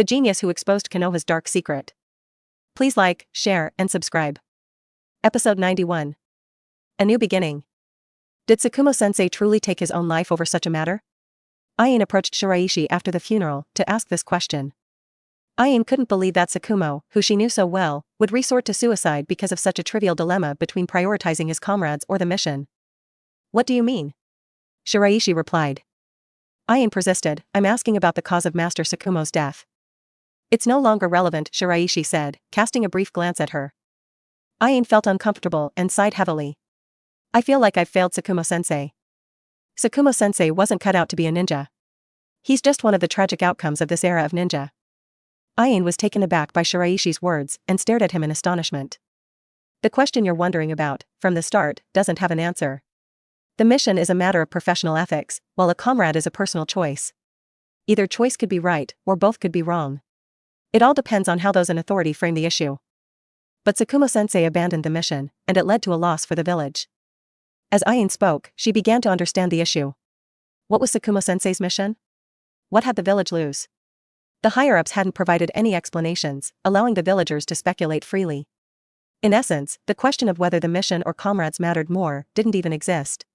the genius who exposed Konoha's dark secret. Please like, share, and subscribe. Episode 91. A New Beginning. Did Tsukumo-sensei truly take his own life over such a matter? Ain approached Shiraishi after the funeral to ask this question. Ain couldn't believe that Tsukumo, who she knew so well, would resort to suicide because of such a trivial dilemma between prioritizing his comrades or the mission. What do you mean? Shiraishi replied. Ain persisted, I'm asking about the cause of Master Tsukumo's death. It's no longer relevant, Shiraishi said, casting a brief glance at her. Ain felt uncomfortable and sighed heavily. I feel like I've failed Tsukumo-sensei. Tsukumo-sensei wasn't cut out to be a ninja. He's just one of the tragic outcomes of this era of ninja. Ain was taken aback by Shiraishi's words and stared at him in astonishment. The question you're wondering about, from the start, doesn't have an answer. The mission is a matter of professional ethics, while a comrade is a personal choice. Either choice could be right, or both could be wrong. It all depends on how those in authority frame the issue. But Tsukumo-sensei abandoned the mission, and it led to a loss for the village. As Ain spoke, she began to understand the issue. What was Tsukumo-sensei's mission? What had the village lose? The higher-ups hadn't provided any explanations, allowing the villagers to speculate freely. In essence, the question of whether the mission or comrades mattered more didn't even exist.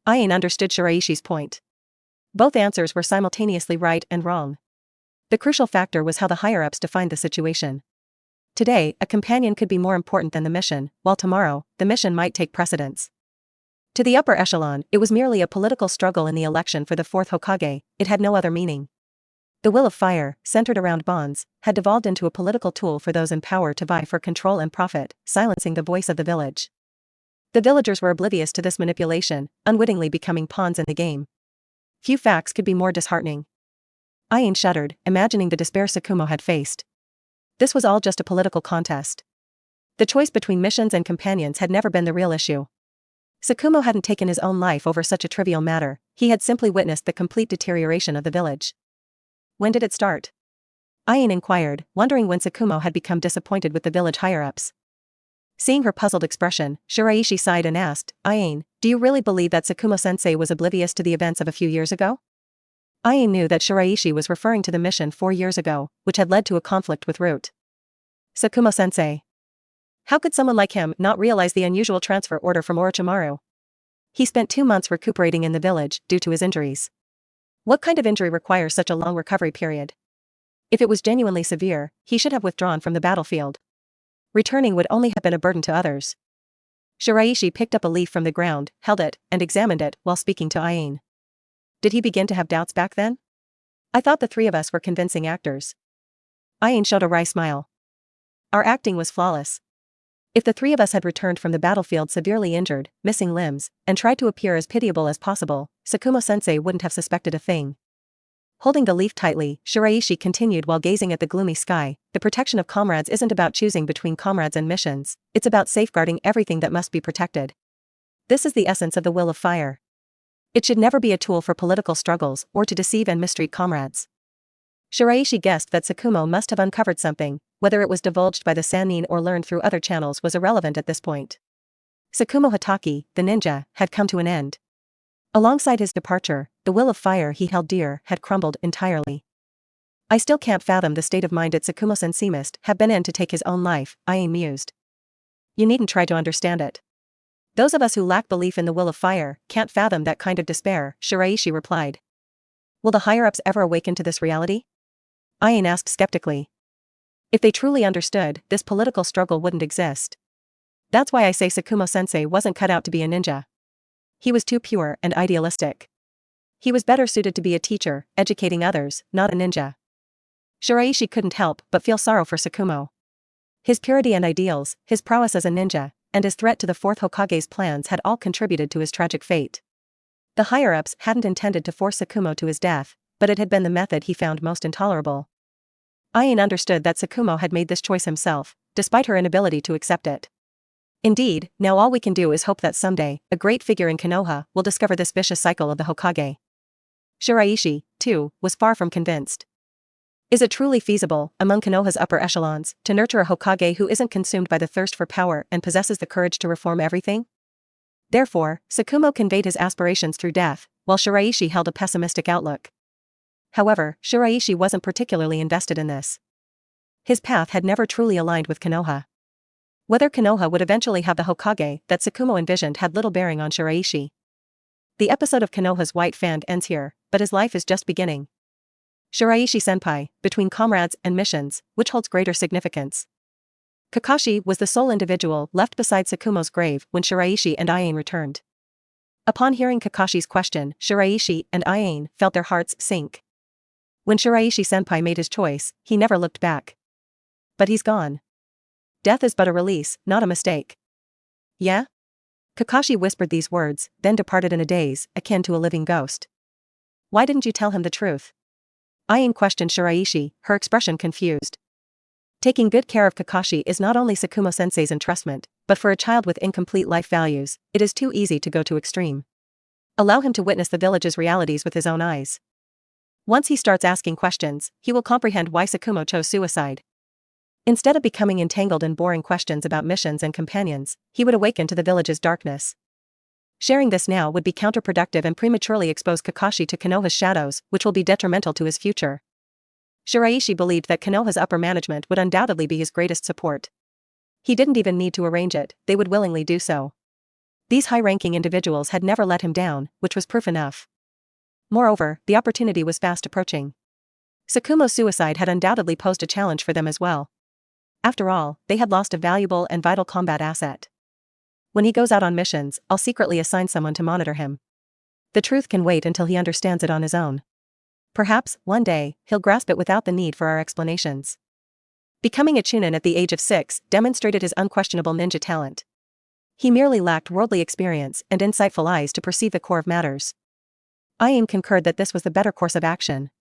Ain understood Shiraishi's point. Both answers were simultaneously right and wrong. The crucial factor was how the higher-ups defined the situation. Today, a companion could be more important than the mission, while tomorrow, the mission might take precedence. To the upper echelon, it was merely a political struggle in the election for the fourth Hokage, it had no other meaning. The will of fire, centered around bonds, had devolved into a political tool for those in power to vie for control and profit, silencing the voice of the village. The villagers were oblivious to this manipulation, unwittingly becoming pawns in the game. Few facts could be more disheartening. Ain shuddered, imagining the despair Tsukumo had faced. This was all just a political contest. The choice between missions and companions had never been the real issue. Tsukumo hadn't taken his own life over such a trivial matter, he had simply witnessed the complete deterioration of the village. When did it start? Ain inquired, wondering when Tsukumo had become disappointed with the village higher-ups. Seeing her puzzled expression, Shiraishi sighed and asked, Ain, do you really believe that Tsukumo-sensei was oblivious to the events of a few years ago? Ain knew that Shiraishi was referring to the mission 4 years ago, which had led to a conflict with Root. Tsukumo-sensei. How could someone like him not realize the unusual transfer order from Orochimaru? He spent 2 months recuperating in the village due to his injuries. What kind of injury requires such a long recovery period? If it was genuinely severe, he should have withdrawn from the battlefield. Returning would only have been a burden to others. Shiraishi picked up a leaf from the ground, held it, and examined it while speaking to Ain. Did he begin to have doubts back then? I thought the three of us were convincing actors. Ain showed a wry smile. Our acting was flawless. If the three of us had returned from the battlefield severely injured, missing limbs, and tried to appear as pitiable as possible, Tsukumo-sensei wouldn't have suspected a thing. Holding the leaf tightly, Shiraishi continued while gazing at the gloomy sky, the protection of comrades isn't about choosing between comrades and missions, it's about safeguarding everything that must be protected. This is the essence of the will of fire. It should never be a tool for political struggles or to deceive and mistreat comrades. Shiraishi guessed that Tsukumo must have uncovered something, whether it was divulged by the Sannin or learned through other channels was irrelevant at this point. Tsukumo Hatake, the ninja, had come to an end. Alongside his departure, the will of fire he held dear had crumbled entirely. I still can't fathom the state of mind that Tsukumo-sensei must have been in to take his own life, Ain mused. You needn't try to understand it. Those of us who lack belief in the will of fire can't fathom that kind of despair, Shiraishi replied. Will the higher-ups ever awaken to this reality? Ain asked skeptically. If they truly understood, this political struggle wouldn't exist. That's why I say Tsukumo-sensei wasn't cut out to be a ninja. He was too pure and idealistic. He was better suited to be a teacher, educating others, not a ninja. Shiraishi couldn't help but feel sorrow for Tsukumo. His purity and ideals, his prowess as a ninja, and his threat to the fourth Hokage's plans had all contributed to his tragic fate. The higher-ups hadn't intended to force Tsukumo to his death, but it had been the method he found most intolerable. Ain understood that Tsukumo had made this choice himself, despite her inability to accept it. Indeed, now all we can do is hope that someday, a great figure in Konoha will discover this vicious cycle of the Hokage. Shiraishi, too, was far from convinced. Is it truly feasible, among Konoha's upper echelons, to nurture a Hokage who isn't consumed by the thirst for power and possesses the courage to reform everything? Therefore, Tsukumo conveyed his aspirations through death, while Shiraishi held a pessimistic outlook. However, Shiraishi wasn't particularly invested in this. His path had never truly aligned with Konoha. Whether Konoha would eventually have the Hokage that Tsukumo envisioned had little bearing on Shiraishi. The episode of Konoha's White Fan ends here, but his life is just beginning. Shiraishi-senpai, between comrades and missions, which holds greater significance? Kakashi was the sole individual left beside Tsukumo's grave when Shiraishi and Ayane returned. Upon hearing Kakashi's question, Shiraishi and Ayane felt their hearts sink. When Shiraishi-senpai made his choice, he never looked back. But he's gone. Death is but a release, not a mistake. Yeah? Kakashi whispered these words, then departed in a daze, akin to a living ghost. Why didn't you tell him the truth? Ayane questioned Shiraishi, her expression confused. Taking good care of Kakashi is not only Tsukumo-sensei's entrustment, but for a child with incomplete life values, it is too easy to go to extreme. Allow him to witness the village's realities with his own eyes. Once he starts asking questions, he will comprehend why Tsukumo chose suicide. Instead of becoming entangled in boring questions about missions and companions, he would awaken to the village's darkness. Sharing this now would be counterproductive and prematurely expose Kakashi to Konoha's shadows, which will be detrimental to his future. Shiraishi believed that Konoha's upper management would undoubtedly be his greatest support. He didn't even need to arrange it, they would willingly do so. These high-ranking individuals had never let him down, which was proof enough. Moreover, the opportunity was fast approaching. Tsukumo's suicide had undoubtedly posed a challenge for them as well. After all, they had lost a valuable and vital combat asset. When he goes out on missions, I'll secretly assign someone to monitor him. The truth can wait until he understands it on his own. Perhaps, one day, he'll grasp it without the need for our explanations. Becoming a Chunin at the age of 6 demonstrated his unquestionable ninja talent. He merely lacked worldly experience and insightful eyes to perceive the core of matters. Ayane concurred that this was the better course of action.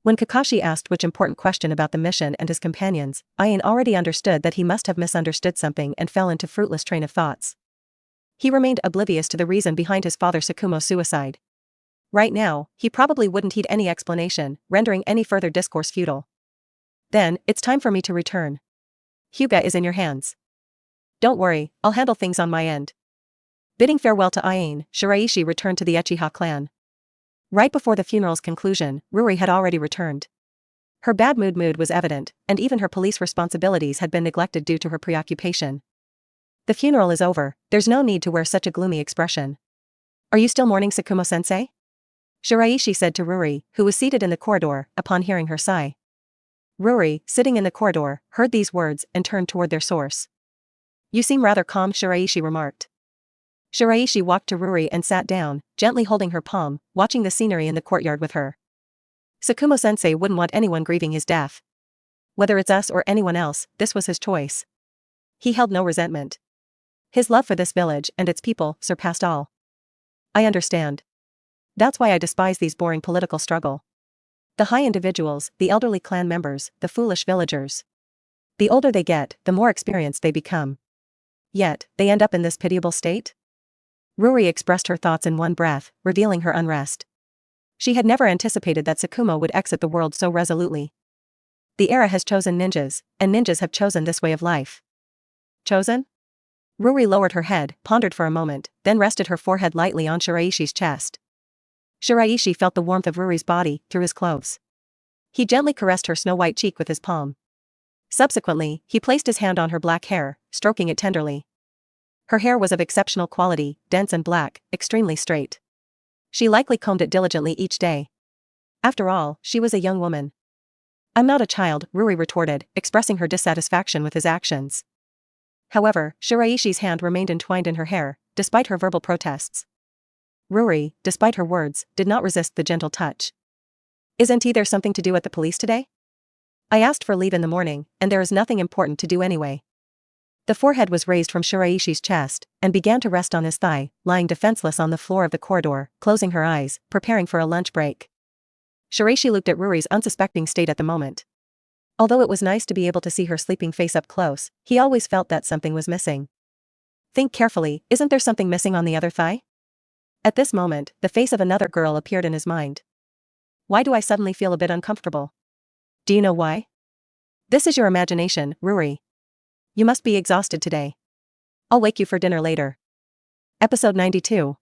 When Kakashi asked which important question about the mission and his companions, Ayane already understood that he must have misunderstood something and fell into fruitless train of thoughts. He remained oblivious to the reason behind his father Tsukumo's suicide. Right now, he probably wouldn't heed any explanation, rendering any further discourse futile. Then, it's time for me to return. Hyuga is in your hands. Don't worry, I'll handle things on my end. Bidding farewell to Ayane, Shiraishi returned to the Uchiha clan. Right before the funeral's conclusion, Ruri had already returned. Her bad mood was evident, and even her police responsibilities had been neglected due to her preoccupation. The funeral is over, there's no need to wear such a gloomy expression. Are you still mourning Tsukumo-sensei? Shiraishi said to Ruri, who was seated in the corridor, upon hearing her sigh. Ruri, sitting in the corridor, heard these words and turned toward their source. You seem rather calm, Shiraishi remarked. Shiraishi walked to Ruri and sat down, gently holding her palm, watching the scenery in the courtyard with her. Tsukumo-sensei wouldn't want anyone grieving his death. Whether it's us or anyone else, this was his choice. He held no resentment. His love for this village and its people surpassed all. I understand. That's why I despise these boring political struggle. The high individuals, the elderly clan members, the foolish villagers. The older they get, the more experienced they become. Yet, they end up in this pitiable state? Ruri expressed her thoughts in one breath, revealing her unrest. She had never anticipated that Tsukumo would exit the world so resolutely. The era has chosen ninjas, and ninjas have chosen this way of life. Chosen? Ruri lowered her head, pondered for a moment, then rested her forehead lightly on Shiraishi's chest. Shiraishi felt the warmth of Ruri's body through his clothes. He gently caressed her snow-white cheek with his palm. Subsequently, he placed his hand on her black hair, stroking it tenderly. Her hair was of exceptional quality, dense and black, extremely straight. She likely combed it diligently each day. After all, she was a young woman. I'm not a child, Ruri retorted, expressing her dissatisfaction with his actions. However, Shiraishi's hand remained entwined in her hair, despite her verbal protests. Ruri, despite her words, did not resist the gentle touch. Isn't there something to do at the police today? I asked for leave in the morning, and there is nothing important to do anyway. The forehead was raised from Shiraishi's chest, and began to rest on his thigh, lying defenseless on the floor of the corridor, closing her eyes, preparing for a lunch break. Shiraishi looked at Ruri's unsuspecting state at the moment. Although it was nice to be able to see her sleeping face up close, he always felt that something was missing. Think carefully, isn't there something missing on the other thigh? At this moment, the face of another girl appeared in his mind. Why do I suddenly feel a bit uncomfortable? Do you know why? This is your imagination, Ruri. You must be exhausted today. I'll wake you for dinner later. Episode 92.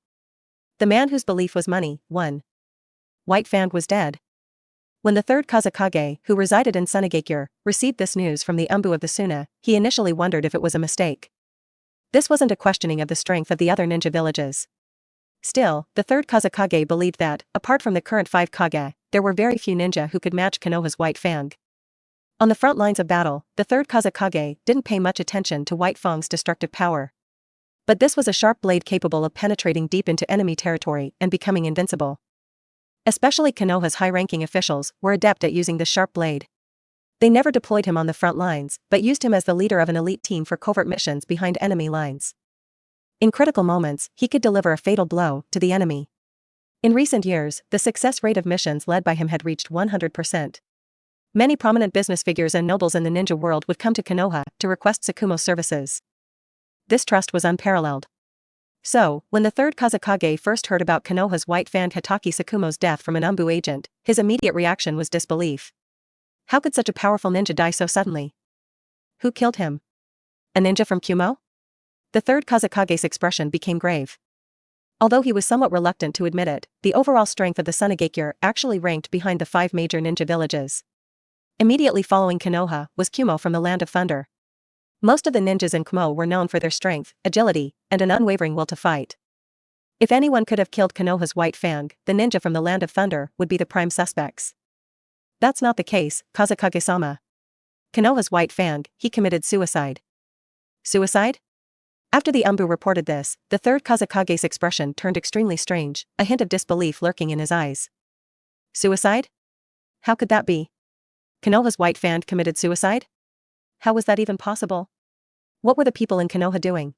The man whose belief was money, 1. White Fan was dead. When the third Kazakage, who resided in Sunagakure, received this news from the Umbu of the Suna, he initially wondered if it was a mistake. This wasn't a questioning of the strength of the other ninja villages. Still, the third Kazakage believed that, apart from the current 5 Kage, there were very few ninja who could match Konoha's White Fang. On the front lines of battle, the third Kazakage didn't pay much attention to White Fang's destructive power. But this was a sharp blade capable of penetrating deep into enemy territory and becoming invincible. Especially Konoha's high-ranking officials were adept at using this sharp blade. They never deployed him on the front lines, but used him as the leader of an elite team for covert missions behind enemy lines. In critical moments, he could deliver a fatal blow to the enemy. In recent years, the success rate of missions led by him had reached 100%. Many prominent business figures and nobles in the ninja world would come to Konoha to request Tsukumo's services. This trust was unparalleled. So, when the third Kazakage first heard about Konoha's White Fang Hatake Tsukumo's death from an Umbu agent, his immediate reaction was disbelief. How could such a powerful ninja die so suddenly? Who killed him? A ninja from Kumo? The third Kazakage's expression became grave. Although he was somewhat reluctant to admit it, the overall strength of the Sunagakure actually ranked behind the 5 major ninja villages. Immediately following Konoha was Kumo from the Land of Thunder. Most of the ninjas in Kumo were known for their strength, agility, and an unwavering will to fight. If anyone could have killed Konoha's White Fang, the ninja from the Land of Thunder would be the prime suspects. That's not the case, Kazakage-sama. Konoha's White Fang, he committed suicide. Suicide? After the Umbu reported this, the third Kazakage's expression turned extremely strange, a hint of disbelief lurking in his eyes. Suicide? How could that be? Konoha's White Fang committed suicide? How was that even possible? What were the people in Konoha doing?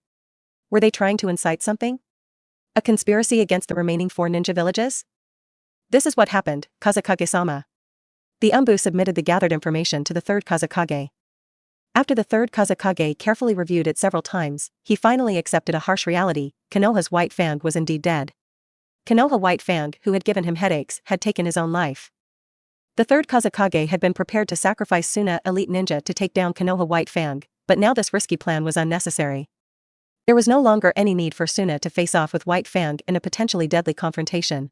Were they trying to incite something? A conspiracy against the remaining 4 ninja villages? This is what happened, Kazakage-sama. The Umbu submitted the gathered information to the third Kazakage. After the third Kazakage carefully reviewed it several times, he finally accepted a harsh reality: Konoha's White Fang was indeed dead. Konoha White Fang, who had given him headaches, had taken his own life. The third Kazakage had been prepared to sacrifice Suna elite ninja to take down Konoha White Fang, but now this risky plan was unnecessary. There was no longer any need for Suna to face off with White Fang in a potentially deadly confrontation.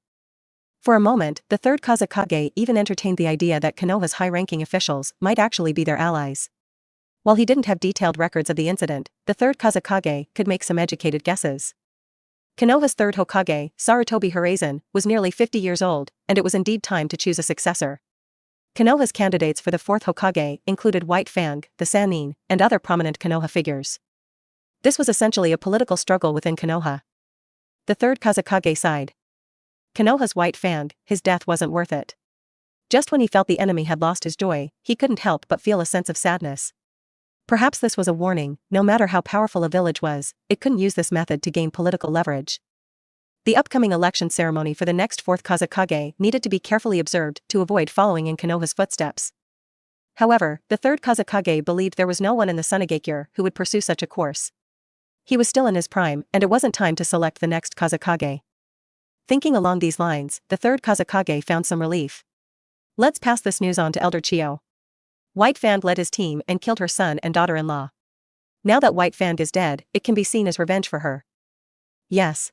For a moment, the third Kazakage even entertained the idea that Konoha's high-ranking officials might actually be their allies. While he didn't have detailed records of the incident, the third Kazakage could make some educated guesses. Konoha's third Hokage, Sarutobi Hiruzen, was nearly 50 years old, and it was indeed time to choose a successor. Konoha's candidates for the fourth Hokage included White Fang, the Sannin, and other prominent Konoha figures. This was essentially a political struggle within Konoha. The third Kazakage sighed. Konoha's White Fang, his death wasn't worth it. Just when he felt the enemy had lost his joy, he couldn't help but feel a sense of sadness. Perhaps this was a warning: no matter how powerful a village was, it couldn't use this method to gain political leverage. The upcoming election ceremony for the next fourth Kazakage needed to be carefully observed to avoid following in Konoha's footsteps. However, the third Kazakage believed there was no one in the Sunagakure who would pursue such a course. He was still in his prime, and it wasn't time to select the next Kazakage. Thinking along these lines, the third Kazakage found some relief. Let's pass this news on to Elder Chiyo. White Fang led his team and killed her son and daughter-in-law. Now that White Fang is dead, it can be seen as revenge for her. Yes.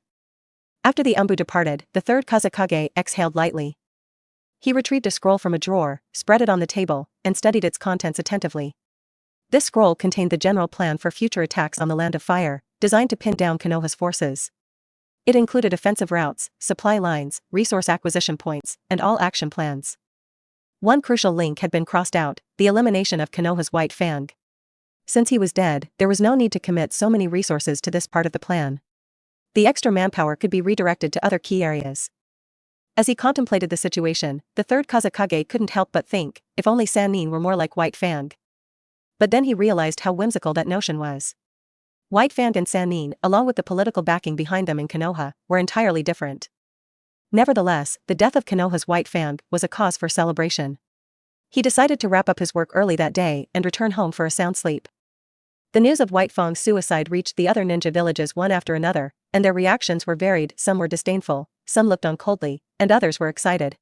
After the Umbu departed, the third Kazakage exhaled lightly. He retrieved a scroll from a drawer, spread it on the table, and studied its contents attentively. This scroll contained the general plan for future attacks on the Land of Fire, designed to pin down Konoha's forces. It included offensive routes, supply lines, resource acquisition points, and all action plans. One crucial link had been crossed out: the elimination of Konoha's White Fang. Since he was dead, there was no need to commit so many resources to this part of the plan. The extra manpower could be redirected to other key areas. As he contemplated the situation, the third Kazakage couldn't help but think, if only Sannin were more like White Fang. But then he realized how whimsical that notion was. White Fang and Sannin, along with the political backing behind them in Konoha, were entirely different. Nevertheless, the death of Konoha's White Fang was a cause for celebration. He decided to wrap up his work early that day and return home for a sound sleep. The news of White Fang's suicide reached the other ninja villages one after another, and their reactions were varied. Some were disdainful, some looked on coldly, and others were excited.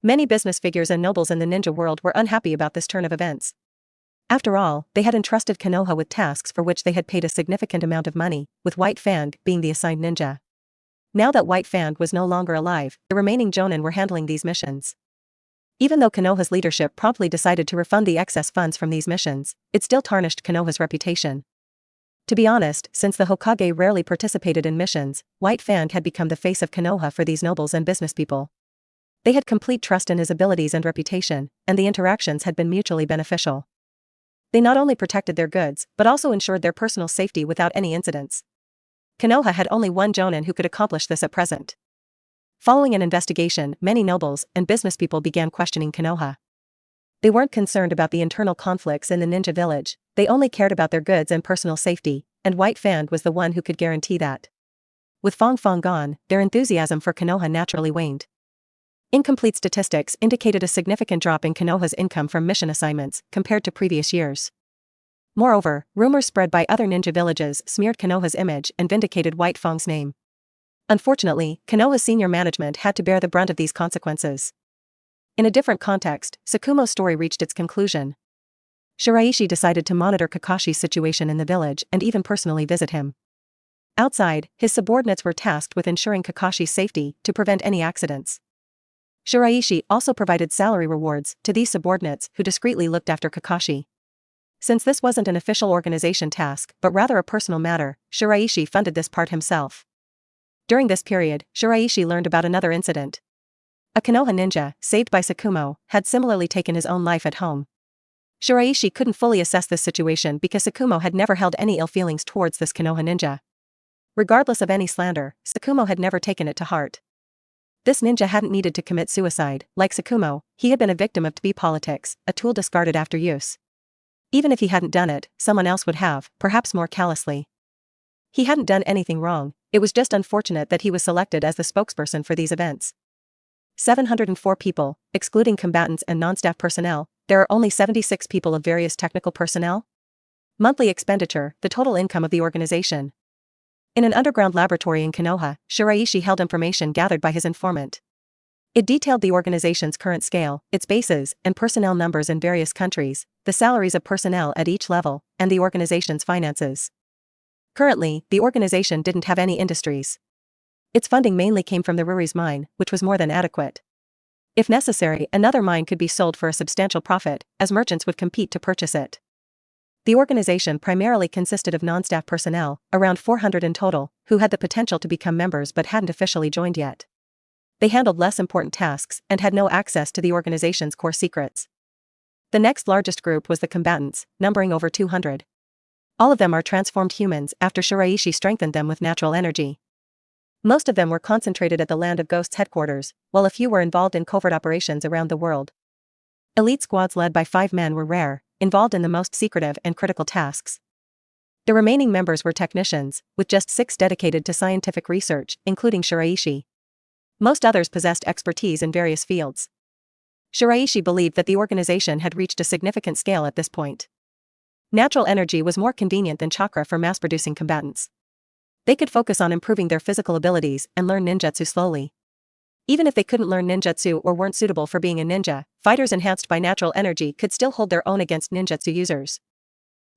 Many business figures and nobles in the ninja world were unhappy about this turn of events. After all, they had entrusted Konoha with tasks for which they had paid a significant amount of money, with White Fang being the assigned ninja. Now that White Fang was no longer alive, the remaining jonin were handling these missions. Even though Konoha's leadership promptly decided to refund the excess funds from these missions, it still tarnished Konoha's reputation. To be honest, since the Hokage rarely participated in missions, White Fang had become the face of Konoha for these nobles and businesspeople. They had complete trust in his abilities and reputation, and the interactions had been mutually beneficial. They not only protected their goods, but also ensured their personal safety without any incidents. Konoha had only one jonin who could accomplish this at present. Following an investigation, many nobles and businesspeople began questioning Konoha. They weren't concerned about the internal conflicts in the ninja village, they only cared about their goods and personal safety, and White Fang was the one who could guarantee that. With Fang Fang gone, their enthusiasm for Konoha naturally waned. Incomplete statistics indicated a significant drop in Konoha's income from mission assignments compared to previous years. Moreover, rumors spread by other ninja villages smeared Konoha's image and vindicated White Fang's name. Unfortunately, Konoha's senior management had to bear the brunt of these consequences. In a different context, Tsukumo's story reached its conclusion. Shiraishi decided to monitor Kakashi's situation in the village and even personally visit him. Outside, his subordinates were tasked with ensuring Kakashi's safety to prevent any accidents. Shiraishi also provided salary rewards to these subordinates who discreetly looked after Kakashi. Since this wasn't an official organization task but rather a personal matter, Shiraishi funded this part himself. During this period, Shiraishi learned about another incident. A Konoha ninja, saved by Tsukumo, had similarly taken his own life at home. Shiraishi couldn't fully assess this situation because Tsukumo had never held any ill feelings towards this Konoha ninja. Regardless of any slander, Tsukumo had never taken it to heart. This ninja hadn't needed to commit suicide, like Tsukumo, he had been a victim of to-be politics, a tool discarded after use. Even if he hadn't done it, someone else would have, perhaps more callously. He hadn't done anything wrong, it was just unfortunate that he was selected as the spokesperson for these events. 704 people, excluding combatants and non-staff personnel, there are only 76 people of various technical personnel. Monthly expenditure, the total income of the organization. In an underground laboratory in Konoha, Shiraishi held information gathered by his informant. It detailed the organization's current scale, its bases and personnel numbers in various countries, the salaries of personnel at each level, and the organization's finances. Currently, the organization didn't have any industries. Its funding mainly came from the Ruri's mine, which was more than adequate. If necessary, another mine could be sold for a substantial profit, as merchants would compete to purchase it. The organization primarily consisted of non-staff personnel, around 400 in total, who had the potential to become members but hadn't officially joined yet. They handled less important tasks and had no access to the organization's core secrets. The next largest group was the combatants, numbering over 200. All of them are transformed humans after Shiraishi strengthened them with natural energy. Most of them were concentrated at the Land of Ghosts headquarters, while a few were involved in covert operations around the world. Elite squads led by 5 men were rare, involved in the most secretive and critical tasks. The remaining members were technicians, with just 6 dedicated to scientific research, including Shiraishi. Most others possessed expertise in various fields. Shiraishi believed that the organization had reached a significant scale at this point. Natural energy was more convenient than chakra for mass-producing combatants. They could focus on improving their physical abilities and learn ninjutsu slowly. Even if they couldn't learn ninjutsu or weren't suitable for being a ninja, fighters enhanced by natural energy could still hold their own against ninjutsu users.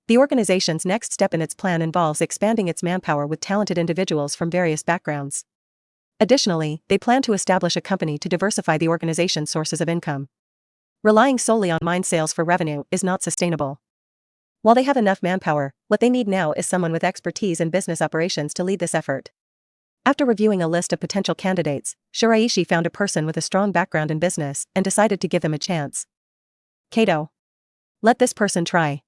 The organization's next step in its plan involves expanding its manpower with talented individuals from various backgrounds. Additionally, they plan to establish a company to diversify the organization's sources of income. Relying solely on mine sales for revenue is not sustainable. While they have enough manpower, what they need now is someone with expertise in business operations to lead this effort. After reviewing a list of potential candidates, Shiraishi found a person with a strong background in business and decided to give them a chance. Kato. Let this person try.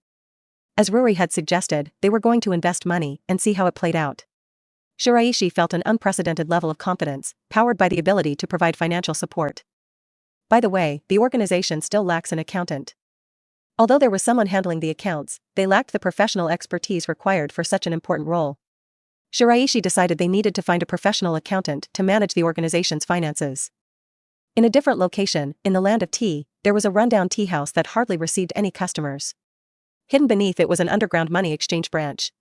As Ruri had suggested, they were going to invest money and see how it played out. Shiraishi felt an unprecedented level of confidence, powered by the ability to provide financial support. By the way, the organization still lacks an accountant. Although there was someone handling the accounts, they lacked the professional expertise required for such an important role. Shiraishi decided they needed to find a professional accountant to manage the organization's finances. In a different location, in the Land of Tea, there was a rundown tea house that hardly received any customers. Hidden beneath it was an underground money exchange branch.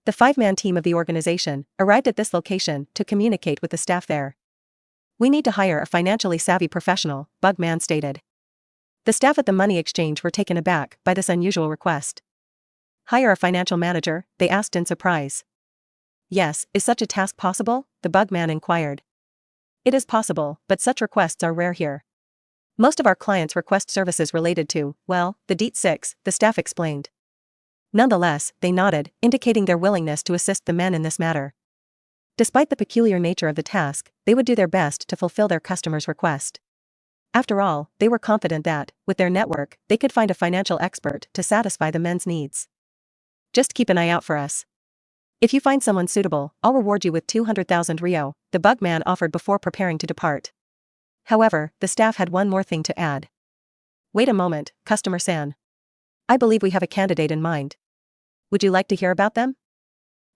The 5-man team of the organization arrived at this location to communicate with the staff there. "We need to hire a financially savvy professional," Bugman stated. The staff at the money exchange were taken aback by this unusual request. "Hire a financial manager?" they asked in surprise. "Yes, is such a task possible?" the Bugman inquired. "It is possible, but such requests are rare here. Most of our clients request services related to, well, the DEET-6, the staff explained. Nonetheless, they nodded, indicating their willingness to assist the men in this matter. Despite the peculiar nature of the task, they would do their best to fulfill their customers' request. After all, they were confident that, with their network, they could find a financial expert to satisfy the men's needs. Just keep an eye out for us. If you find someone suitable, I'll reward you with 200,000 Rio, the bug man offered before preparing to depart. However, the staff had one more thing to add. Wait a moment, Customer-san. I believe we have a candidate in mind. Would you like to hear about them?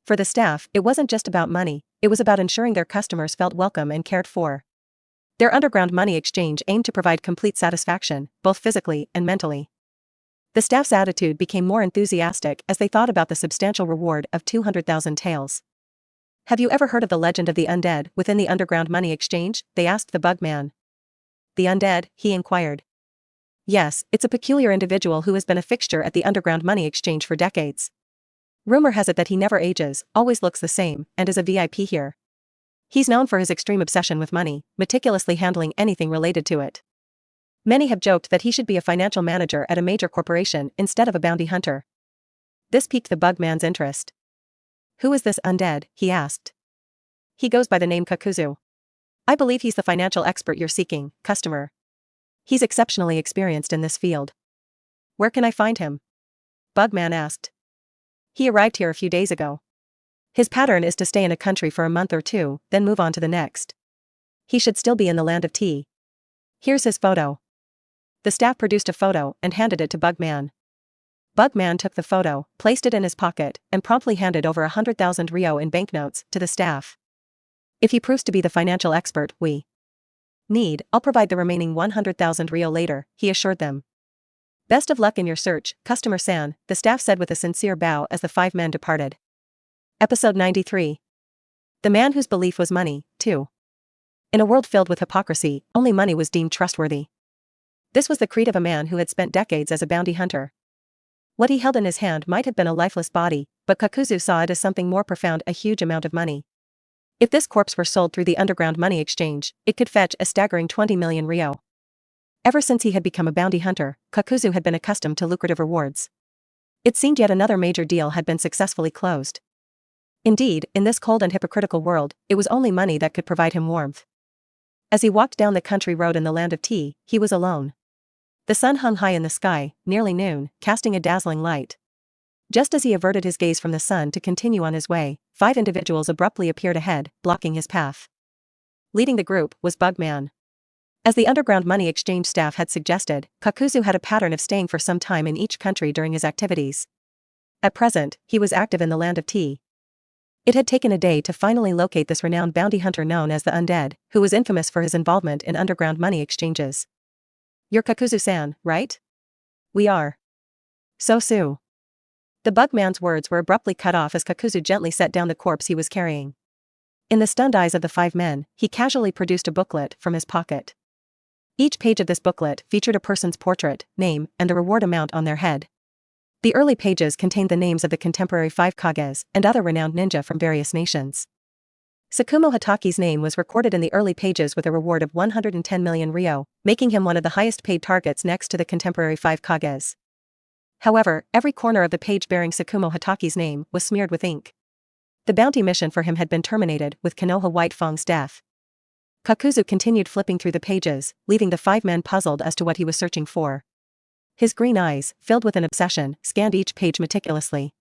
For the staff, it wasn't just about money, it was about ensuring their customers felt welcome and cared for. Their underground money exchange aimed to provide complete satisfaction, both physically and mentally. The staff's attitude became more enthusiastic as they thought about the substantial reward of 200,000 taels. Have you ever heard of the legend of the undead within the underground money exchange? They asked the bug man. The undead, he inquired. Yes, it's a peculiar individual who has been a fixture at the underground money exchange for decades. Rumor has it that he never ages, always looks the same, and is a VIP here. He's known for his extreme obsession with money, meticulously handling anything related to it. Many have joked that he should be a financial manager at a major corporation instead of a bounty hunter. This piqued the bug man's interest. Who is this undead? He asked. He goes by the name Kakuzu. I believe he's the financial expert you're seeking, customer. He's exceptionally experienced in this field. Where can I find him? Bugman asked. He arrived here a few days ago. His pattern is to stay in a country for a month or two, then move on to the next. He should still be in the land of tea. Here's his photo. The staff produced a photo and handed it to Bugman. Bugman took the photo, placed it in his pocket, and promptly handed over 100,000 Rio in banknotes to the staff. If he proves to be the financial expert we need, I'll provide the remaining 100,000 Rio later, he assured them. Best of luck in your search, Customer-san, the staff said with a sincere bow as the 5 men departed. Episode 93. The man whose belief was money, too. In a world filled with hypocrisy, only money was deemed trustworthy. This was the creed of a man who had spent decades as a bounty hunter. What he held in his hand might have been a lifeless body, but Kakuzu saw it as something more profound, a huge amount of money. If this corpse were sold through the underground money exchange, it could fetch a staggering 20 million Rio. Ever since he had become a bounty hunter, Kakuzu had been accustomed to lucrative rewards. It seemed yet another major deal had been successfully closed. Indeed, in this cold and hypocritical world, it was only money that could provide him warmth. As he walked down the country road in the land of tea, he was alone. The sun hung high in the sky, nearly noon, casting a dazzling light. Just as he averted his gaze from the sun to continue on his way, 5 individuals abruptly appeared ahead, blocking his path. Leading the group was Bugman. As the underground money exchange staff had suggested, Kakuzu had a pattern of staying for some time in each country during his activities. At present, he was active in the land of tea. It had taken a day to finally locate this renowned bounty hunter known as the Undead, who was infamous for his involvement in underground money exchanges. You're Kakuzu-san, right? We are. So. The Bugman's words were abruptly cut off as Kakuzu gently set down the corpse he was carrying. In the stunned eyes of the 5 men, he casually produced a booklet from his pocket. Each page of this booklet featured a person's portrait, name, and the reward amount on their head. The early pages contained the names of the contemporary 5 Kages and other renowned ninja from various nations. Tsukumo Hataki's name was recorded in the early pages with a reward of 110 million Rio, making him one of the highest paid targets next to the contemporary 5 Kages. However, every corner of the page bearing Tsukumo Hataki's name was smeared with ink. The bounty mission for him had been terminated with Konoha White Fong's death. Kakuzu continued flipping through the pages, leaving the 5 men puzzled as to what he was searching for. His green eyes, filled with an obsession, scanned each page meticulously.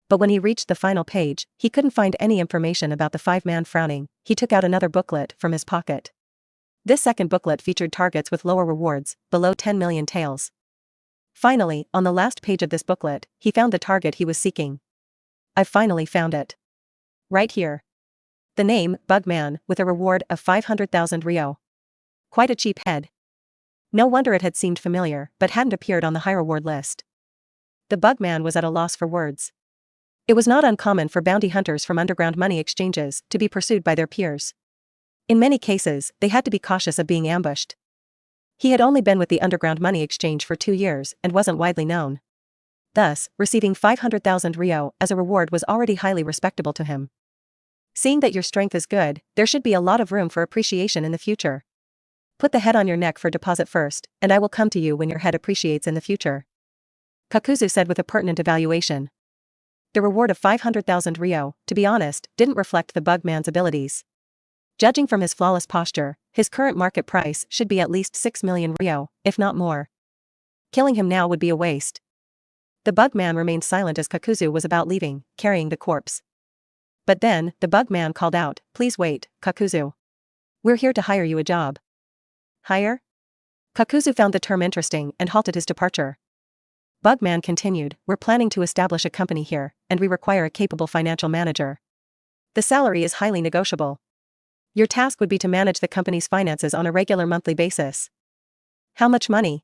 But when he reached the final page, he couldn't find any information about the 5 men. Frowning, he took out another booklet from his pocket. This second booklet featured targets with lower rewards, below 10 million taels. Finally, on the last page of this booklet, he found the target he was seeking. I've finally found it. Right here. The name, Bugman, with a reward of 500,000 Rio. Quite a cheap head. No wonder it had seemed familiar, but hadn't appeared on the high reward list. The Bugman was at a loss for words. It was not uncommon for bounty hunters from underground money exchanges to be pursued by their peers. In many cases, they had to be cautious of being ambushed. He had only been with the underground money exchange for 2 years and wasn't widely known. Thus, receiving 500,000 Rio as a reward was already highly respectable to him. Seeing that your strength is good, there should be a lot of room for appreciation in the future. Put the head on your neck for deposit first, and I will come to you when your head appreciates in the future. Kakuzu said with a pertinent evaluation. The reward of 500,000 ryo, to be honest, didn't reflect the bug man's abilities. Judging from his flawless posture, his current market price should be at least 6 million ryo, if not more. Killing him now would be a waste. The bug man remained silent as Kakuzu was about leaving, carrying the corpse. But then, the bug man called out, "Please wait, Kakuzu. We're here to hire you a job." Hire? Kakuzu found the term interesting and halted his departure. Bugman continued, "We're planning to establish a company here, and we require a capable financial manager. The salary is highly negotiable. Your task would be to manage the company's finances on a regular monthly basis." How much money?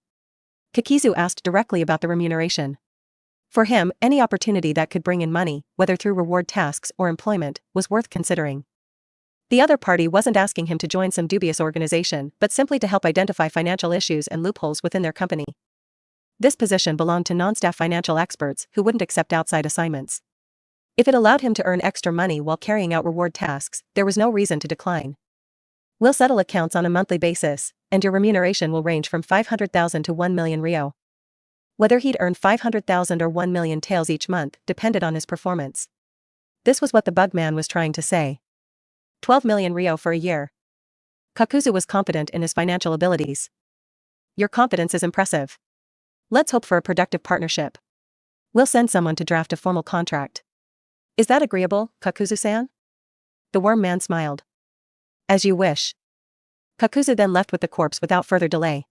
Kakizu asked directly about the remuneration. For him, any opportunity that could bring in money, whether through reward tasks or employment, was worth considering. The other party wasn't asking him to join some dubious organization, but simply to help identify financial issues and loopholes within their company. This position belonged to non-staff financial experts who wouldn't accept outside assignments. If it allowed him to earn extra money while carrying out reward tasks, there was no reason to decline. "We'll settle accounts on a monthly basis, and your remuneration will range from 500,000 to 1 million ryo." Whether he'd earn 500,000 or 1 million taels each month depended on his performance. This was what the bugman was trying to say. 12 million ryo for a year. Kakuzu was confident in his financial abilities. "Your confidence is impressive. Let's hope for a productive partnership. We'll send someone to draft a formal contract. Is that agreeable, Kakuzu-san?" The worm man smiled. "As you wish." Kakuzu then left with the corpse without further delay.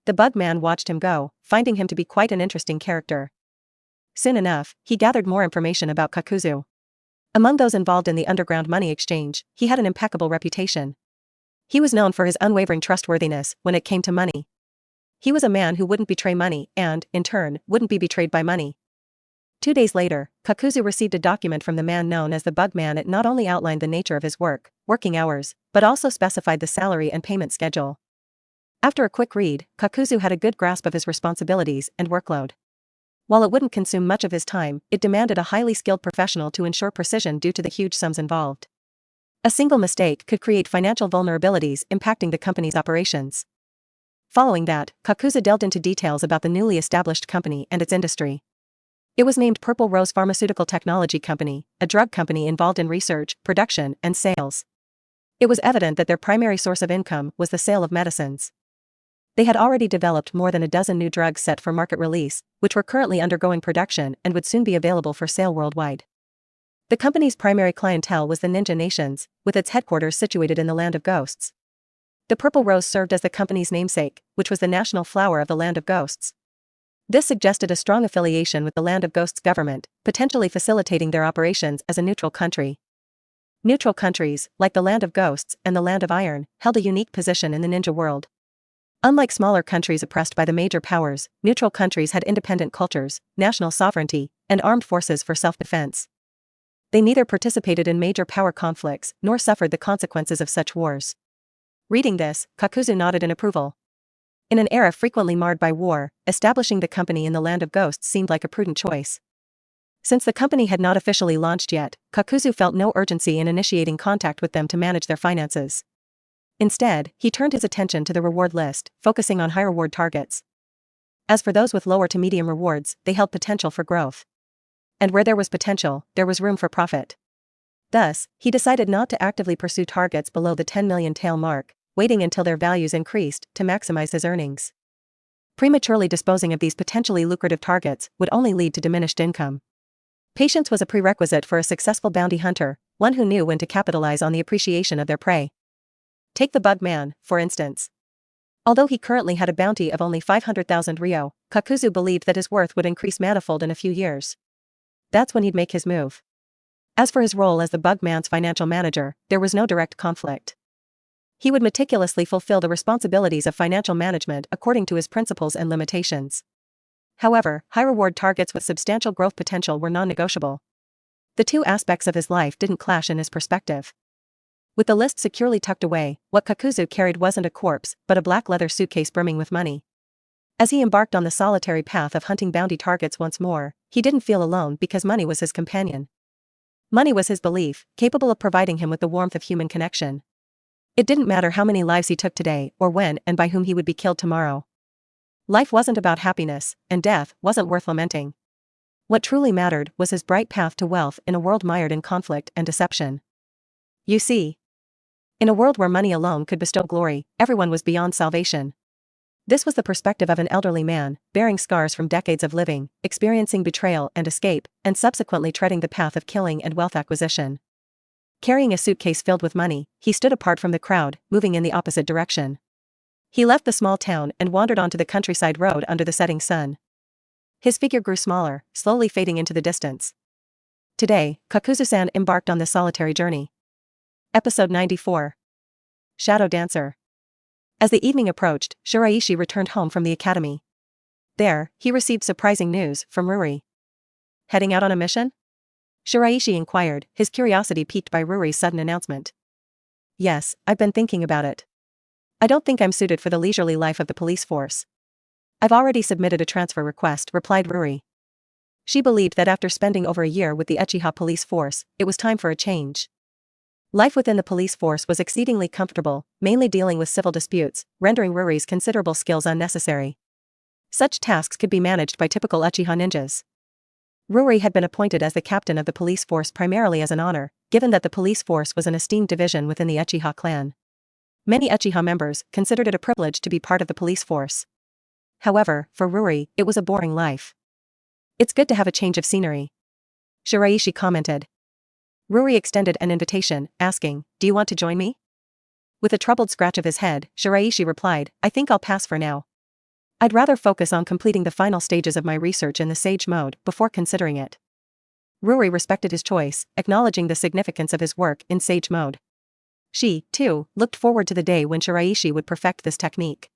The bug man watched him go, finding him to be quite an interesting character. Soon enough, he gathered more information about Kakuzu. Among those involved in the underground money exchange, he had an impeccable reputation. He was known for his unwavering trustworthiness when it came to money. He was a man who wouldn't betray money and, in turn, wouldn't be betrayed by money. 2 days later, Kakuzu received a document from the man known as the bug man. It not only outlined the nature of his working hours, but also specified the salary and payment schedule. After a quick read, Kakuzu had a good grasp of his responsibilities and workload. While it wouldn't consume much of his time, it demanded a highly skilled professional to ensure precision due to the huge sums involved. A single mistake could create financial vulnerabilities impacting the company's operations. Following that, Kakuzu delved into details about the newly established company and its industry. It was named Purple Rose Pharmaceutical Technology Company, a drug company involved in research, production, and sales. It was evident that their primary source of income was the sale of medicines. They had already developed more than a dozen new drugs set for market release, which were currently undergoing production and would soon be available for sale worldwide. The company's primary clientele was the Ninja Nations, with its headquarters situated in the Land of Ghosts. The purple rose served as the company's namesake, which was the national flower of the Land of Ghosts. This suggested a strong affiliation with the Land of Ghosts government, potentially facilitating their operations as a neutral country. Neutral countries, like the Land of Ghosts and the Land of Iron, held a unique position in the ninja world. Unlike smaller countries oppressed by the major powers, neutral countries had independent cultures, national sovereignty, and armed forces for self-defense. They neither participated in major power conflicts nor suffered the consequences of such wars. Reading this, Kakuzu nodded in approval. In an era frequently marred by war, establishing the company in the Land of Ghosts seemed like a prudent choice. Since the company had not officially launched yet, Kakuzu felt no urgency in initiating contact with them to manage their finances. Instead, he turned his attention to the reward list, focusing on high reward targets. As for those with lower to medium rewards, they held potential for growth. And where there was potential, there was room for profit. Thus, he decided not to actively pursue targets below the 10 million tael mark, waiting until their values increased to maximize his earnings. Prematurely disposing of these potentially lucrative targets would only lead to diminished income. Patience was a prerequisite for a successful bounty hunter, one who knew when to capitalize on the appreciation of their prey. Take the bug man, for instance. Although he currently had a bounty of only 500,000 ryo, Kakuzu believed that his worth would increase manifold in a few years. That's when he'd make his move. As for his role as the bug man's financial manager, there was no direct conflict. He would meticulously fulfill the responsibilities of financial management according to his principles and limitations. However, high-reward targets with substantial growth potential were non-negotiable. The two aspects of his life didn't clash in his perspective. With the list securely tucked away, what Kakuzu carried wasn't a corpse, but a black leather suitcase brimming with money. As he embarked on the solitary path of hunting bounty targets once more, he didn't feel alone because money was his companion. Money was his belief, capable of providing him with the warmth of human connection. It didn't matter how many lives he took today or when and by whom he would be killed tomorrow. Life wasn't about happiness, and death wasn't worth lamenting. What truly mattered was his bright path to wealth in a world mired in conflict and deception. You see, in a world where money alone could bestow glory, everyone was beyond salvation. This was the perspective of an elderly man, bearing scars from decades of living, experiencing betrayal and escape, and subsequently treading the path of killing and wealth acquisition. Carrying a suitcase filled with money, he stood apart from the crowd, moving in the opposite direction. He left the small town and wandered onto the countryside road under the setting sun. His figure grew smaller, slowly fading into the distance. Today, Kakuzu-san embarked on this solitary journey. Episode 94. Shadow Dancer. As the evening approached, Shiraishi returned home from the academy. There, he received surprising news from Ruri. Heading out on a mission? Shiraishi inquired, his curiosity piqued by Ruri's sudden announcement. Yes, I've been thinking about it. I don't think I'm suited for the leisurely life of the police force. I've already submitted a transfer request, replied Ruri. She believed that after spending over a year with the Uchiha police force, it was time for a change. Life within the police force was exceedingly comfortable, mainly dealing with civil disputes, rendering Ruri's considerable skills unnecessary. Such tasks could be managed by typical Uchiha ninjas. Ruri had been appointed as the captain of the police force primarily as an honor, given that the police force was an esteemed division within the Uchiha clan. Many Uchiha members considered it a privilege to be part of the police force. However, for Ruri, it was a boring life. It's good to have a change of scenery, Shiraishi commented. Ruri extended an invitation, asking, "Do you want to join me?" With a troubled scratch of his head, Shiraishi replied, "I think I'll pass for now. I'd rather focus on completing the final stages of my research in the Sage mode before considering it." Ruri respected his choice, acknowledging the significance of his work in Sage mode. She, too, looked forward to the day when Shiraishi would perfect this technique.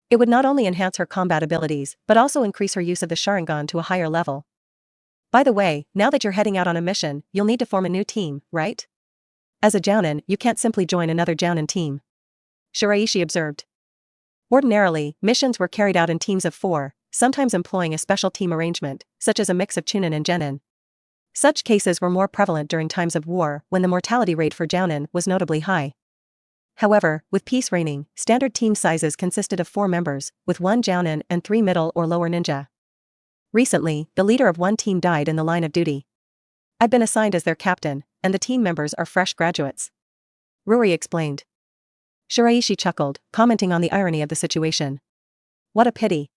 It would not only enhance her combat abilities, but also increase her use of the Sharingan to a higher level. By the way, now that you're heading out on a mission, you'll need to form a new team, right? As a Jounin, you can't simply join another Jounin team, Shiraishi observed. Ordinarily, missions were carried out in teams of 4, sometimes employing a special team arrangement, such as a mix of Chunin and Genin. Such cases were more prevalent during times of war, when the mortality rate for Jounin was notably high. However, with peace reigning, standard team sizes consisted of 4 members, with 1 Jounin and 3 middle or lower ninja. Recently, the leader of one team died in the line of duty. I've been assigned as their captain, and the team members are fresh graduates, Ruri explained. Shiraishi chuckled, commenting on the irony of the situation. What a pity.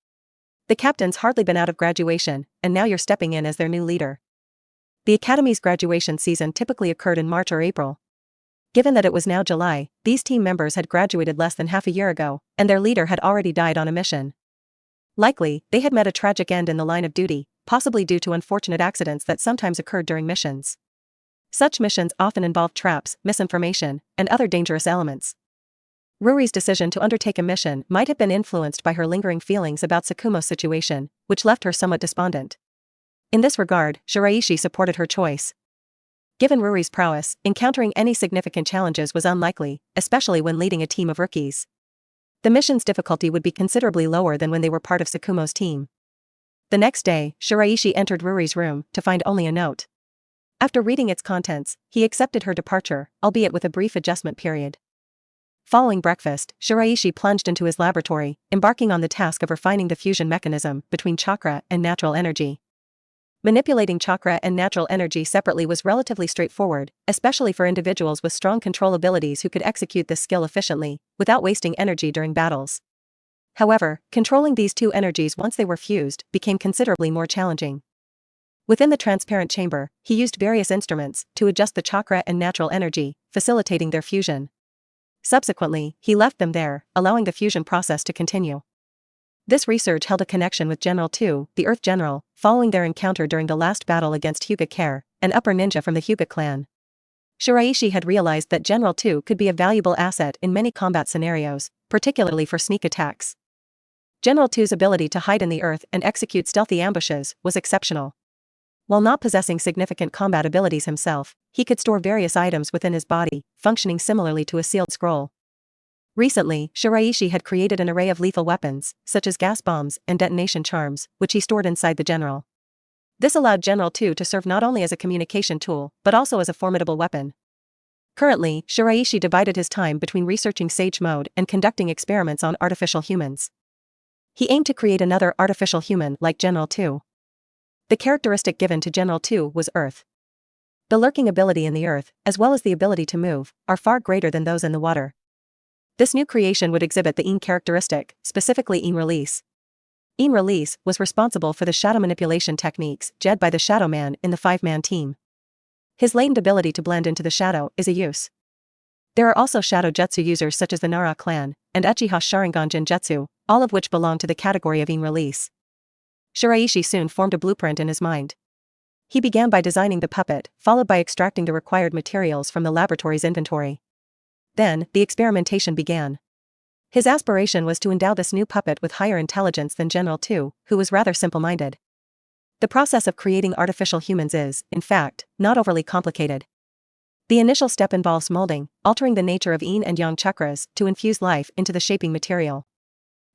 The captain's hardly been out of graduation, and now you're stepping in as their new leader. The academy's graduation season typically occurred in March or April. Given that it was now July, these team members had graduated less than half a year ago, and their leader had already died on a mission. Likely, they had met a tragic end in the line of duty, possibly due to unfortunate accidents that sometimes occurred during missions. Such missions often involved traps, misinformation, and other dangerous elements. Ruri's decision to undertake a mission might have been influenced by her lingering feelings about Tsukumo's situation, which left her somewhat despondent. In this regard, Shiraishi supported her choice. Given Ruri's prowess, encountering any significant challenges was unlikely, especially when leading a team of rookies. The mission's difficulty would be considerably lower than when they were part of Tsukumo's team. The next day, Shiraishi entered Ruri's room to find only a note. After reading its contents, he accepted her departure, albeit with a brief adjustment period. Following breakfast, Shiraishi plunged into his laboratory, embarking on the task of refining the fusion mechanism between chakra and natural energy. Manipulating chakra and natural energy separately was relatively straightforward, especially for individuals with strong control abilities who could execute this skill efficiently, without wasting energy during battles. However, controlling these two energies once they were fused became considerably more challenging. Within the transparent chamber, he used various instruments to adjust the chakra and natural energy, facilitating their fusion. Subsequently, he left them there, allowing the fusion process to continue. This research held a connection with General 2, the Earth General, following their encounter during the last battle against Hyuga Care, an upper ninja from the Hyuga clan. Shiraishi had realized that General 2 could be a valuable asset in many combat scenarios, particularly for sneak attacks. General 2's ability to hide in the earth and execute stealthy ambushes was exceptional. While not possessing significant combat abilities himself, he could store various items within his body, functioning similarly to a sealed scroll. Recently, Shiraishi had created an array of lethal weapons, such as gas bombs and detonation charms, which he stored inside the general. This allowed General 2 to serve not only as a communication tool, but also as a formidable weapon. Currently, Shiraishi divided his time between researching Sage Mode and conducting experiments on artificial humans. He aimed to create another artificial human like General 2. The characteristic given to General 2 was Earth. The lurking ability in the earth, as well as the ability to move, are far greater than those in the water. This new creation would exhibit the Een characteristic, specifically Een Release. Een Release was responsible for the shadow manipulation techniques led by the Shadow Man in the 5-man team. His latent ability to blend into the shadow is a use. There are also Shadow Jutsu users such as the Nara clan, and Uchiha Sharingan Jinjutsu, all of which belong to the category of Een Release. Shiraishi soon formed a blueprint in his mind. He began by designing the puppet, followed by extracting the required materials from the laboratory's inventory. Then, the experimentation began. His aspiration was to endow this new puppet with higher intelligence than General 2, who was rather simple-minded. The process of creating artificial humans is, in fact, not overly complicated. The initial step involves molding, altering the nature of Yin and Yang chakras to infuse life into the shaping material.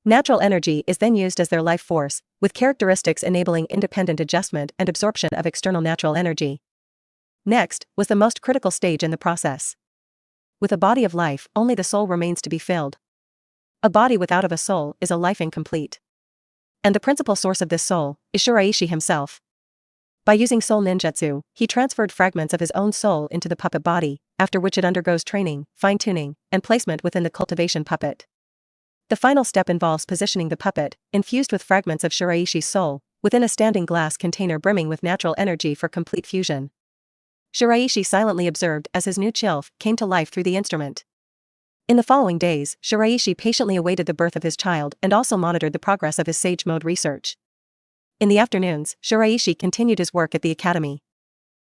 Natural energy is then used as their life force, with characteristics enabling independent adjustment and absorption of external natural energy. Next was the most critical stage in the process. With a body of life, only the soul remains to be filled. A body without a soul is a life incomplete. And the principal source of this soul is Shiraishi himself. By using soul ninjutsu, he transferred fragments of his own soul into the puppet body, after which it undergoes training, fine-tuning, and placement within the cultivation puppet. The final step involves positioning the puppet, infused with fragments of Shiraishi's soul, within a standing glass container brimming with natural energy for complete fusion. Shiraishi silently observed as his new chilf came to life through the instrument. In the following days, Shiraishi patiently awaited the birth of his child and also monitored the progress of his Sage Mode research. In the afternoons, Shiraishi continued his work at the academy.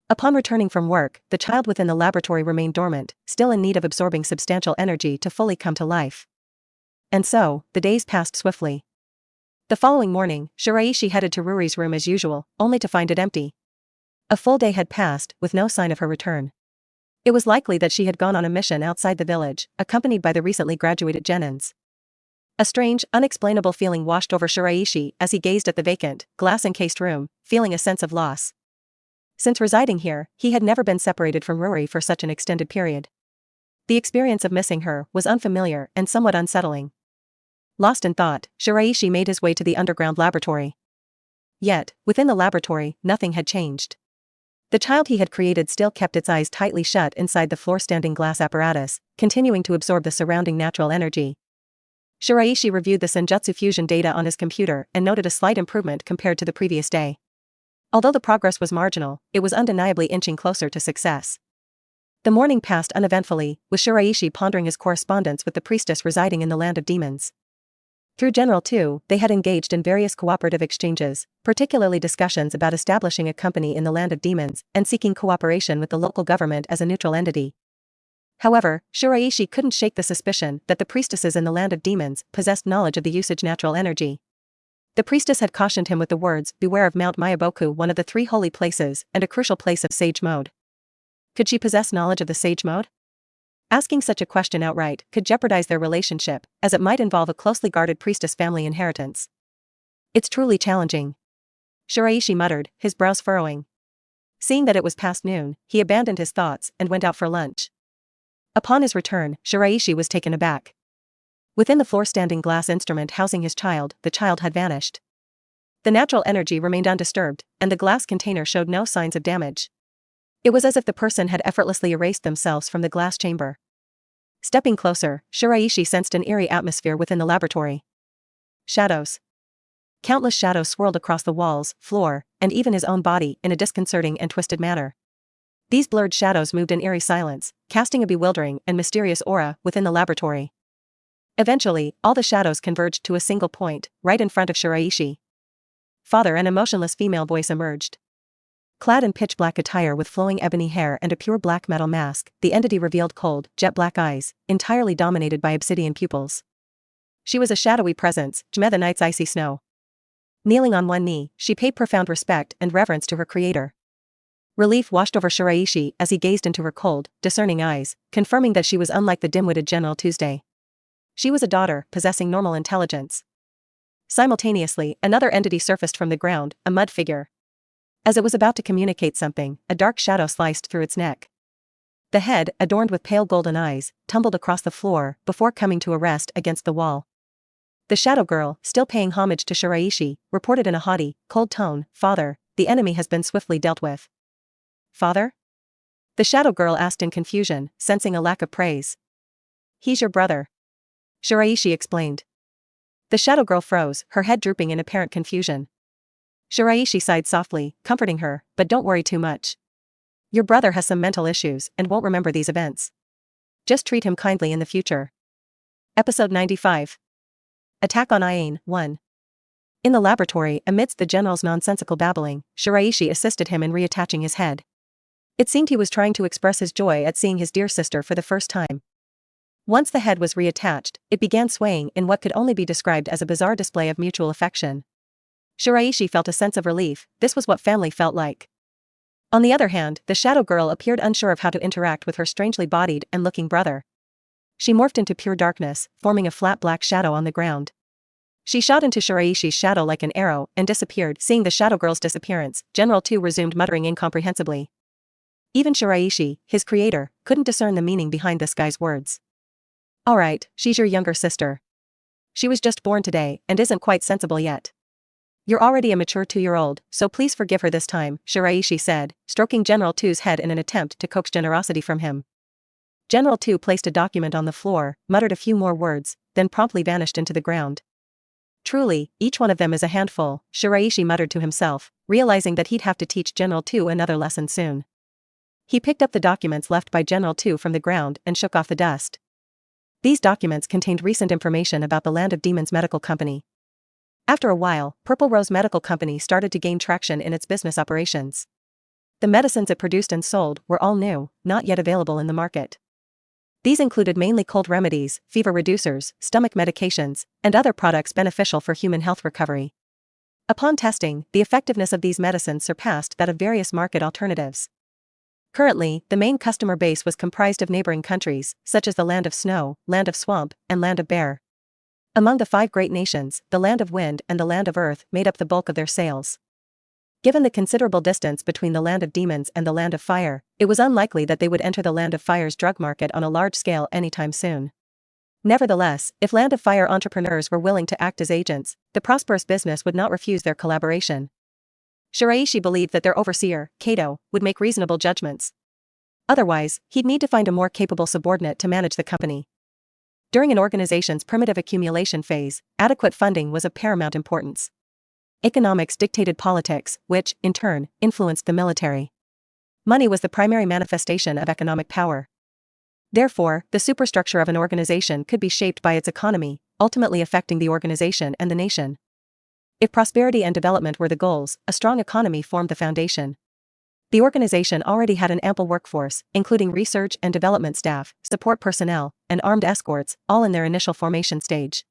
Upon returning from work, the child within the laboratory remained dormant, still in need of absorbing substantial energy to fully come to life. And so, the days passed swiftly. The following morning, Shiraishi headed to Ruri's room as usual, only to find it empty. A full day had passed, with no sign of her return. It was likely that she had gone on a mission outside the village, accompanied by the recently graduated genins. A strange, unexplainable feeling washed over Shiraishi as he gazed at the vacant, glass-encased room, feeling a sense of loss. Since residing here, he had never been separated from Ruri for such an extended period. The experience of missing her was unfamiliar and somewhat unsettling. Lost in thought, Shiraishi made his way to the underground laboratory. Yet, within the laboratory, nothing had changed. The child he had created still kept its eyes tightly shut inside the floor-standing glass apparatus, continuing to absorb the surrounding natural energy. Shiraishi reviewed the Senjutsu fusion data on his computer and noted a slight improvement compared to the previous day. Although the progress was marginal, it was undeniably inching closer to success. The morning passed uneventfully, with Shiraishi pondering his correspondence with the priestess residing in the land of demons. Through General 2, they had engaged in various cooperative exchanges, particularly discussions about establishing a company in the land of demons and seeking cooperation with the local government as a neutral entity. However, Shiraishi couldn't shake the suspicion that the priestesses in the land of demons possessed knowledge of the usage natural energy. The priestess had cautioned him with the words, "Beware of Mount Mayaboku, one of the 3 holy places and a crucial place of Sage Mode." Could she possess knowledge of the Sage Mode? Asking such a question outright could jeopardize their relationship, as it might involve a closely guarded priestess family inheritance. It's truly challenging. Shiraishi muttered, his brows furrowing. Seeing that it was past noon, he abandoned his thoughts and went out for lunch. Upon his return, Shiraishi was taken aback. Within the floor-standing glass instrument housing his child, the child had vanished. The natural energy remained undisturbed, and the glass container showed no signs of damage. It was as if the person had effortlessly erased themselves from the glass chamber. Stepping closer, Shiraishi sensed an eerie atmosphere within the laboratory. Shadows. Countless shadows swirled across the walls, floor, and even his own body in a disconcerting and twisted manner. These blurred shadows moved in eerie silence, casting a bewildering and mysterious aura within the laboratory. Eventually, all the shadows converged to a single point, right in front of Shiraishi. Father, an emotionless female voice emerged. Clad in pitch-black attire with flowing ebony hair and a pure black metal mask, the entity revealed cold, jet-black eyes, entirely dominated by obsidian pupils. She was a shadowy presence, Jme the night's icy snow. Kneeling on one knee, she paid profound respect and reverence to her creator. Relief washed over Shiraishi as he gazed into her cold, discerning eyes, confirming that she was unlike the dim-witted General Tuesday. She was a daughter, possessing normal intelligence. Simultaneously, another entity surfaced from the ground, a mud figure. As it was about to communicate something, a dark shadow sliced through its neck. The head, adorned with pale golden eyes, tumbled across the floor before coming to a rest against the wall. The shadow girl, still paying homage to Shiraishi, reported in a haughty, cold tone, "Father, the enemy has been swiftly dealt with." "Father?" The shadow girl asked in confusion, sensing a lack of praise. "He's your brother," Shiraishi explained. The shadow girl froze, her head drooping in apparent confusion. Shiraishi sighed softly, comforting her, "But don't worry too much. Your brother has some mental issues and won't remember these events. Just treat him kindly in the future." Episode 95. Attack on Iane, 1. In the laboratory, amidst the general's nonsensical babbling, Shiraishi assisted him in reattaching his head. It seemed he was trying to express his joy at seeing his dear sister for the first time. Once the head was reattached, it began swaying in what could only be described as a bizarre display of mutual affection. Shiraishi felt a sense of relief. This was what family felt like. On the other hand, the shadow girl appeared unsure of how to interact with her strangely bodied and looking brother. She morphed into pure darkness, forming a flat black shadow on the ground. She shot into Shiraishi's shadow like an arrow and disappeared. Seeing the shadow girl's disappearance, General 2 resumed muttering incomprehensibly. Even Shiraishi, his creator, couldn't discern the meaning behind this guy's words. "Alright, she's your younger sister. She was just born today and isn't quite sensible yet. You're already a mature 2-year-old, so please forgive her this time," Shiraishi said, stroking General 2's head in an attempt to coax generosity from him. General 2 placed a document on the floor, muttered a few more words, then promptly vanished into the ground. "Truly, each one of them is a handful," Shiraishi muttered to himself, realizing that he'd have to teach General 2 another lesson soon. He picked up the documents left by General 2 from the ground and shook off the dust. These documents contained recent information about the Land of Demons Medical Company. After a while, Purple Rose Medical Company started to gain traction in its business operations. The medicines it produced and sold were all new, not yet available in the market. These included mainly cold remedies, fever reducers, stomach medications, and other products beneficial for human health recovery. Upon testing, the effectiveness of these medicines surpassed that of various market alternatives. Currently, the main customer base was comprised of neighboring countries, such as the Land of Snow, Land of Swamp, and Land of Bear. Among the 5 great nations, the Land of Wind and the Land of Earth made up the bulk of their sales. Given the considerable distance between the Land of Demons and the Land of Fire, it was unlikely that they would enter the Land of Fire's drug market on a large scale anytime soon. Nevertheless, if Land of Fire entrepreneurs were willing to act as agents, the prosperous business would not refuse their collaboration. Shiraishi believed that their overseer, Kato, would make reasonable judgments. Otherwise, he'd need to find a more capable subordinate to manage the company. During an organization's primitive accumulation phase, adequate funding was of paramount importance. Economics dictated politics, which, in turn, influenced the military. Money was the primary manifestation of economic power. Therefore, the superstructure of an organization could be shaped by its economy, ultimately affecting the organization and the nation. If prosperity and development were the goals, a strong economy formed the foundation. The organization already had an ample workforce, including research and development staff, support personnel, and armed escorts, all in their initial formation stage.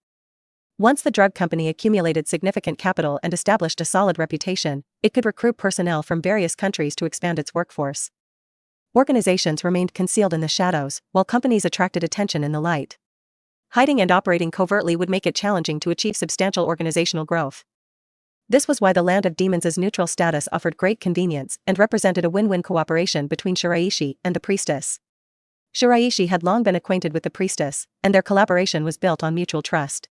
Once the drug company accumulated significant capital and established a solid reputation, it could recruit personnel from various countries to expand its workforce. Organizations remained concealed in the shadows, while companies attracted attention in the light. Hiding and operating covertly would make it challenging to achieve substantial organizational growth. This was why the Land of Demons' neutral status offered great convenience and represented a win-win cooperation between Shiraishi and the priestess. Shiraishi had long been acquainted with the priestess, and their collaboration was built on mutual trust.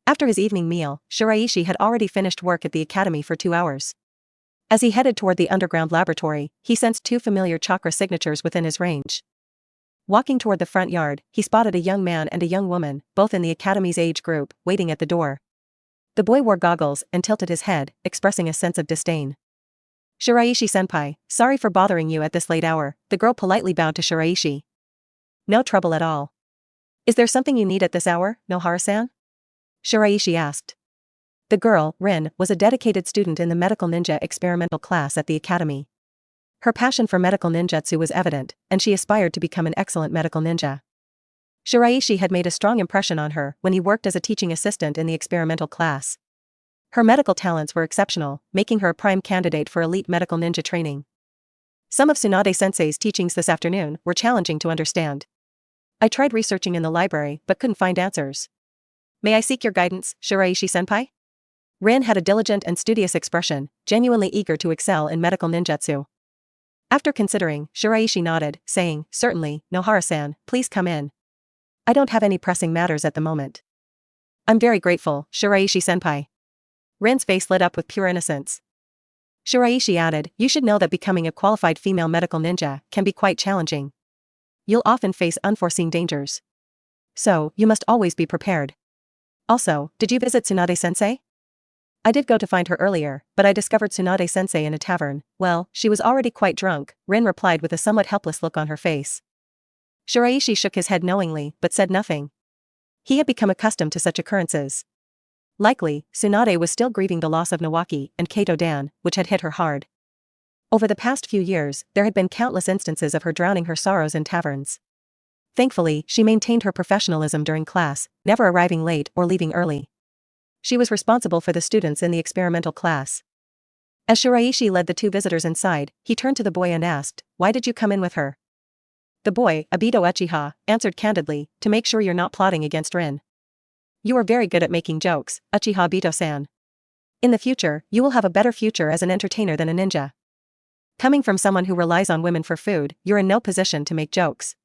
After his evening meal, Shiraishi had already finished work at the academy for 2 hours. As he headed toward the underground laboratory, he sensed 2 familiar chakra signatures within his range. Walking toward the front yard, he spotted a young man and a young woman, both in the academy's age group, waiting at the door. The boy wore goggles and tilted his head, expressing a sense of disdain. "Shiraishi-senpai, sorry for bothering you at this late hour," the girl politely bowed to Shiraishi. "No trouble at all. Is there something you need at this hour, Nohara-san?" Shiraishi asked. The girl, Rin, was a dedicated student in the medical ninja experimental class at the academy. Her passion for medical ninjutsu was evident, and she aspired to become an excellent medical ninja. Shiraishi had made a strong impression on her when he worked as a teaching assistant in the experimental class. Her medical talents were exceptional, making her a prime candidate for elite medical ninja training. Some of Tsunade-sensei's teachings this afternoon were challenging to understand. I tried researching in the library but couldn't find answers. May I seek your guidance, Shiraishi-senpai? Rin had a diligent and studious expression, genuinely eager to excel in medical ninjutsu. After considering, Shiraishi nodded, saying, "Certainly, Nohara-san, please come in. I don't have any pressing matters at the moment." "I'm very grateful, Shiraishi-senpai." Rin's face lit up with pure innocence. Shiraishi added, "You should know that becoming a qualified female medical ninja can be quite challenging. You'll often face unforeseen dangers. So, you must always be prepared. Also, did you visit Tsunade-sensei?" "I did go to find her earlier, but I discovered Tsunade-sensei in a tavern." "Well, she was already quite drunk," Rin replied with a somewhat helpless look on her face. Shiraishi shook his head knowingly, but said nothing. He had become accustomed to such occurrences. Likely, Tsunade was still grieving the loss of Nawaki and Kato-dan, which had hit her hard. Over the past few years, there had been countless instances of her drowning her sorrows in taverns. Thankfully, she maintained her professionalism during class, never arriving late or leaving early. She was responsible for the students in the experimental class. As Shiraishi led the two visitors inside, he turned to the boy and asked, "Why did you come in with her?" The boy, Obito Uchiha, answered candidly, "To make sure you're not plotting against Rin. You are very good at making jokes, Uchiha Obito-san. In the future, you will have a better future as an entertainer than a ninja. Coming from someone who relies on women for food, you're in no position to make jokes.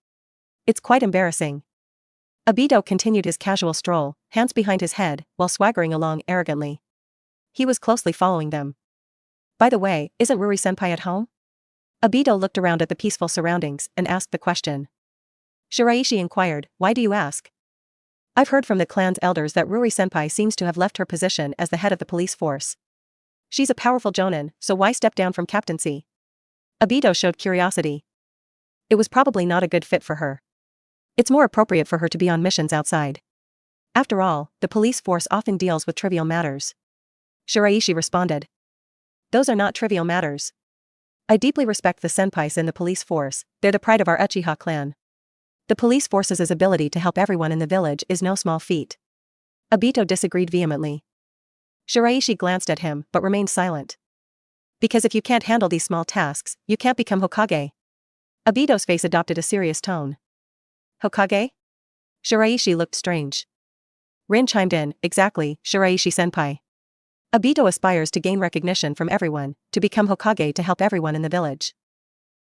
It's quite embarrassing." Obito continued his casual stroll, hands behind his head, while swaggering along arrogantly. He was closely following them. "By the way, isn't Ruri-senpai at home?" Obito looked around at the peaceful surroundings and asked the question. Shiraishi inquired, "Why do you ask?" "I've heard from the clan's elders that Ruri-senpai seems to have left her position as the head of the police force. She's a powerful jonin, so why step down from captaincy?" Obito showed curiosity. "It was probably not a good fit for her. It's more appropriate for her to be on missions outside. After all, the police force often deals with trivial matters." Shiraishi responded. "Those are not trivial matters. I deeply respect the senpais in the police force, they're the pride of our Uchiha clan. The police force's ability to help everyone in the village is no small feat." Obito disagreed vehemently. Shiraishi glanced at him but remained silent. "Because if you can't handle these small tasks, you can't become Hokage." Obito's face adopted a serious tone. "Hokage?" Shiraishi looked strange. Rin chimed in, "Exactly, Shiraishi-senpai. Obito aspires to gain recognition from everyone, to become Hokage to help everyone in the village."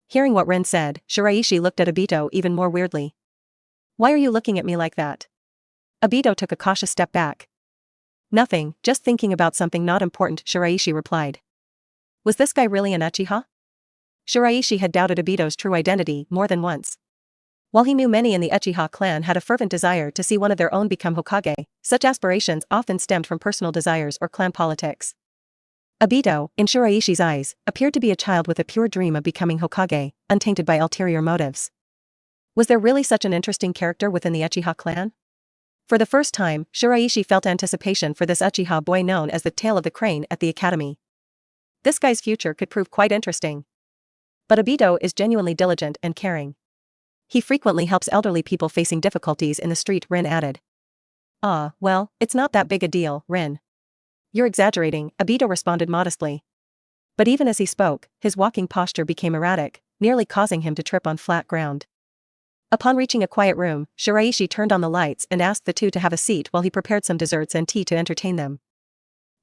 Hearing what Rin said, Shiraishi looked at Obito even more weirdly. "Why are you looking at me like that?" Obito took a cautious step back. "Nothing, just thinking about something not important," Shiraishi replied. Was this guy really an Uchiha? Shiraishi had doubted Obito's true identity more than once. While he knew many in the Uchiha clan had a fervent desire to see one of their own become Hokage, such aspirations often stemmed from personal desires or clan politics. Obito, in Shiraishi's eyes, appeared to be a child with a pure dream of becoming Hokage, untainted by ulterior motives. Was there really such an interesting character within the Uchiha clan? For the first time, Shiraishi felt anticipation for this Uchiha boy known as the tail of the crane at the academy. This guy's future could prove quite interesting. But Obito is genuinely diligent and caring. He frequently helps elderly people facing difficulties in the street, Rin added. "Ah, well, it's not that big a deal, Rin. You're exaggerating," Obito responded modestly. But even as he spoke, his walking posture became erratic, nearly causing him to trip on flat ground. Upon reaching a quiet room, Shiraishi turned on the lights and asked the two to have a seat while he prepared some desserts and tea to entertain them.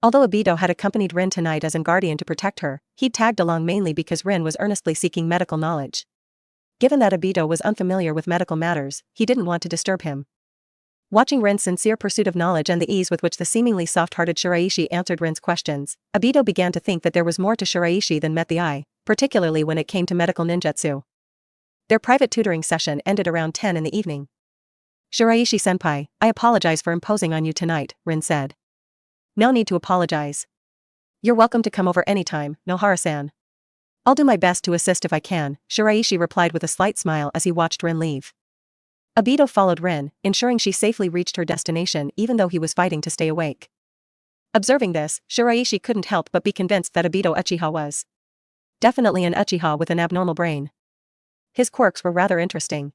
Although Obito had accompanied Rin tonight as an guardian to protect her, he'd tagged along mainly because Rin was earnestly seeking medical knowledge. Given that Obito was unfamiliar with medical matters, he didn't want to disturb him. Watching Rin's sincere pursuit of knowledge and the ease with which the seemingly soft-hearted Shiraishi answered Rin's questions, Obito began to think that there was more to Shiraishi than met the eye, particularly when it came to medical ninjutsu. Their private tutoring session ended around 10 in the evening. "Shiraishi-senpai, I apologize for imposing on you tonight," Rin said. "No need to apologize. You're welcome to come over anytime, Nohara-san. I'll do my best to assist if I can," Shiraishi replied with a slight smile as he watched Rin leave. Obito followed Rin, ensuring she safely reached her destination even though he was fighting to stay awake. Observing this, Shiraishi couldn't help but be convinced that Obito Uchiha was definitely an Uchiha with an abnormal brain. His quirks were rather interesting.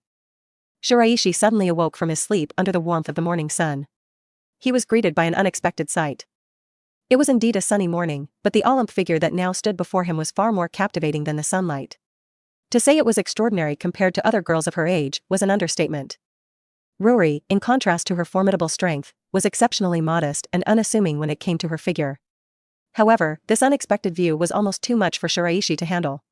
Shiraishi suddenly awoke from his sleep under the warmth of the morning sun. He was greeted by an unexpected sight. It was indeed a sunny morning, but the Olymp figure that now stood before him was far more captivating than the sunlight. To say it was extraordinary compared to other girls of her age was an understatement. Ruri, in contrast to her formidable strength, was exceptionally modest and unassuming when it came to her figure. However, this unexpected view was almost too much for Shiraishi to handle.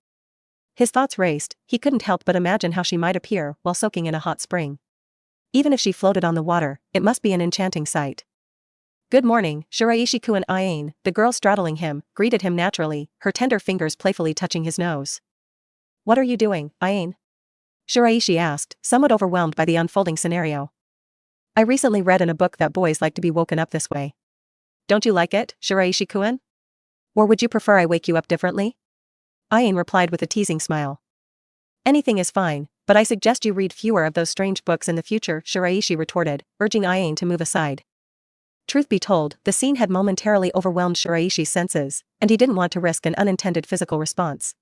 His thoughts raced, he couldn't help but imagine how she might appear while soaking in a hot spring. Even if she floated on the water, it must be an enchanting sight. Good morning, Shiraishi-kun. Ayane, the girl straddling him, greeted him naturally, her tender fingers playfully touching his nose. What are you doing, Ayane? Shiraishi asked, somewhat overwhelmed by the unfolding scenario. I recently read in a book that boys like to be woken up this way. Don't you like it, Shiraishi-kun? Or would you prefer I wake you up differently? Ayane replied with a teasing smile. Anything is fine, but I suggest you read fewer of those strange books in the future, Shiraishi retorted, urging Ayane to move aside. Truth be told, the scene had momentarily overwhelmed Shiraishi's senses, and he didn't want to risk an unintended physical response.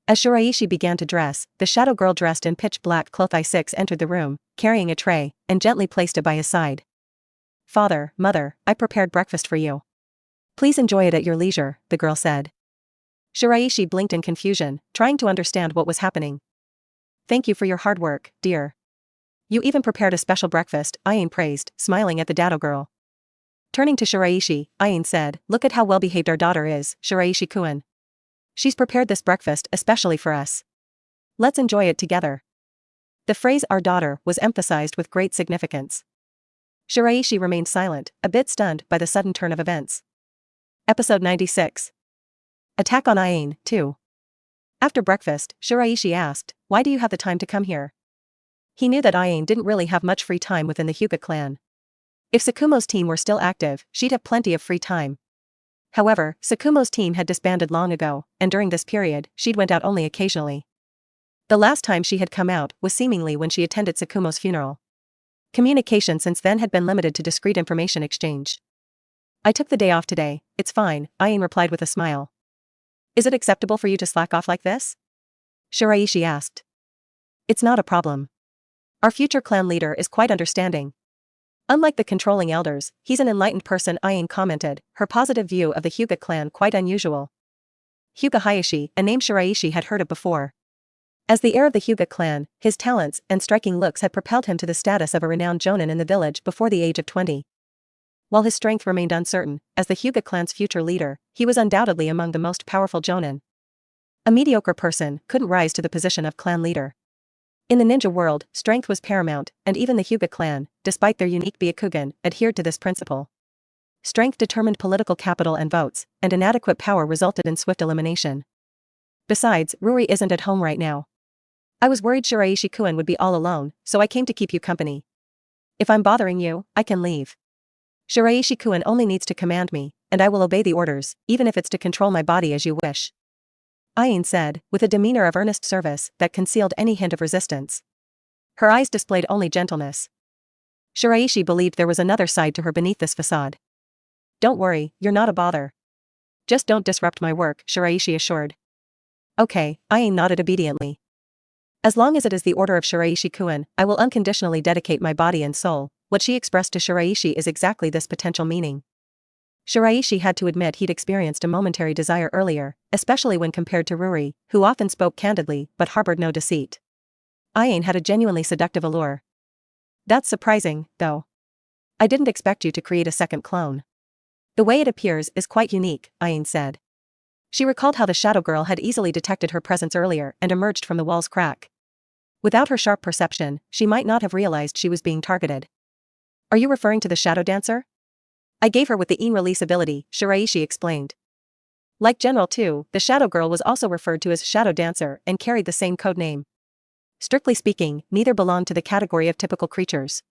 As Shiraishi began to dress, the shadow girl dressed in pitch black clothing entered the room, carrying a tray, and gently placed it by his side. Father, mother, I prepared breakfast for you. Please enjoy it at your leisure, the girl said. Shiraishi blinked in confusion, trying to understand what was happening. Thank you for your hard work, dear. You even prepared a special breakfast, Ayane praised, smiling at the dado girl. Turning to Shiraishi, Ayane said, look at how well-behaved our daughter is, Shiraishi-kun. She's prepared this breakfast especially for us. Let's enjoy it together. The phrase our daughter was emphasized with great significance. Shiraishi remained silent, a bit stunned by the sudden turn of events. Episode 96. Attack on Ayane, 2. After breakfast, Shiraishi asked, why do you have the time to come here? He knew that Ayane didn't really have much free time within the Hyuga clan. If Tsukumo's team were still active, she'd have plenty of free time. However, Tsukumo's team had disbanded long ago, and during this period, she'd went out only occasionally. The last time she had come out was seemingly when she attended Tsukumo's funeral. Communication since then had been limited to discreet information exchange. I took the day off today, it's fine, Ayane replied with a smile. Is it acceptable for you to slack off like this? Shiraishi asked. It's not a problem. Our future clan leader is quite understanding. Unlike the controlling elders, he's an enlightened person, Ayane commented, her positive view of the Hyuga clan quite unusual. Hyuga Hayashi, a name Shiraishi had heard of before. As the heir of the Hyuga clan, his talents and striking looks had propelled him to the status of a renowned jonin in the village before the age of 20. While his strength remained uncertain, as the Hyuga clan's future leader, he was undoubtedly among the most powerful jonin. A mediocre person couldn't rise to the position of clan leader. In the ninja world, strength was paramount, and even the Hyuga clan, despite their unique Byakugan, adhered to this principle. Strength determined political capital and votes, and inadequate power resulted in swift elimination. Besides, Ruri isn't at home right now. I was worried Shiraishi-kun would be all alone, so I came to keep you company. If I'm bothering you, I can leave. Shiraishi-kun only needs to command me, and I will obey the orders, even if it's to control my body as you wish. Ayane said, with a demeanor of earnest service that concealed any hint of resistance. Her eyes displayed only gentleness. Shiraishi believed there was another side to her beneath this facade. Don't worry, you're not a bother. Just don't disrupt my work, Shiraishi assured. Okay, Ayane nodded obediently. As long as it is the order of Shiraishi-kun, I will unconditionally dedicate my body and soul. What she expressed to Shiraishi is exactly this potential meaning. Shiraishi had to admit he'd experienced a momentary desire earlier, especially when compared to Ruri, who often spoke candidly but harbored no deceit. Ayane had a genuinely seductive allure. That's surprising, though. I didn't expect you to create a second clone. The way it appears is quite unique, Ayane said. She recalled how the shadow girl had easily detected her presence earlier and emerged from the wall's crack. Without her sharp perception, she might not have realized she was being targeted. Are you referring to the shadow dancer? I gave her with the in-release ability, Shiraishi explained. Like General 2, the shadow girl was also referred to as Shadow Dancer and carried the same code name. Strictly speaking, neither belonged to the category of typical creatures.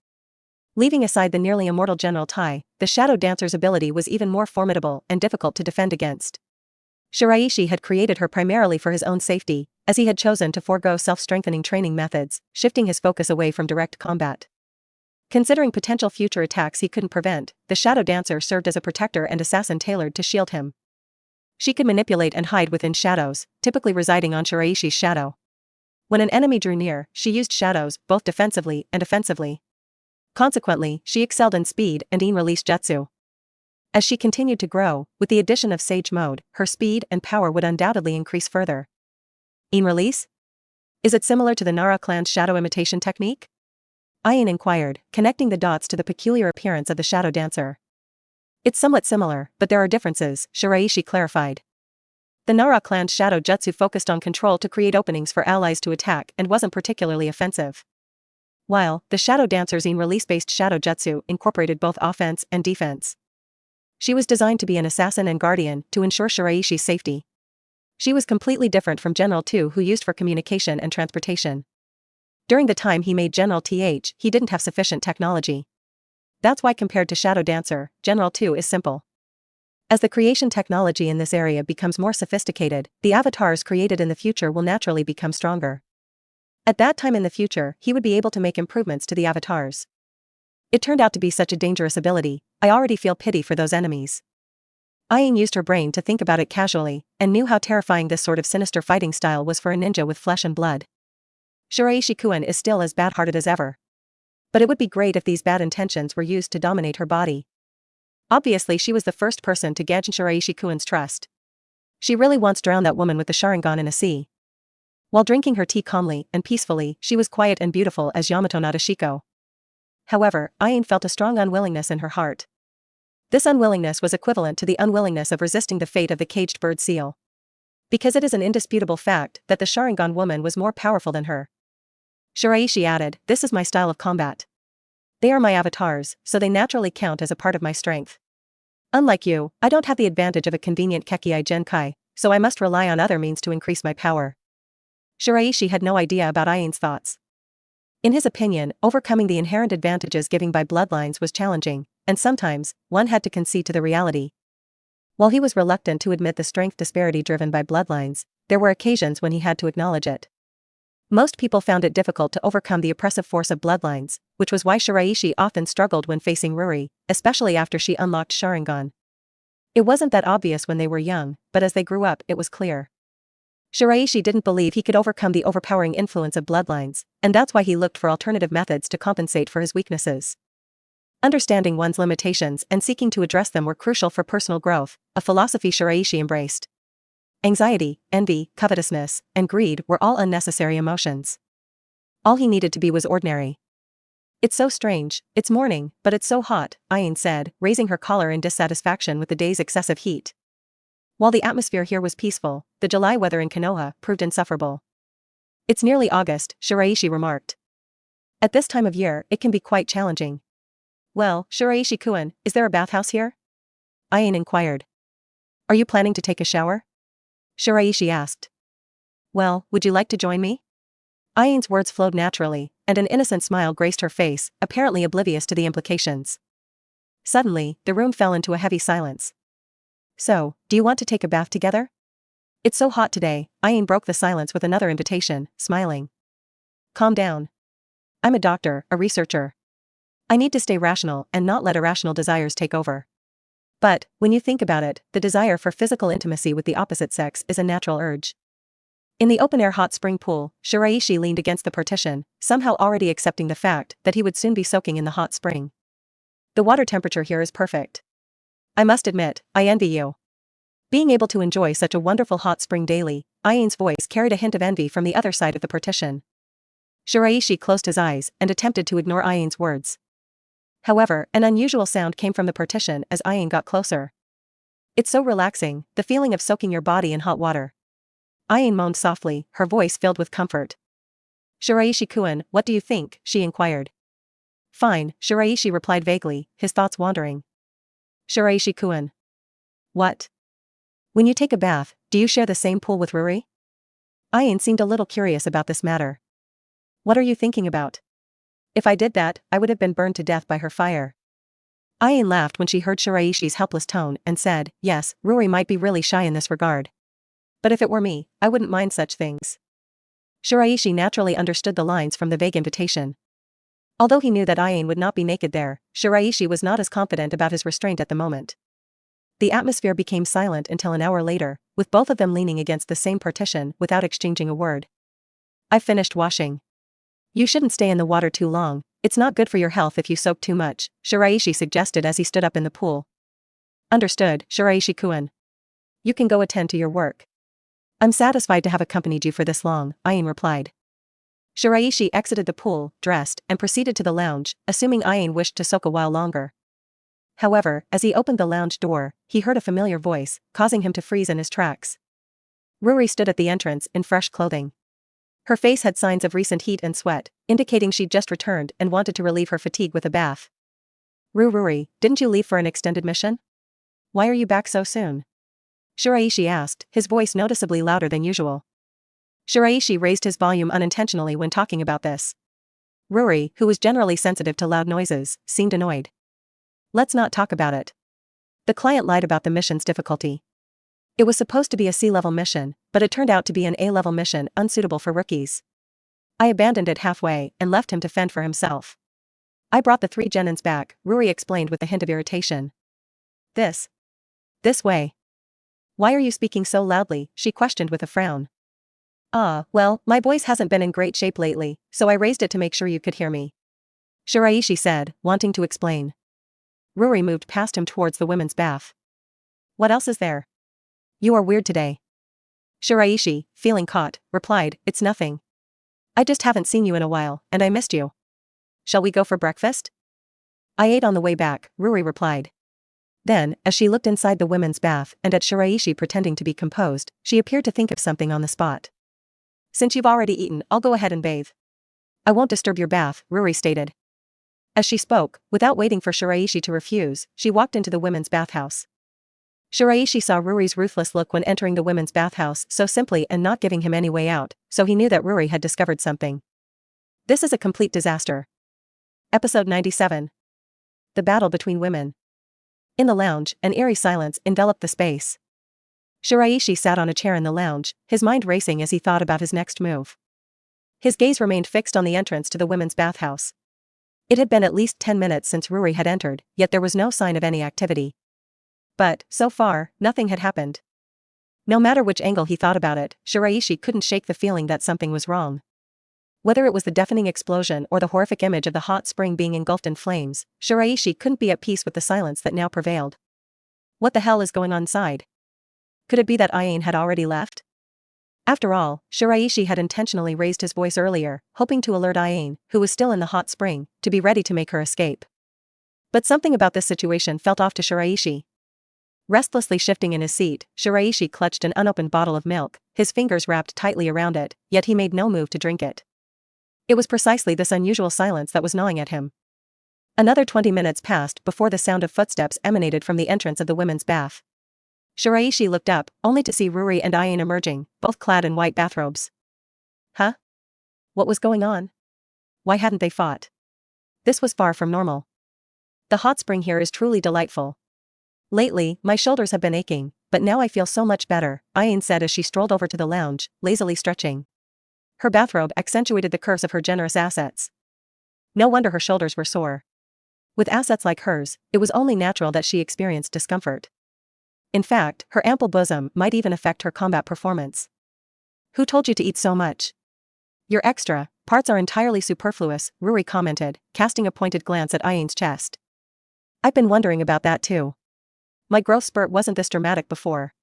Leaving aside the nearly immortal General Tai, the Shadow Dancer's ability was even more formidable and difficult to defend against. Shiraishi had created her primarily for his own safety, as he had chosen to forego self-strengthening training methods, shifting his focus away from direct combat. Considering potential future attacks he couldn't prevent, the Shadow Dancer served as a protector and assassin tailored to shield him. She could manipulate and hide within shadows, typically residing on Shiraishi's shadow. When an enemy drew near, she used shadows both defensively and offensively. Consequently, she excelled in speed and in-release jutsu. As she continued to grow, with the addition of Sage Mode, her speed and power would undoubtedly increase further. In-release? Is it similar to the Nara clan's shadow imitation technique? Ayane inquired, connecting the dots to the peculiar appearance of the Shadow Dancer. It's somewhat similar, but there are differences, Shiraishi clarified. The Nara clan's shadow jutsu focused on control to create openings for allies to attack and wasn't particularly offensive. While the Shadow Dancer's release-based shadow jutsu incorporated both offense and defense. She was designed to be an assassin and guardian to ensure Shiraishi's safety. She was completely different from General 2, who used for communication and transportation. During the time he made General TH, he didn't have sufficient technology. That's why compared to Shadow Dancer, General 2 is simple. As the creation technology in this area becomes more sophisticated, the avatars created in the future will naturally become stronger. At that time in the future, he would be able to make improvements to the avatars. It turned out to be such a dangerous ability. I already feel pity for those enemies. Ayin used her brain to think about it casually, and knew how terrifying this sort of sinister fighting style was for a ninja with flesh and blood. Shiraishi-kun is still as bad-hearted as ever. But it would be great if these bad intentions were used to dominate her body. Obviously she was the first person to gauge Shiraishi-kun's trust. She really wants to drown that woman with the Sharingan in a sea. While drinking her tea calmly and peacefully, she was quiet and beautiful as Yamato Nadeshiko. However, Ayin felt a strong unwillingness in her heart. This unwillingness was equivalent to the unwillingness of resisting the fate of the caged bird seal. Because it is an indisputable fact that the Sharingan woman was more powerful than her. Shiraishi added, "This is my style of combat. They are my avatars, so they naturally count as a part of my strength. Unlike you, I don't have the advantage of a convenient Kekkei Genkai, so I must rely on other means to increase my power." Shiraishi had no idea about Ayin's thoughts. In his opinion, overcoming the inherent advantages given by bloodlines was challenging, and sometimes, one had to concede to the reality. While he was reluctant to admit the strength disparity driven by bloodlines, there were occasions when he had to acknowledge it. Most people found it difficult to overcome the oppressive force of bloodlines, which was why Shiraishi often struggled when facing Ruri, especially after she unlocked Sharingan. It wasn't that obvious when they were young, but as they grew up it was clear. Shiraishi didn't believe he could overcome the overpowering influence of bloodlines, and that's why he looked for alternative methods to compensate for his weaknesses. Understanding one's limitations and seeking to address them were crucial for personal growth, a philosophy Shiraishi embraced. Anxiety, envy, covetousness, and greed were all unnecessary emotions. All he needed to be was ordinary. "It's so strange, it's morning, but it's so hot," Ayin said, raising her collar in dissatisfaction with the day's excessive heat. While the atmosphere here was peaceful, the July weather in Konoha proved insufferable. "It's nearly August," Shiraishi remarked. "At this time of year, it can be quite challenging." "Well, Shiraishi-kun, is there a bathhouse here?" Ayin inquired. "Are you planning to take a shower?" Shiraishi asked. "Well, would you like to join me?" Ayin's words flowed naturally, and an innocent smile graced her face, apparently oblivious to the implications. Suddenly, the room fell into a heavy silence. "So, do you want to take a bath together?" "It's so hot today," Ayin broke the silence with another invitation, smiling. "Calm down. I'm a doctor, a researcher. I need to stay rational and not let irrational desires take over. But, when you think about it, the desire for physical intimacy with the opposite sex is a natural urge." In the open-air hot spring pool, Shiraishi leaned against the partition, somehow already accepting the fact that he would soon be soaking in the hot spring. "The water temperature here is perfect. I must admit, I envy you." Being able to enjoy such a wonderful hot spring daily, Ayin's voice carried a hint of envy from the other side of the partition. Shiraishi closed his eyes and attempted to ignore Ayin's words. However, an unusual sound came from the partition as Ayin got closer. "It's so relaxing, the feeling of soaking your body in hot water." Ayin moaned softly, her voice filled with comfort. "Shiraishi-kun, what do you think?" she inquired. "Fine," Shiraishi replied vaguely, his thoughts wandering. "Shiraishi-kun. What? When you take a bath, do you share the same pool with Ruri?" Ayin seemed a little curious about this matter. "What are you thinking about?" "If I did that, I would have been burned to death by her fire." Ayin laughed when she heard Shiraishi's helpless tone and said, "Yes, Ruri might be really shy in this regard. But if it were me, I wouldn't mind such things." Shiraishi naturally understood the lines from the vague invitation. Although he knew that Ayin would not be naked there, Shiraishi was not as confident about his restraint at the moment. The atmosphere became silent until an hour later, with both of them leaning against the same partition without exchanging a word. "I've finished washing. You shouldn't stay in the water too long, it's not good for your health if you soak too much," Shiraishi suggested as he stood up in the pool. "Understood, Shiraishi-kun. You can go attend to your work." "I'm satisfied to have accompanied you for this long," Ayin replied. Shiraishi exited the pool, dressed, and proceeded to the lounge, assuming Ayin wished to soak a while longer. However, as he opened the lounge door, he heard a familiar voice, causing him to freeze in his tracks. Ruri stood at the entrance in fresh clothing. Her face had signs of recent heat and sweat, indicating she'd just returned and wanted to relieve her fatigue with a bath. Ruri, didn't you leave for an extended mission? Why are you back so soon? Shiraishi asked, his voice noticeably louder than usual. Shiraishi raised his volume unintentionally when talking about this. Ruri, who was generally sensitive to loud noises, seemed annoyed. Let's not talk about it. The client lied about the mission's difficulty. It was supposed to be a C-level mission, but it turned out to be an A-level mission unsuitable for rookies. I abandoned it halfway and left him to fend for himself. I brought the 3 genins back, Ruri explained with a hint of irritation. This way. Why are you speaking so loudly? She questioned with a frown. Well, my voice hasn't been in great shape lately, so I raised it to make sure you could hear me. Shiraishi said, wanting to explain. Ruri moved past him towards the women's bath. What else is there? You are weird today. Shiraishi, feeling caught, replied, it's nothing. I just haven't seen you in a while, and I missed you. Shall we go for breakfast? I ate on the way back, Ruri replied. Then, as she looked inside the women's bath and at Shiraishi pretending to be composed, she appeared to think of something on the spot. Since you've already eaten, I'll go ahead and bathe. I won't disturb your bath, Ruri stated. As she spoke, without waiting for Shiraishi to refuse, she walked into the women's bathhouse. Shiraishi saw Ruri's ruthless look when entering the women's bathhouse so simply and not giving him any way out, so he knew that Ruri had discovered something. This is a complete disaster. Episode 97. The battle between women. In the lounge, an eerie silence enveloped the space. Shiraishi sat on a chair in the lounge, his mind racing as he thought about his next move. His gaze remained fixed on the entrance to the women's bathhouse. It had been at least 10 minutes since Ruri had entered, yet there was no sign of any activity. But, so far, nothing had happened. No matter which angle he thought about it, Shiraishi couldn't shake the feeling that something was wrong. Whether it was the deafening explosion or the horrific image of the hot spring being engulfed in flames, Shiraishi couldn't be at peace with the silence that now prevailed. What the hell is going on inside? Could it be that Aine had already left? After all, Shiraishi had intentionally raised his voice earlier, hoping to alert Aine, who was still in the hot spring, to be ready to make her escape. But something about this situation felt off to Shiraishi. Restlessly shifting in his seat, Shiraishi clutched an unopened bottle of milk, his fingers wrapped tightly around it, yet he made no move to drink it. It was precisely this unusual silence that was gnawing at him. Another 20 minutes passed before the sound of footsteps emanated from the entrance of the women's bath. Shiraishi looked up, only to see Ruri and Aine emerging, both clad in white bathrobes. Huh? What was going on? Why hadn't they fought? This was far from normal. The hot spring here is truly delightful. Lately, my shoulders have been aching, but now I feel so much better, Aine said as she strolled over to the lounge, lazily stretching. Her bathrobe accentuated the curves of her generous assets. No wonder her shoulders were sore. With assets like hers, it was only natural that she experienced discomfort. In fact, her ample bosom might even affect her combat performance. Who told you to eat so much? Your extra parts are entirely superfluous, Ruri commented, casting a pointed glance at Aine's chest. I've been wondering about that too. My growth spurt wasn't this dramatic before.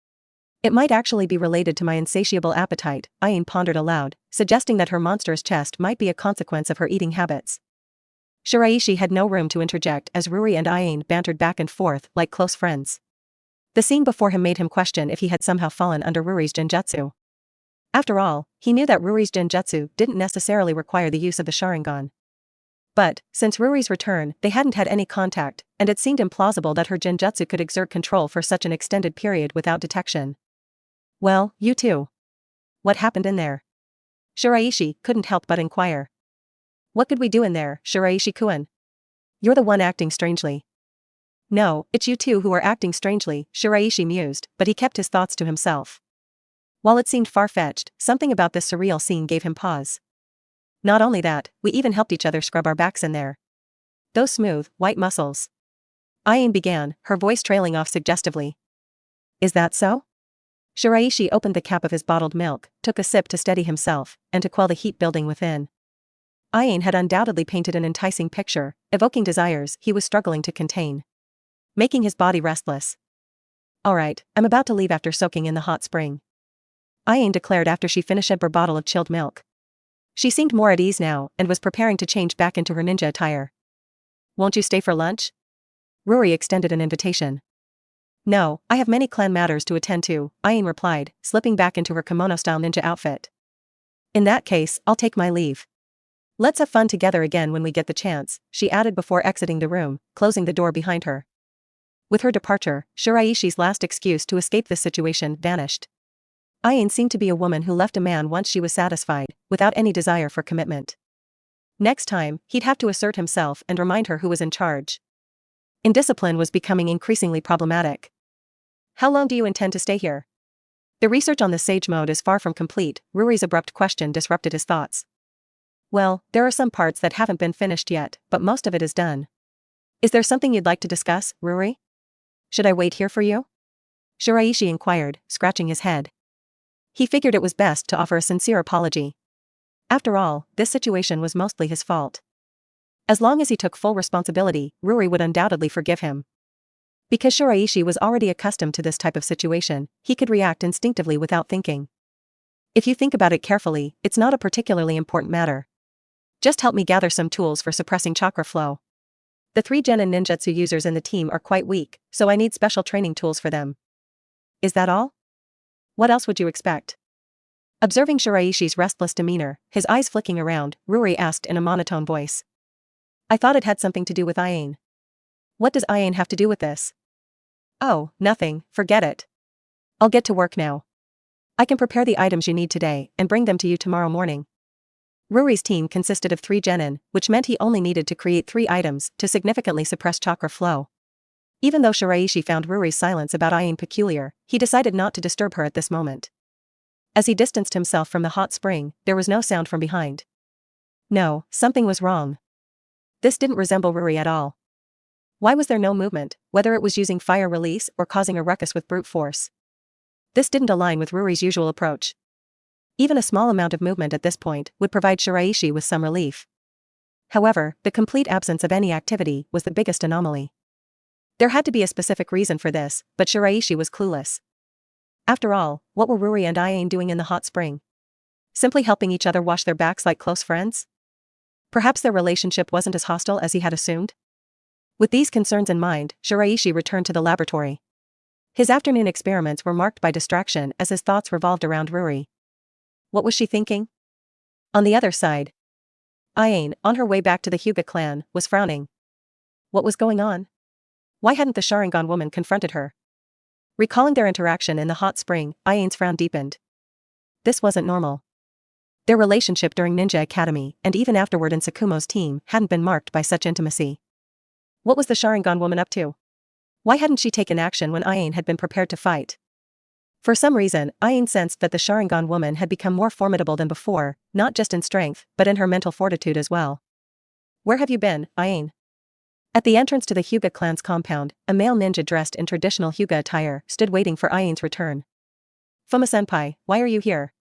It might actually be related to my insatiable appetite, Aine pondered aloud, suggesting that her monstrous chest might be a consequence of her eating habits. Shiraishi had no room to interject as Ruri and Aine bantered back and forth like close friends. The scene before him made him question if he had somehow fallen under Ruri's genjutsu. After all, he knew that Ruri's genjutsu didn't necessarily require the use of the Sharingan. But, since Ruri's return, they hadn't had any contact, and it seemed implausible that her genjutsu could exert control for such an extended period without detection. Well, you too. What happened in there? Shiraishi couldn't help but inquire. What could we do in there, Shiraishi-kun? You're the one acting strangely. No, it's you two who are acting strangely, Shiraishi mused, but he kept his thoughts to himself. While it seemed far-fetched, something about this surreal scene gave him pause. Not only that, we even helped each other scrub our backs in there. Those smooth, white muscles. Aine began, her voice trailing off suggestively. Is that so? Shiraishi opened the cap of his bottled milk, took a sip to steady himself, and to quell the heat building within. Aine had undoubtedly painted an enticing picture, evoking desires he was struggling to contain. Making his body restless. Alright, I'm about to leave after soaking in the hot spring. Aine declared after she finished her bottle of chilled milk. She seemed more at ease now and was preparing to change back into her ninja attire. Won't you stay for lunch? Ruri extended an invitation. No, I have many clan matters to attend to, Ain replied, slipping back into her kimono-style ninja outfit. In that case, I'll take my leave. Let's have fun together again when we get the chance, she added before exiting the room, closing the door behind her. With her departure, Shiraishi's last excuse to escape this situation vanished. Ain seemed to be a woman who left a man once she was satisfied, without any desire for commitment. Next time, he'd have to assert himself and remind her who was in charge. Indiscipline was becoming increasingly problematic. How long do you intend to stay here? The research on the Sage Mode is far from complete, Ruri's abrupt question disrupted his thoughts. Well, there are some parts that haven't been finished yet, but most of it is done. Is there something you'd like to discuss, Ruri? Should I wait here for you? Shiraishi inquired, scratching his head. He figured it was best to offer a sincere apology. After all, this situation was mostly his fault. As long as he took full responsibility, Ruri would undoubtedly forgive him. Because Shiraishi was already accustomed to this type of situation, he could react instinctively without thinking. If you think about it carefully, it's not a particularly important matter. Just help me gather some tools for suppressing chakra flow. The 3 genin ninjutsu users in the team are quite weak, so I need special training tools for them. Is that all? What else would you expect? Observing Shiraishi's restless demeanor, his eyes flicking around, Ruri asked in a monotone voice. I thought it had something to do with Ain. What does Ain have to do with this? Oh, nothing, forget it. I'll get to work now. I can prepare the items you need today and bring them to you tomorrow morning. Ruri's team consisted of 3 genin, which meant he only needed to create 3 items to significantly suppress chakra flow. Even though Shiraishi found Ruri's silence about Ain peculiar, he decided not to disturb her at this moment. As he distanced himself from the hot spring, there was no sound from behind. No, something was wrong. This didn't resemble Ruri at all. Why was there no movement, whether it was using fire release or causing a ruckus with brute force? This didn't align with Ruri's usual approach. Even a small amount of movement at this point would provide Shiraishi with some relief. However, the complete absence of any activity was the biggest anomaly. There had to be a specific reason for this, but Shiraishi was clueless. After all, what were Ruri and Ain doing in the hot spring? Simply helping each other wash their backs like close friends? Perhaps their relationship wasn't as hostile as he had assumed? With these concerns in mind, Shiraishi returned to the laboratory. His afternoon experiments were marked by distraction as his thoughts revolved around Ruri. What was she thinking? On the other side, Ain, on her way back to the Hyuga clan, was frowning. What was going on? Why hadn't the Sharingan woman confronted her? Recalling their interaction in the hot spring, Ain's frown deepened. This wasn't normal. Their relationship during Ninja Academy, and even afterward in Sakumo's team, hadn't been marked by such intimacy. What was the Sharingan woman up to? Why hadn't she taken action when Ain had been prepared to fight? For some reason, Ain sensed that the Sharingan woman had become more formidable than before, not just in strength, but in her mental fortitude as well. Where have you been, Ain? At the entrance to the Hyuga clan's compound, a male ninja dressed in traditional Hyuga attire stood waiting for Ain's return. Fuma-senpai, why are you here?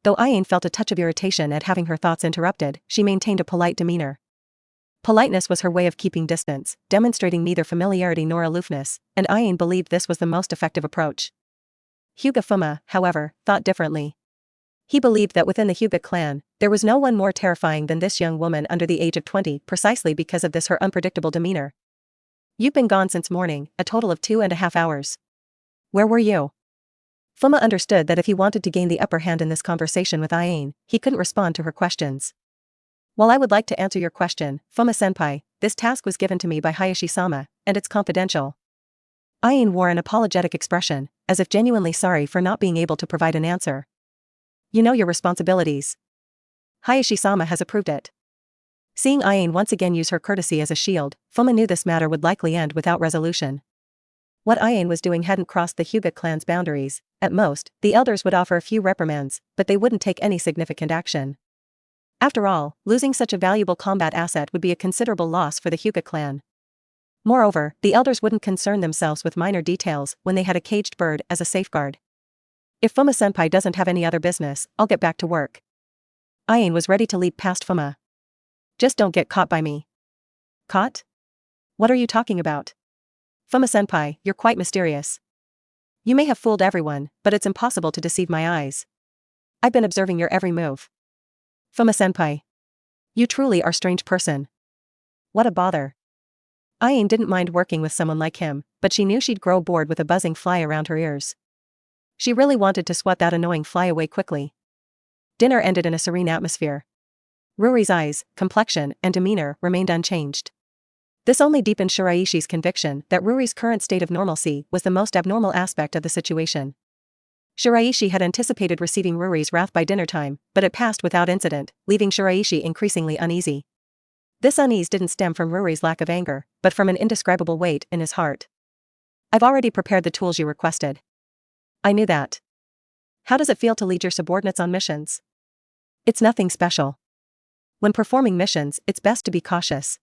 Though Ain felt a touch of irritation at having her thoughts interrupted, she maintained a polite demeanor. Politeness was her way of keeping distance, demonstrating neither familiarity nor aloofness, and Ain believed this was the most effective approach. Hyuga Fuma, however, thought differently. He believed that within the Hyuga clan, there was no one more terrifying than this young woman under the age of 20 precisely because of this her unpredictable demeanor. You've been gone since morning, a total of 2.5 hours. Where were you? Fuma understood that if he wanted to gain the upper hand in this conversation with Ain, he couldn't respond to her questions. While I would like to answer your question, Fuma-senpai, this task was given to me by Hayashi-sama, and it's confidential. Ain wore an apologetic expression, as if genuinely sorry for not being able to provide an answer. You know your responsibilities. Hayashi-sama has approved it. Seeing Ain once again use her courtesy as a shield, Fuma knew this matter would likely end without resolution. What Ain was doing hadn't crossed the Hyuga clan's boundaries. At most, the elders would offer a few reprimands, but they wouldn't take any significant action. After all, losing such a valuable combat asset would be a considerable loss for the Hyuga clan. Moreover, the elders wouldn't concern themselves with minor details when they had a caged bird as a safeguard. If Fuma-senpai doesn't have any other business, I'll get back to work. Ain was ready to leap past Fuma. Just don't get caught by me. Caught? What are you talking about? Fuma-senpai, you're quite mysterious. You may have fooled everyone, but it's impossible to deceive my eyes. I've been observing your every move. Fuma-senpai. You truly are a strange person. What a bother. Ayin didn't mind working with someone like him, but she knew she'd grow bored with a buzzing fly around her ears. She really wanted to swat that annoying fly away quickly. Dinner ended in a serene atmosphere. Ruri's eyes, complexion, and demeanor remained unchanged. This only deepened Shiraishi's conviction that Ruri's current state of normalcy was the most abnormal aspect of the situation. Shiraishi had anticipated receiving Ruri's wrath by dinner time, but it passed without incident, leaving Shiraishi increasingly uneasy. This unease didn't stem from Ruri's lack of anger, but from an indescribable weight in his heart. I've already prepared the tools you requested. I knew that. How does it feel to lead your subordinates on missions? It's nothing special. When performing missions, it's best to be cautious.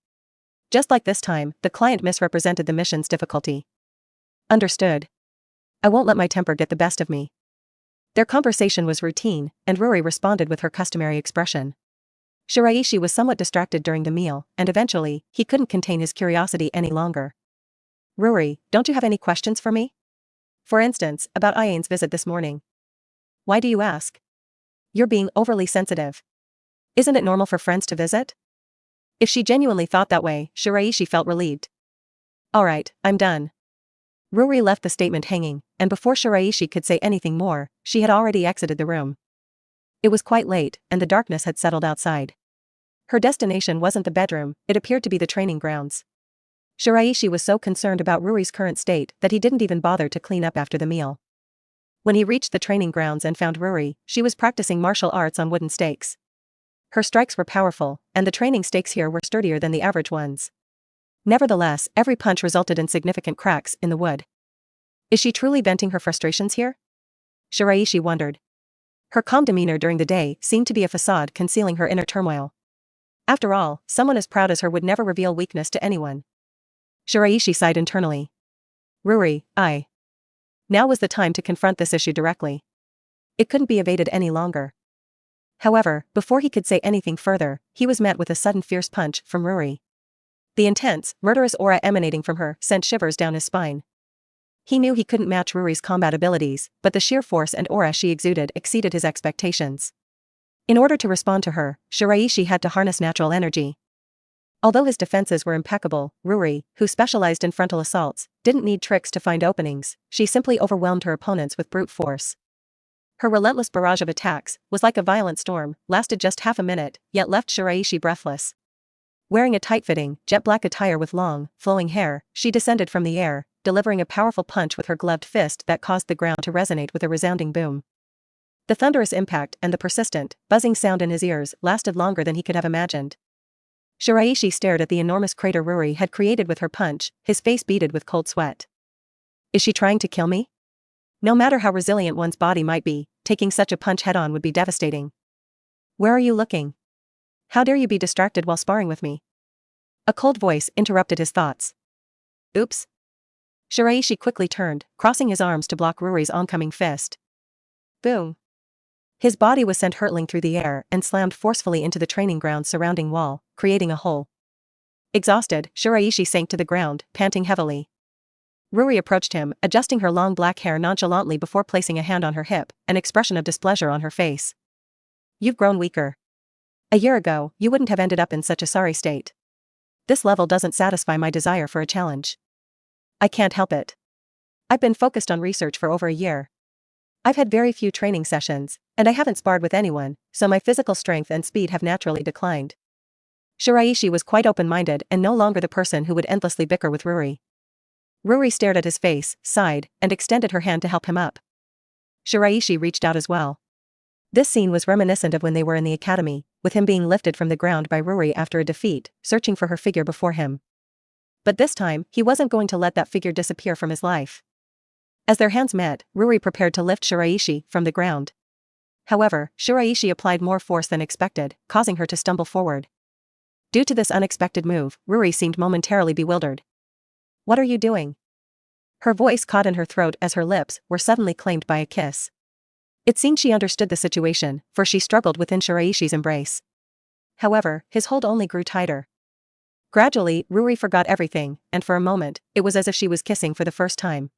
Just like this time, the client misrepresented the mission's difficulty. Understood. I won't let my temper get the best of me. Their conversation was routine, and Ruri responded with her customary expression. Shiraishi was somewhat distracted during the meal, and eventually, he couldn't contain his curiosity any longer. Ruri, don't you have any questions for me? For instance, about Ayin's visit this morning. Why do you ask? You're being overly sensitive. Isn't it normal for friends to visit? If she genuinely thought that way, Shiraishi felt relieved. Alright, I'm done. Ruri left the statement hanging, and before Shiraishi could say anything more, she had already exited the room. It was quite late, and the darkness had settled outside. Her destination wasn't the bedroom, it appeared to be the training grounds. Shiraishi was so concerned about Ruri's current state that he didn't even bother to clean up after the meal. When he reached the training grounds and found Ruri, she was practicing martial arts on wooden stakes. Her strikes were powerful, and the training stakes here were sturdier than the average ones. Nevertheless, every punch resulted in significant cracks in the wood. Is she truly venting her frustrations here? Shiraishi wondered. Her calm demeanor during the day seemed to be a facade concealing her inner turmoil. After all, someone as proud as her would never reveal weakness to anyone. Shiraishi sighed internally. Ruri, Now was the time to confront this issue directly. It couldn't be evaded any longer. However, before he could say anything further, he was met with a sudden fierce punch from Ruri. The intense, murderous aura emanating from her sent shivers down his spine. He knew he couldn't match Ruri's combat abilities, but the sheer force and aura she exuded exceeded his expectations. In order to respond to her, Shiraishi had to harness natural energy. Although his defenses were impeccable, Ruri, who specialized in frontal assaults, didn't need tricks to find openings. She simply overwhelmed her opponents with brute force. Her relentless barrage of attacks was like a violent storm, lasted just half a minute, yet left Shiraishi breathless. Wearing a tight-fitting, jet-black attire with long, flowing hair, she descended from the air, delivering a powerful punch with her gloved fist that caused the ground to resonate with a resounding boom. The thunderous impact and the persistent, buzzing sound in his ears lasted longer than he could have imagined. Shiraishi stared at the enormous crater Ruri had created with her punch, his face beaded with cold sweat. Is she trying to kill me? No matter how resilient one's body might be, taking such a punch head-on would be devastating. Where are you looking? How dare you be distracted while sparring with me? A cold voice interrupted his thoughts. Oops. Shiraishi quickly turned, crossing his arms to block Ruri's oncoming fist. Boom. His body was sent hurtling through the air and slammed forcefully into the training ground's surrounding wall, creating a hole. Exhausted, Shiraishi sank to the ground, panting heavily. Ruri approached him, adjusting her long black hair nonchalantly before placing a hand on her hip, an expression of displeasure on her face. You've grown weaker. A year ago, you wouldn't have ended up in such a sorry state. This level doesn't satisfy my desire for a challenge. I can't help it. I've been focused on research for over a year. I've had very few training sessions, and I haven't sparred with anyone, so my physical strength and speed have naturally declined. Shiraishi was quite open-minded and no longer the person who would endlessly bicker with Ruri. Ruri stared at his face, sighed, and extended her hand to help him up. Shiraishi reached out as well. This scene was reminiscent of when they were in the academy, with him being lifted from the ground by Ruri after a defeat, searching for her figure before him. But this time, he wasn't going to let that figure disappear from his life. As their hands met, Ruri prepared to lift Shiraishi from the ground. However, Shiraishi applied more force than expected, causing her to stumble forward. Due to this unexpected move, Ruri seemed momentarily bewildered. What are you doing? Her voice caught in her throat as her lips were suddenly claimed by a kiss. It seemed she understood the situation, for she struggled within Shiraishi's embrace. However, his hold only grew tighter. Gradually, Ruri forgot everything, and for a moment, it was as if she was kissing for the first time.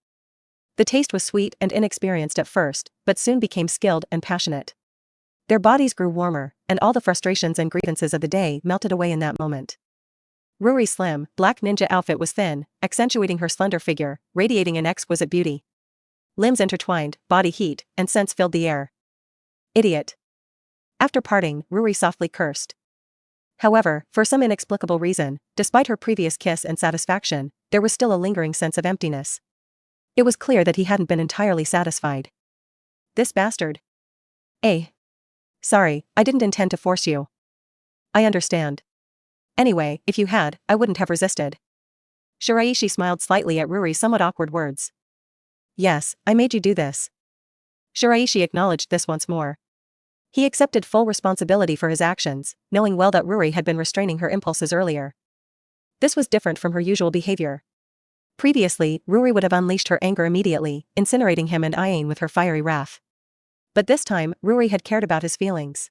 The taste was sweet and inexperienced at first, but soon became skilled and passionate. Their bodies grew warmer, and all the frustrations and grievances of the day melted away in that moment. Ruri's slim, black ninja outfit was thin, accentuating her slender figure, radiating an exquisite beauty. Limbs intertwined, body heat, and scents filled the air. Idiot. After parting, Ruri softly cursed. However, for some inexplicable reason, despite her previous kiss and satisfaction, there was still a lingering sense of emptiness. It was clear that he hadn't been entirely satisfied. This bastard. Sorry, I didn't intend to force you. I understand. Anyway, if you had, I wouldn't have resisted. Shiraishi smiled slightly at Ruri's somewhat awkward words. Yes, I made you do this. Shiraishi acknowledged this once more. He accepted full responsibility for his actions, knowing well that Ruri had been restraining her impulses earlier. This was different from her usual behavior. Previously, Ruri would have unleashed her anger immediately, incinerating him and Aine with her fiery wrath. But this time, Ruri had cared about his feelings.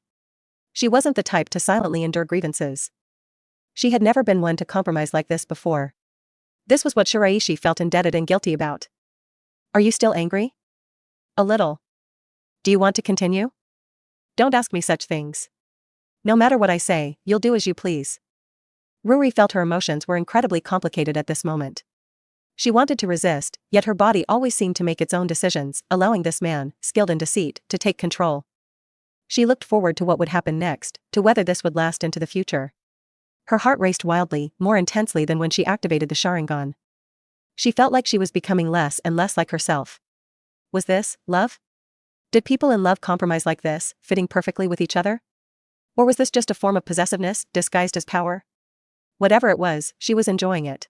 She wasn't the type to silently endure grievances. She had never been one to compromise like this before. This was what Shiraishi felt indebted and guilty about. Are you still angry? A little. Do you want to continue? Don't ask me such things. No matter what I say, you'll do as you please. Ruri felt her emotions were incredibly complicated at this moment. She wanted to resist, yet her body always seemed to make its own decisions, allowing this man, skilled in deceit, to take control. She looked forward to what would happen next, to whether this would last into the future. Her heart raced wildly, more intensely than when she activated the Sharingan. She felt like she was becoming less and less like herself. Was this love? Did people in love compromise like this, fitting perfectly with each other? Or was this just a form of possessiveness, disguised as power? Whatever it was, she was enjoying it.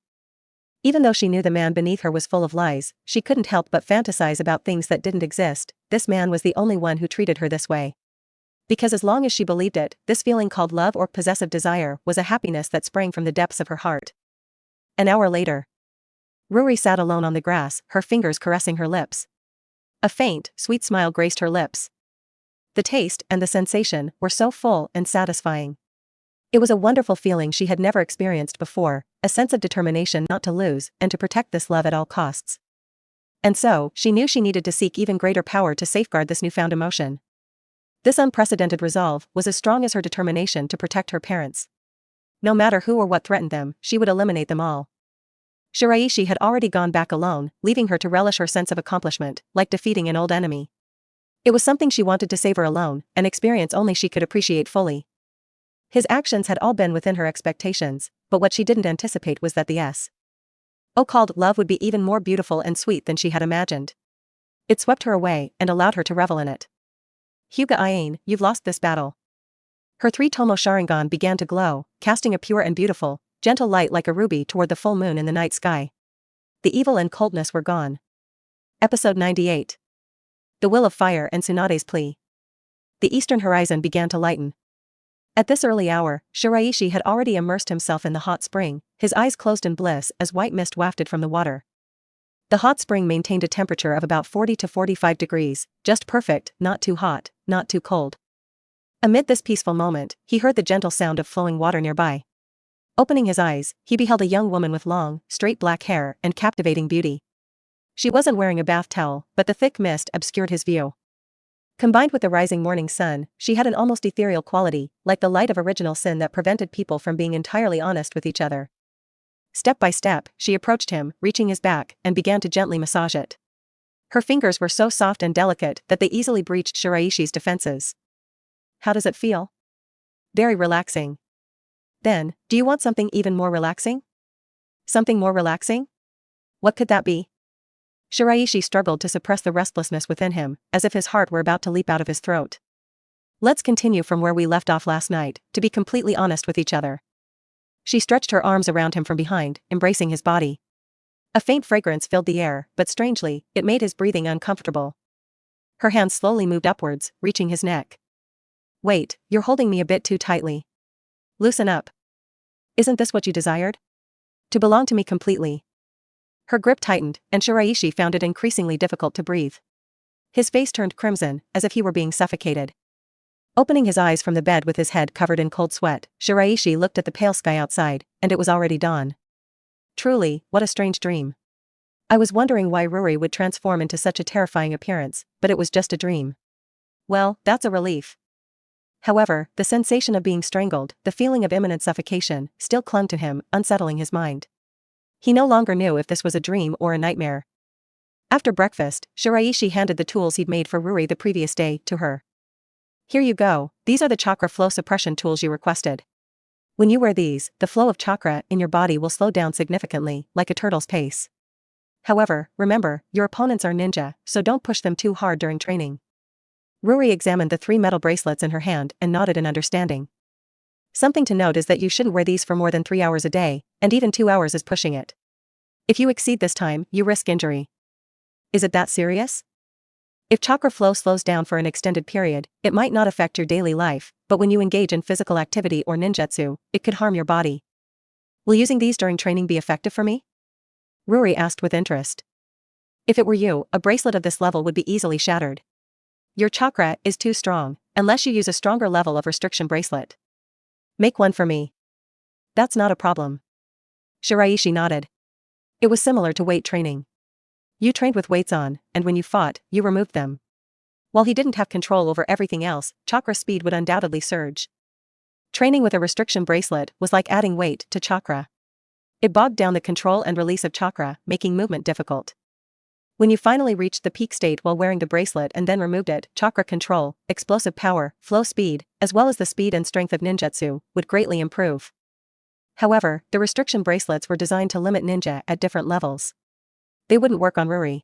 Even though she knew the man beneath her was full of lies, she couldn't help but fantasize about things that didn't exist. This man was the only one who treated her this way. Because as long as she believed it, this feeling called love or possessive desire was a happiness that sprang from the depths of her heart. An hour later. Ruri sat alone on the grass, her fingers caressing her lips. A faint, sweet smile graced her lips. The taste and the sensation were so full and satisfying. It was a wonderful feeling she had never experienced before, a sense of determination not to lose and to protect this love at all costs. And so, she knew she needed to seek even greater power to safeguard this newfound emotion. This unprecedented resolve was as strong as her determination to protect her parents. No matter who or what threatened them, she would eliminate them all. Shiraishi had already gone back alone, leaving her to relish her sense of accomplishment, like defeating an old enemy. It was something she wanted to savor alone, an experience only she could appreciate fully. His actions had all been within her expectations, but what she didn't anticipate was that the so-called love would be even more beautiful and sweet than she had imagined. It swept her away and allowed her to revel in it. Hyuga Aine, you've lost this battle. Her three-tomo Sharingan began to glow, casting a pure and beautiful, gentle light like a ruby toward the full moon in the night sky. The evil and coldness were gone. Episode 98. The Will of Fire and Tsunade's Plea. The eastern horizon began to lighten. At this early hour, Shiraishi had already immersed himself in the hot spring, his eyes closed in bliss as white mist wafted from the water. The hot spring maintained a temperature of about 40 to 45 degrees, just perfect, not too hot, not too cold. Amid this peaceful moment, he heard the gentle sound of flowing water nearby. Opening his eyes, he beheld a young woman with long, straight black hair and captivating beauty. She wasn't wearing a bath towel, but the thick mist obscured his view. Combined with the rising morning sun, she had an almost ethereal quality, like the light of original sin that prevented people from being entirely honest with each other. Step by step, she approached him, reaching his back, and began to gently massage it. Her fingers were so soft and delicate that they easily breached Shiraishi's defenses. How does it feel? Very relaxing. Then, do you want something even more relaxing? Something more relaxing? What could that be? Shiraishi struggled to suppress the restlessness within him, as if his heart were about to leap out of his throat. Let's continue from where we left off last night, to be completely honest with each other. She stretched her arms around him from behind, embracing his body. A faint fragrance filled the air, but strangely, it made his breathing uncomfortable. Her hands slowly moved upwards, reaching his neck. Wait, you're holding me a bit too tightly. Loosen up. Isn't this what you desired? To belong to me completely. Her grip tightened, and Shiraishi found it increasingly difficult to breathe. His face turned crimson, as if he were being suffocated. Opening his eyes from the bed with his head covered in cold sweat, Shiraishi looked at the pale sky outside, and it was already dawn. Truly, what a strange dream. I was wondering why Ruri would transform into such a terrifying appearance, but it was just a dream. Well, that's a relief. However, the sensation of being strangled, the feeling of imminent suffocation, still clung to him, unsettling his mind. He no longer knew if this was a dream or a nightmare. After breakfast, Shiraishi handed the tools he'd made for Ruri the previous day to her. Here you go, these are the chakra flow suppression tools you requested. When you wear these, the flow of chakra in your body will slow down significantly, like a turtle's pace. However, remember, your opponents are ninja, so don't push them too hard during training. Ruri examined the 3 metal bracelets in her hand and nodded in understanding. Something to note is that you shouldn't wear these for more than 3 hours a day, and even 2 hours is pushing it. If you exceed this time, you risk injury. Is it that serious? If chakra flow slows down for an extended period, it might not affect your daily life, but when you engage in physical activity or ninjutsu, it could harm your body. Will using these during training be effective for me? Ruri asked with interest. If it were you, a bracelet of this level would be easily shattered. Your chakra is too strong, unless you use a stronger level of restriction bracelet. Make one for me. That's not a problem. Shiraishi nodded. It was similar to weight training. You trained with weights on, and when you fought, you removed them. While he didn't have control over everything else, chakra speed would undoubtedly surge. Training with a restriction bracelet was like adding weight to chakra. It bogged down the control and release of chakra, making movement difficult. When you finally reached the peak state while wearing the bracelet and then removed it, chakra control, explosive power, flow speed, as well as the speed and strength of ninjutsu, would greatly improve. However, the restriction bracelets were designed to limit ninja at different levels. They wouldn't work on Ruri.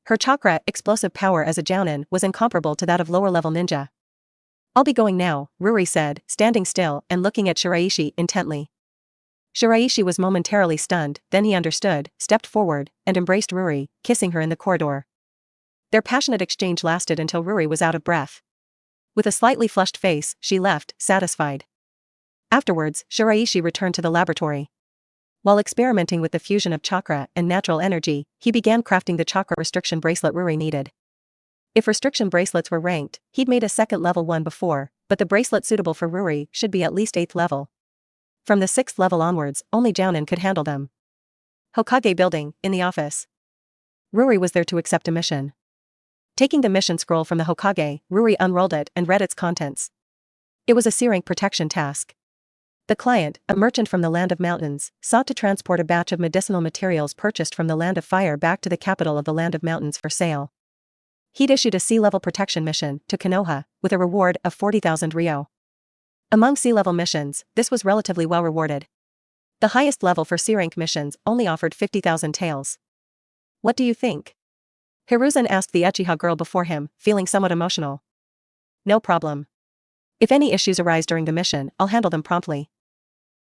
Her chakra, explosive power as a jounin was incomparable to that of lower-level ninja. I'll be going now, Ruri said, standing still and looking at Shiraishi intently. Shiraishi was momentarily stunned, then he understood, stepped forward, and embraced Ruri, kissing her in the corridor. Their passionate exchange lasted until Ruri was out of breath. With a slightly flushed face, she left, satisfied. Afterwards, Shiraishi returned to the laboratory. While experimenting with the fusion of chakra and natural energy, he began crafting the chakra restriction bracelet Ruri needed. If restriction bracelets were ranked, he'd made a second level one before, but the bracelet suitable for Ruri should be at least 8th level. From the 6th level onwards, only jounin could handle them. Hokage building, in the office. Ruri was there to accept a mission. Taking the mission scroll from the Hokage, Ruri unrolled it and read its contents. It was a C-rank protection task. The client, a merchant from the Land of Mountains, sought to transport a batch of medicinal materials purchased from the Land of Fire back to the capital of the Land of Mountains for sale. He'd issued a sea-level protection mission to Konoha, with a reward of 40,000 ryo. Among sea-level missions, this was relatively well rewarded. The highest level for C-rank missions only offered 50,000 taels. What do you think? Hiruzen asked the Uchiha girl before him, feeling somewhat emotional. No problem. If any issues arise during the mission, I'll handle them promptly.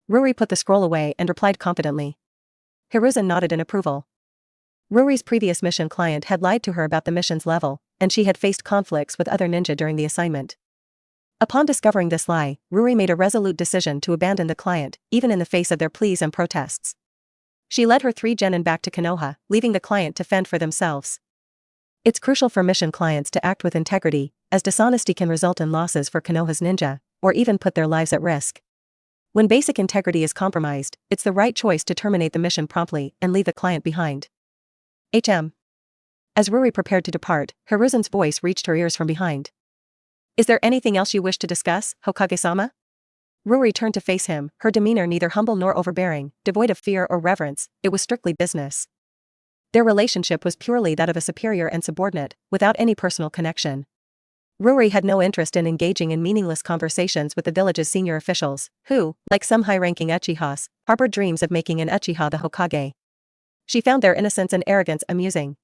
Ruri put the scroll away and replied confidently. Hiruzen nodded in approval. Ruri's previous mission client had lied to her about the mission's level, and she had faced conflicts with other ninja during the assignment. Upon discovering this lie, Ruri made a resolute decision to abandon the client, even in the face of their pleas and protests. She led her 3 genin back to Konoha, leaving the client to fend for themselves. It's crucial for mission clients to act with integrity, as dishonesty can result in losses for Konoha's ninja, or even put their lives at risk. When basic integrity is compromised, it's the right choice to terminate the mission promptly and leave the client behind. As Ruri prepared to depart, Hiruzen's voice reached her ears from behind. Is there anything else you wish to discuss, Hokage-sama? Ruri turned to face him, her demeanor neither humble nor overbearing, devoid of fear or reverence, it was strictly business. Their relationship was purely that of a superior and subordinate, without any personal connection. Ruri had no interest in engaging in meaningless conversations with the village's senior officials, who, like some high-ranking Uchihas, harbored dreams of making an Uchiha the Hokage. She found their innocence and arrogance amusing.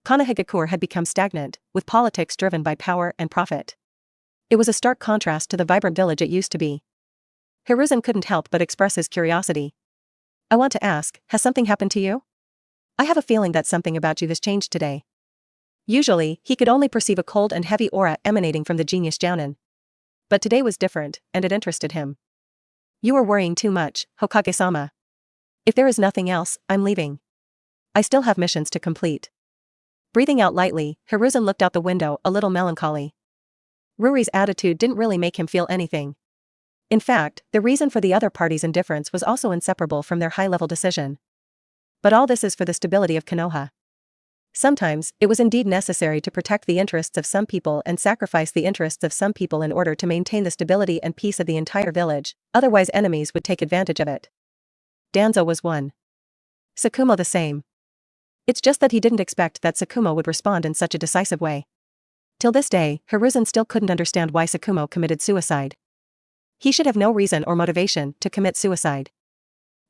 Konohagakure had become stagnant, with politics driven by power and profit. It was a stark contrast to the vibrant village it used to be. Hiruzen couldn't help but express his curiosity. I want to ask, has something happened to you? I have a feeling that something about you has changed today. Usually, he could only perceive a cold and heavy aura emanating from the genius jounin. But today was different, and it interested him. You are worrying too much, Hokage-sama. If there is nothing else, I'm leaving. I still have missions to complete. Breathing out lightly, Hiruzen looked out the window, a little melancholy. Ruri's attitude didn't really make him feel anything. In fact, the reason for the other party's indifference was also inseparable from their high-level decision. But all this is for the stability of Konoha. Sometimes, it was indeed necessary to protect the interests of some people and sacrifice the interests of some people in order to maintain the stability and peace of the entire village, otherwise enemies would take advantage of it. Danzo was one. Tsukumo the same. It's just that he didn't expect that Tsukumo would respond in such a decisive way. Till this day, Hiruzen still couldn't understand why Tsukumo committed suicide. He should have no reason or motivation to commit suicide.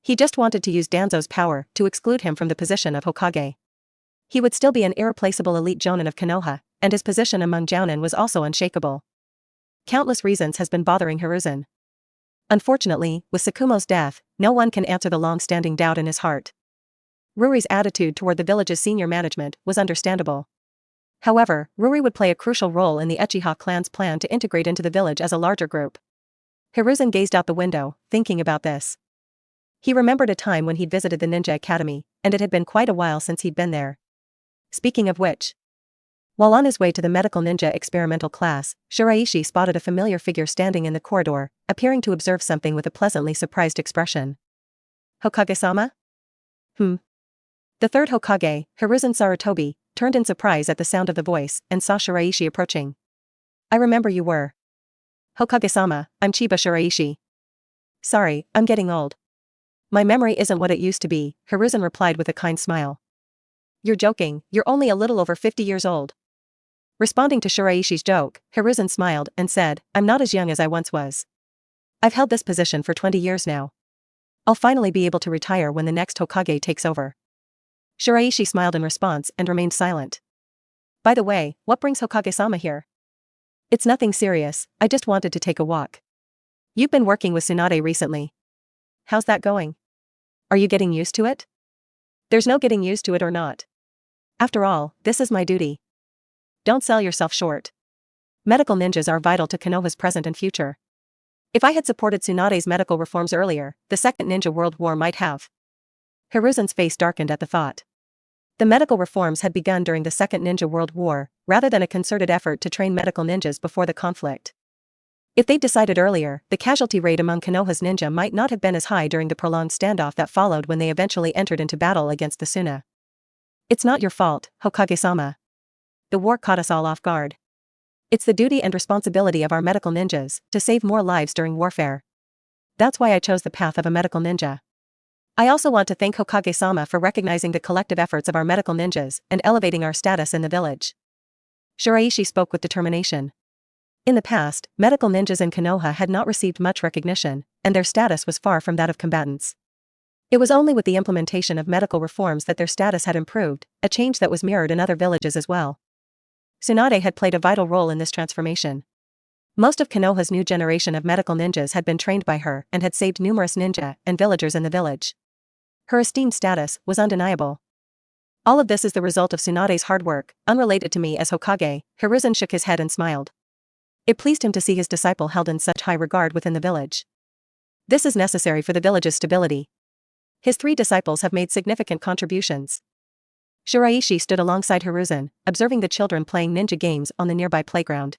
He just wanted to use Danzo's power to exclude him from the position of Hokage. He would still be an irreplaceable elite Jonin of Konoha, and his position among Jounin was also unshakable. Countless reasons has been bothering Hiruzen. Unfortunately, with Tsukumo's death, no one can answer the long-standing doubt in his heart. Ruri's attitude toward the village's senior management was understandable. However, Ruri would play a crucial role in the Uchiha clan's plan to integrate into the village as a larger group. Hiruzen gazed out the window, thinking about this. He remembered a time when he'd visited the ninja academy, and it had been quite a while since he'd been there. Speaking of which, while on his way to the medical ninja experimental class, Shiraishi spotted a familiar figure standing in the corridor, appearing to observe something with a pleasantly surprised expression. Hokage-sama? The third Hokage, Hiruzen Sarutobi, turned in surprise at the sound of the voice and saw Shiraishi approaching. I remember you were. Hokage-sama, I'm Chiba Shiraishi. Sorry, I'm getting old. My memory isn't what it used to be, Hiruzen replied with a kind smile. You're joking, you're only a little over 50 years old. Responding to Shiraishi's joke, Hiruzen smiled and said, I'm not as young as I once was. I've held this position for 20 years now. I'll finally be able to retire when the next Hokage takes over. Shiraishi smiled in response and remained silent. By the way, what brings Hokage-sama here? It's nothing serious, I just wanted to take a walk. You've been working with Tsunade recently. How's that going? Are you getting used to it? There's no getting used to it or not. After all, this is my duty. Don't sell yourself short. Medical ninjas are vital to Konoha's present and future. If I had supported Tsunade's medical reforms earlier, the Second Ninja World War might have. Hiruzen's face darkened at the thought. The medical reforms had begun during the Second Ninja World War, rather than a concerted effort to train medical ninjas before the conflict. If they'd decided earlier, the casualty rate among Konoha's ninja might not have been as high during the prolonged standoff that followed when they eventually entered into battle against the Suna. It's not your fault, Hokage-sama. The war caught us all off guard. It's the duty and responsibility of our medical ninjas to save more lives during warfare. That's why I chose the path of a medical ninja. I also want to thank Hokage-sama for recognizing the collective efforts of our medical ninjas and elevating our status in the village. Shiraishi spoke with determination. In the past, medical ninjas in Konoha had not received much recognition, and their status was far from that of combatants. It was only with the implementation of medical reforms that their status had improved, a change that was mirrored in other villages as well. Tsunade had played a vital role in this transformation. Most of Konoha's new generation of medical ninjas had been trained by her and had saved numerous ninja and villagers in the village. Her esteemed status was undeniable. All of this is the result of Tsunade's hard work, unrelated to me as Hokage. Hiruzen shook his head and smiled. It pleased him to see his disciple held in such high regard within the village. This is necessary for the village's stability. His 3 disciples have made significant contributions. Shiraishi stood alongside Hiruzen, observing the children playing ninja games on the nearby playground.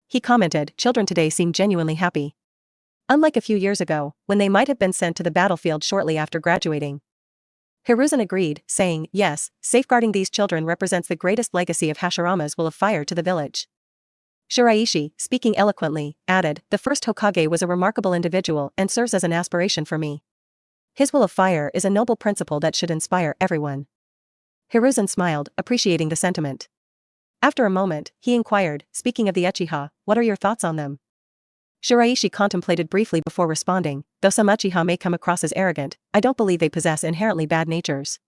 He commented, children today seem genuinely happy. Unlike a few years ago, when they might have been sent to the battlefield shortly after graduating. Hiruzen agreed, saying, yes, safeguarding these children represents the greatest legacy of Hashiramas will of fire to the village. Shiraishi, speaking eloquently, added, the first Hokage was a remarkable individual and serves as an aspiration for me. His will of fire is a noble principle that should inspire everyone. Hiruzen smiled, appreciating the sentiment. After a moment, he inquired, speaking of the Uchiha, what are your thoughts on them? Shiraishi contemplated briefly before responding, though some Uchiha may come across as arrogant, I don't believe they possess inherently bad natures.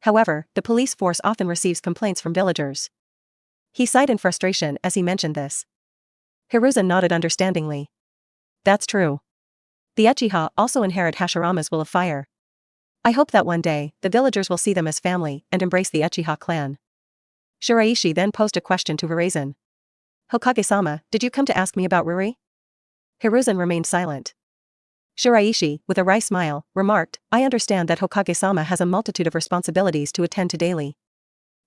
However, the police force often receives complaints from villagers. He sighed in frustration as he mentioned this. Hiruzen nodded understandingly. That's true. The Uchiha also inherit Hashirama's will of fire. I hope that one day, the villagers will see them as family and embrace the Uchiha clan. Shiraishi then posed a question to Hiruzen. Hokage-sama, did you come to ask me about Ruri? Hiruzen remained silent. Shiraishi, with a wry smile, remarked, I understand that Hokage-sama has a multitude of responsibilities to attend to daily.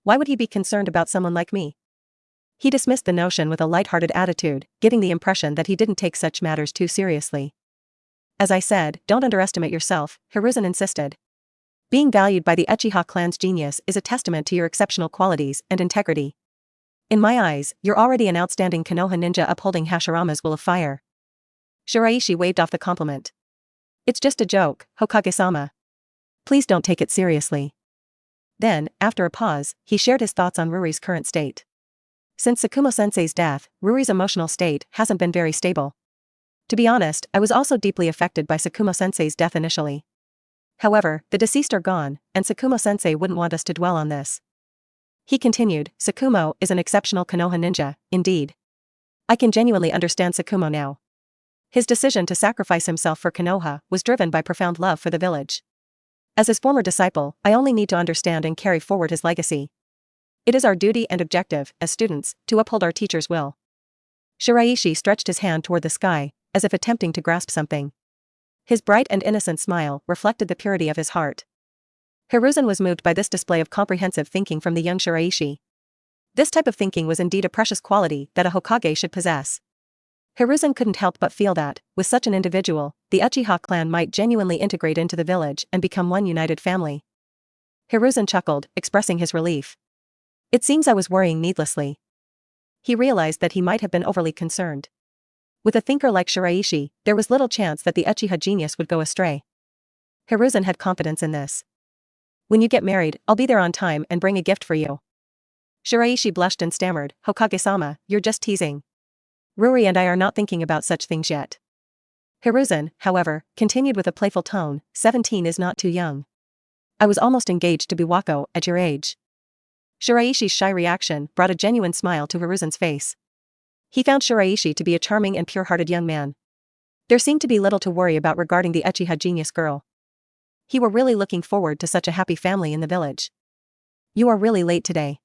Why would he be concerned about someone like me? He dismissed the notion with a light-hearted attitude, giving the impression that he didn't take such matters too seriously. As I said, don't underestimate yourself, Hiruzen insisted. Being valued by the Uchiha clan's genius is a testament to your exceptional qualities and integrity. In my eyes, you're already an outstanding Konoha ninja upholding Hashirama's will of fire. Shiraishi waved off the compliment. It's just a joke, Hokage-sama. Please don't take it seriously. Then, after a pause, he shared his thoughts on Ruri's current state. Since Tsukumo-sensei's death, Ruri's emotional state hasn't been very stable. To be honest, I was also deeply affected by Tsukumo-sensei's death initially. However, the deceased are gone, and Tsukumo-sensei wouldn't want us to dwell on this. He continued, Tsukumo is an exceptional Konoha ninja, indeed. I can genuinely understand Tsukumo now. His decision to sacrifice himself for Konoha was driven by profound love for the village. As his former disciple, I only need to understand and carry forward his legacy. It is our duty and objective, as students, to uphold our teacher's will. Shiraishi stretched his hand toward the sky, as if attempting to grasp something. His bright and innocent smile reflected the purity of his heart. Hiruzen was moved by this display of comprehensive thinking from the young Shiraishi. This type of thinking was indeed a precious quality that a Hokage should possess. Hiruzen couldn't help but feel that, with such an individual, the Uchiha clan might genuinely integrate into the village and become one united family. Hiruzen chuckled, expressing his relief. It seems I was worrying needlessly. He realized that he might have been overly concerned. With a thinker like Shiraishi, there was little chance that the Uchiha genius would go astray. Hiruzen had confidence in this. When you get married, I'll be there on time and bring a gift for you. Shiraishi blushed and stammered, Hokage-sama, you're just teasing. Ruri and I are not thinking about such things yet. Hiruzen, however, continued with a playful tone, 17 is not too young. I was almost engaged to Biwako at your age. Shiraishi's shy reaction brought a genuine smile to Hiruzen's face. He found Shiraishi to be a charming and pure-hearted young man. There seemed to be little to worry about regarding the Uchiha genius girl. He were really looking forward to such a happy family in the village. You are really late today.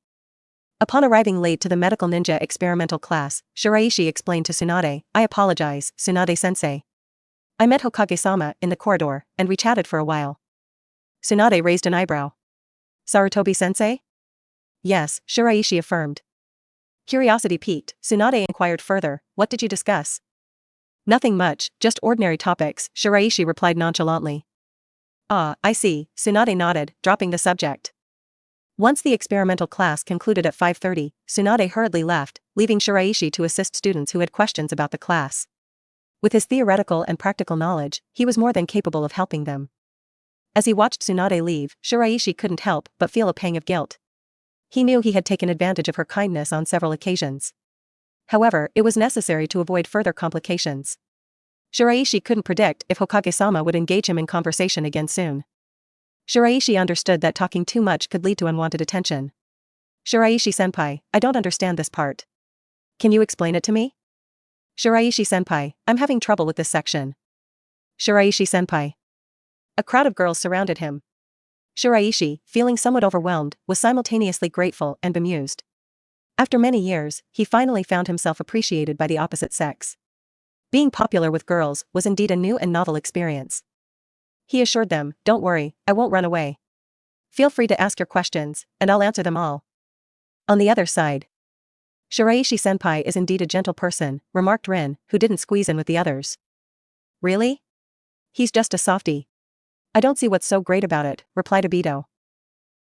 Upon arriving late to the medical ninja experimental class, Shiraishi explained to Tsunade, I apologize, Tsunade-sensei. I met Hokage-sama in the corridor, and we chatted for a while. Tsunade raised an eyebrow. Sarutobi-sensei? Yes, Shiraishi affirmed. Curiosity piqued, Tsunade inquired further, what did you discuss? Nothing much, just ordinary topics, Shiraishi replied nonchalantly. Ah, I see, Tsunade nodded, dropping the subject. Once the experimental class concluded at 5:30, Tsunade hurriedly left, leaving Shiraishi to assist students who had questions about the class. With his theoretical and practical knowledge, he was more than capable of helping them. As he watched Tsunade leave, Shiraishi couldn't help but feel a pang of guilt. He knew he had taken advantage of her kindness on several occasions. However, it was necessary to avoid further complications. Shiraishi couldn't predict if Hokage-sama would engage him in conversation again soon. Shiraishi understood that talking too much could lead to unwanted attention. Shiraishi-senpai, I don't understand this part. Can you explain it to me? Shiraishi-senpai, I'm having trouble with this section. Shiraishi-senpai. A crowd of girls surrounded him. Shiraishi, feeling somewhat overwhelmed, was simultaneously grateful and bemused. After many years, he finally found himself appreciated by the opposite sex. Being popular with girls was indeed a new and novel experience. He assured them, don't worry, I won't run away. Feel free to ask your questions, and I'll answer them all. On the other side, Shiraishi-senpai is indeed a gentle person, remarked Rin, who didn't squeeze in with the others. Really? He's just a softie. I don't see what's so great about it, replied Obito.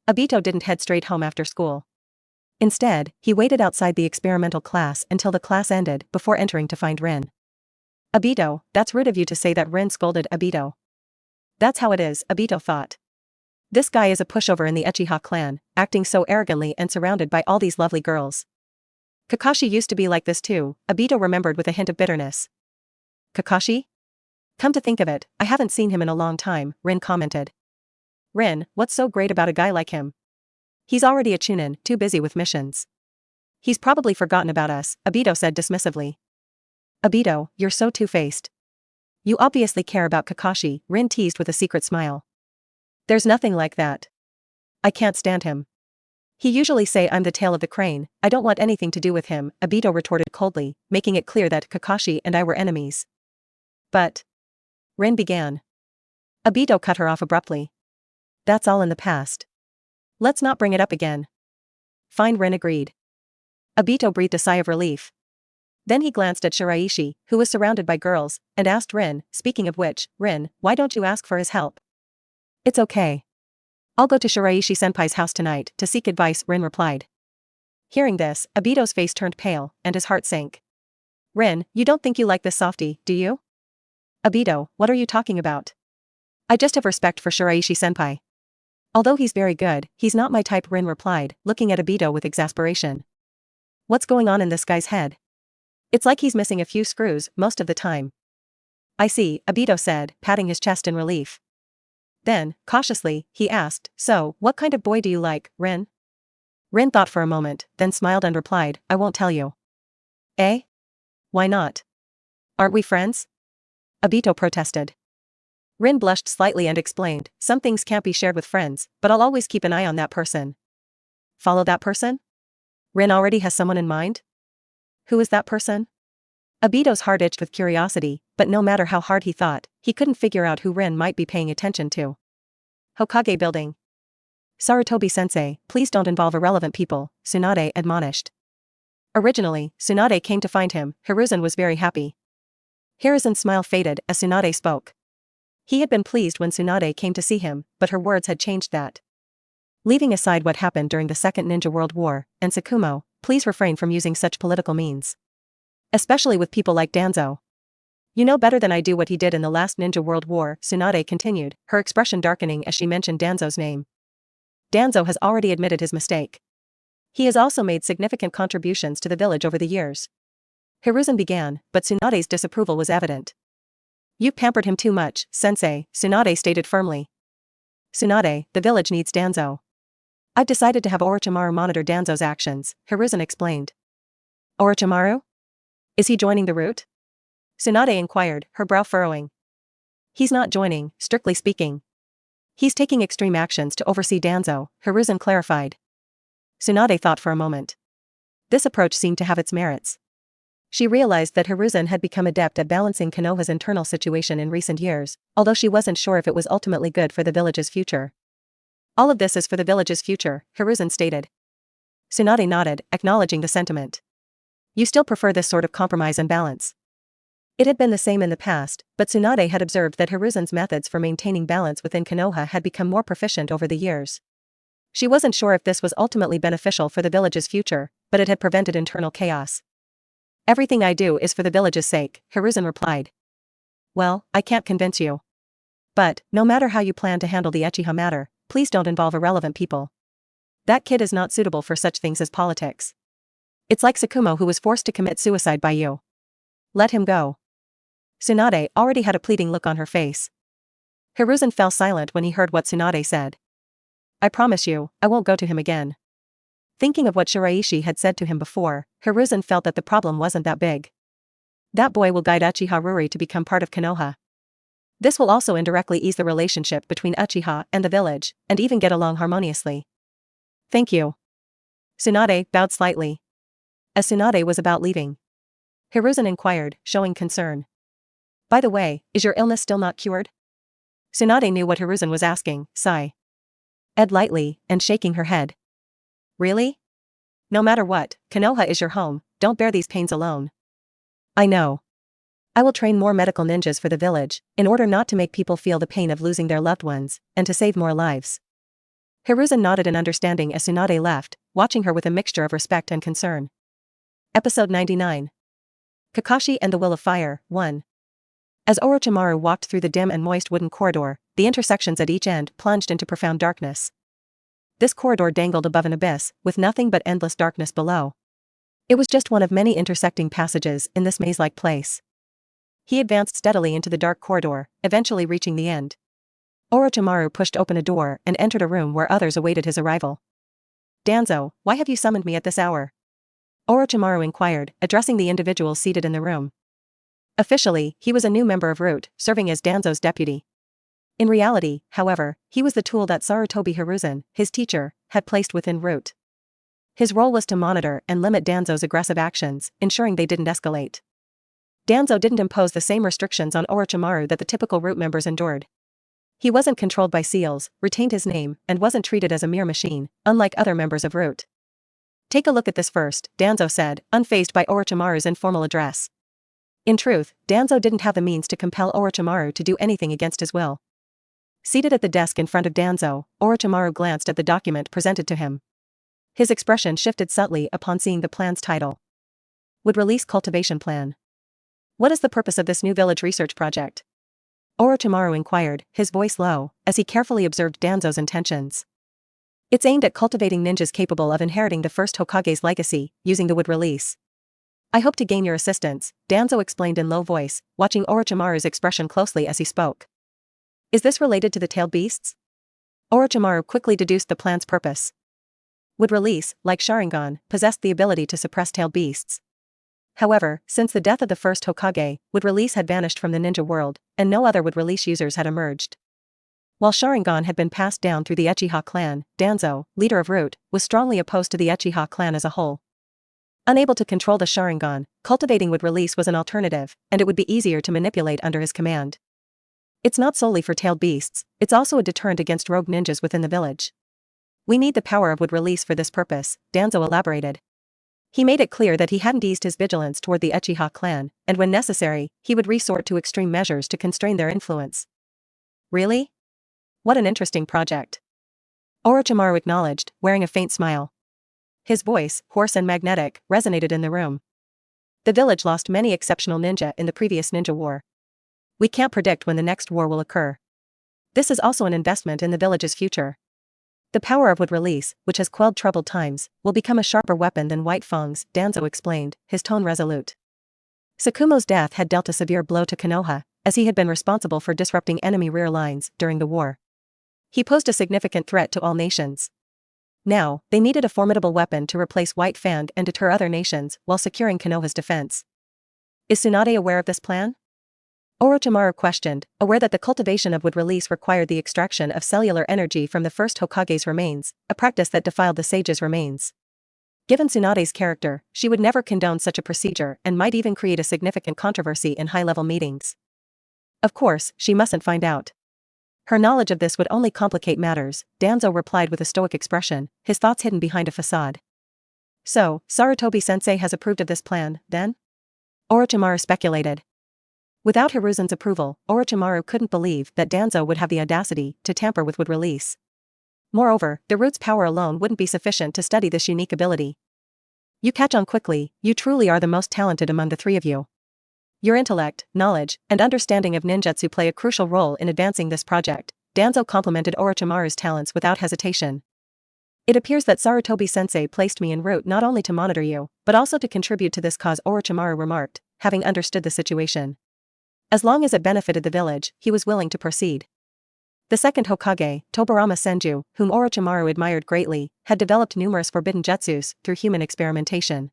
Obito didn't head straight home after school. Instead, he waited outside the experimental class until the class ended before entering to find Rin. Obito, that's rude of you to say that, Rin scolded Obito. That's how it is, Obito thought. This guy is a pushover in the Uchiha clan, acting so arrogantly and surrounded by all these lovely girls. Kakashi used to be like this too, Obito remembered with a hint of bitterness. Kakashi? Come to think of it, I haven't seen him in a long time, Rin commented. Rin, what's so great about a guy like him? He's already a chunin, too busy with missions. He's probably forgotten about us, Obito said dismissively. Obito, you're so two-faced. You obviously care about Kakashi, Rin teased with a secret smile. There's nothing like that. I can't stand him. He usually say I'm the tail of the crane, I don't want anything to do with him, Obito retorted coldly, making it clear that Kakashi and I were enemies. But... Rin began. Obito cut her off abruptly. That's all in the past. Let's not bring it up again. Fine, Rin agreed. Obito breathed a sigh of relief. Then he glanced at Shiraishi, who was surrounded by girls, and asked Rin, speaking of which, Rin, why don't you ask for his help? It's okay. I'll go to Shiraishi-senpai's house tonight to seek advice, Rin replied. Hearing this, Obito's face turned pale, and his heart sank. Rin, you don't think you like this softie, do you? Obito, what are you talking about? I just have respect for Shiraishi-senpai. Although he's very good, he's not my type, Rin replied, looking at Obito with exasperation. What's going on in this guy's head? It's like he's missing a few screws most of the time. I see, Obito said, patting his chest in relief. Then, cautiously, he asked, so, what kind of boy do you like, Rin? Rin thought for a moment, then smiled and replied, I won't tell you. Eh? Why not? Aren't we friends? Obito protested. Rin blushed slightly and explained, some things can't be shared with friends, but I'll always keep an eye on that person. Follow that person? Rin already has someone in mind? Who is that person? Obito's heart itched with curiosity, but no matter how hard he thought, he couldn't figure out who Rin might be paying attention to. Hokage building. Sarutobi-sensei, please don't involve irrelevant people, Tsunade admonished. Originally, Tsunade came to find him, Hiruzen was very happy. Hiruzen's smile faded as Tsunade spoke. He had been pleased when Tsunade came to see him, but her words had changed that. Leaving aside what happened during the Second Ninja World War, and Tsukumo, please refrain from using such political means. Especially with people like Danzo. You know better than I do what he did in the last Ninja World War, Tsunade continued, her expression darkening as she mentioned Danzo's name. Danzo has already admitted his mistake. He has also made significant contributions to the village over the years. Hiruzen began, but Tsunade's disapproval was evident. You pampered him too much, sensei, Tsunade stated firmly. Tsunade, the village needs Danzo. I've decided to have Orochimaru monitor Danzo's actions, Hiruzen explained. Orochimaru? Is he joining the route? Tsunade inquired, her brow furrowing. He's not joining, strictly speaking. He's taking extreme actions to oversee Danzo, Hiruzen clarified. Tsunade thought for a moment. This approach seemed to have its merits. She realized that Hiruzen had become adept at balancing Konoha's internal situation in recent years, although she wasn't sure if it was ultimately good for the village's future. All of this is for the village's future, Hiruzen stated. Tsunade nodded, acknowledging the sentiment. You still prefer this sort of compromise and balance. It had been the same in the past, but Tsunade had observed that Hiruzen's methods for maintaining balance within Konoha had become more proficient over the years. She wasn't sure if this was ultimately beneficial for the village's future, but it had prevented internal chaos. Everything I do is for the village's sake, Hiruzen replied. Well, I can't convince you. But, no matter how you plan to handle the Uchiha matter, please don't involve irrelevant people. That kid is not suitable for such things as politics. It's like Tsukumo who was forced to commit suicide by you. Let him go. Tsunade already had a pleading look on her face. Hiruzen fell silent when he heard what Tsunade said. I promise you, I won't go to him again. Thinking of what Shiraishi had said to him before, Hiruzen felt that the problem wasn't that big. That boy will guide Uchiha Ruri to become part of Konoha. This will also indirectly ease the relationship between Uchiha and the village, and even get along harmoniously. Thank you. Tsunade bowed slightly. As Tsunade was about leaving, Hiruzen inquired, showing concern. By the way, is your illness still not cured? Tsunade knew what Hiruzen was asking, sigh. Ed lightly, and shaking her head. Really? No matter what, Konoha is your home, don't bear these pains alone. I know. I will train more medical ninjas for the village, in order not to make people feel the pain of losing their loved ones, and to save more lives. Hiruzen nodded in understanding as Tsunade left, watching her with a mixture of respect and concern. Episode 99. Kakashi and the Will of Fire, 1. As Orochimaru walked through the dim and moist wooden corridor, the intersections at each end plunged into profound darkness. This corridor dangled above an abyss, with nothing but endless darkness below. It was just one of many intersecting passages in this maze-like place. He advanced steadily into the dark corridor, eventually reaching the end. Orochimaru pushed open a door and entered a room where others awaited his arrival. Danzo, why have you summoned me at this hour? Orochimaru inquired, addressing the individual seated in the room. Officially, he was a new member of Root, serving as Danzo's deputy. In reality, however, he was the tool that Sarutobi Hiruzen, his teacher, had placed within Root. His role was to monitor and limit Danzo's aggressive actions, ensuring they didn't escalate. Danzo didn't impose the same restrictions on Orochimaru that the typical Root members endured. He wasn't controlled by seals, retained his name, and wasn't treated as a mere machine, unlike other members of Root. Take a look at this first, Danzo said, unfazed by Orochimaru's informal address. In truth, Danzo didn't have the means to compel Orochimaru to do anything against his will. Seated at the desk in front of Danzo, Orochimaru glanced at the document presented to him. His expression shifted subtly upon seeing the plan's title. Would release cultivation plan. What is the purpose of this new village research project? Orochimaru inquired, his voice low, as he carefully observed Danzo's intentions. It's aimed at cultivating ninjas capable of inheriting the first Hokage's legacy, using the wood release. I hope to gain your assistance, Danzo explained in low voice, watching Orochimaru's expression closely as he spoke. Is this related to the tailed beasts? Orochimaru quickly deduced the plan's purpose. Wood release, like Sharingan, possessed the ability to suppress tailed beasts. However, since the death of the first Hokage, wood release had vanished from the ninja world, and no other wood release users had emerged. While Sharingan had been passed down through the Uchiha clan, Danzo, leader of Root, was strongly opposed to the Uchiha clan as a whole. Unable to control the Sharingan, cultivating wood release was an alternative, and it would be easier to manipulate under his command. It's not solely for tailed beasts, it's also a deterrent against rogue ninjas within the village. We need the power of wood release for this purpose, Danzo elaborated. He made it clear that he hadn't eased his vigilance toward the Uchiha clan, and when necessary, he would resort to extreme measures to constrain their influence. Really? What an interesting project. Orochimaru acknowledged, wearing a faint smile. His voice, hoarse and magnetic, resonated in the room. The village lost many exceptional ninja in the previous ninja war. We can't predict when the next war will occur. This is also an investment in the village's future. The power of wood release, which has quelled troubled times, will become a sharper weapon than White Fang's, Danzo explained, his tone resolute. Tsukumo's death had dealt a severe blow to Konoha, as he had been responsible for disrupting enemy rear lines during the war. He posed a significant threat to all nations. Now, they needed a formidable weapon to replace White Fang and deter other nations while securing Konoha's defense. Is Tsunade aware of this plan? Orochimaru questioned, aware that the cultivation of wood release required the extraction of cellular energy from the first Hokage's remains, a practice that defiled the sage's remains. Given Tsunade's character, she would never condone such a procedure and might even create a significant controversy in high-level meetings. Of course, she mustn't find out. Her knowledge of this would only complicate matters, Danzo replied with a stoic expression, his thoughts hidden behind a facade. So, Sarutobi-sensei has approved of this plan, then? Orochimaru speculated. Without Hiruzen's approval, Orochimaru couldn't believe that Danzo would have the audacity to tamper with wood release. Moreover, the root's power alone wouldn't be sufficient to study this unique ability. You catch on quickly, you truly are the most talented among the three of you. Your intellect, knowledge, and understanding of ninjutsu play a crucial role in advancing this project, Danzo complimented Orochimaru's talents without hesitation. It appears that Sarutobi-sensei placed me en route not only to monitor you, but also to contribute to this cause, Orochimaru remarked, having understood the situation. As long as it benefited the village, he was willing to proceed. The second Hokage, Tobirama Senju, whom Orochimaru admired greatly, had developed numerous forbidden jutsus through human experimentation.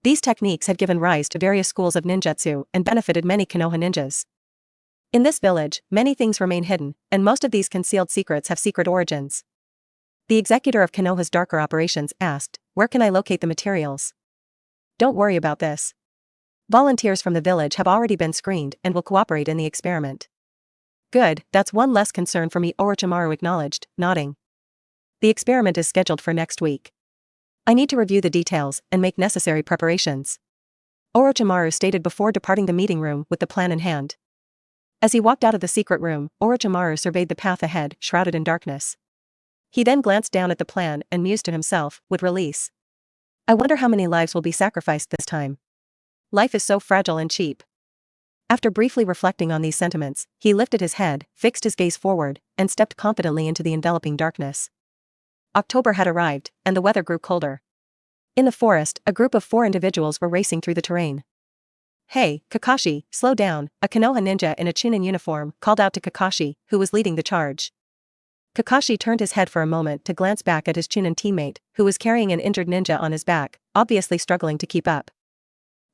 These techniques had given rise to various schools of ninjutsu and benefited many Konoha ninjas. In this village, many things remain hidden, and most of these concealed secrets have secret origins. The executor of Konoha's darker operations asked, "Where can I locate the materials?" Don't worry about this. Volunteers from the village have already been screened and will cooperate in the experiment. Good, that's one less concern for me, Orochimaru acknowledged, nodding. The experiment is scheduled for next week. I need to review the details and make necessary preparations. Orochimaru stated before departing the meeting room with the plan in hand. As he walked out of the secret room, Orochimaru surveyed the path ahead, shrouded in darkness. He then glanced down at the plan and mused to himself, would release. I wonder how many lives will be sacrificed this time. Life is so fragile and cheap. After briefly reflecting on these sentiments, he lifted his head, fixed his gaze forward, and stepped confidently into the enveloping darkness. October had arrived, and the weather grew colder. In the forest, a group of 4 individuals were racing through the terrain. Hey, Kakashi, slow down, a Konoha ninja in a Chunin uniform called out to Kakashi, who was leading the charge. Kakashi turned his head for a moment to glance back at his Chunin teammate, who was carrying an injured ninja on his back, obviously struggling to keep up.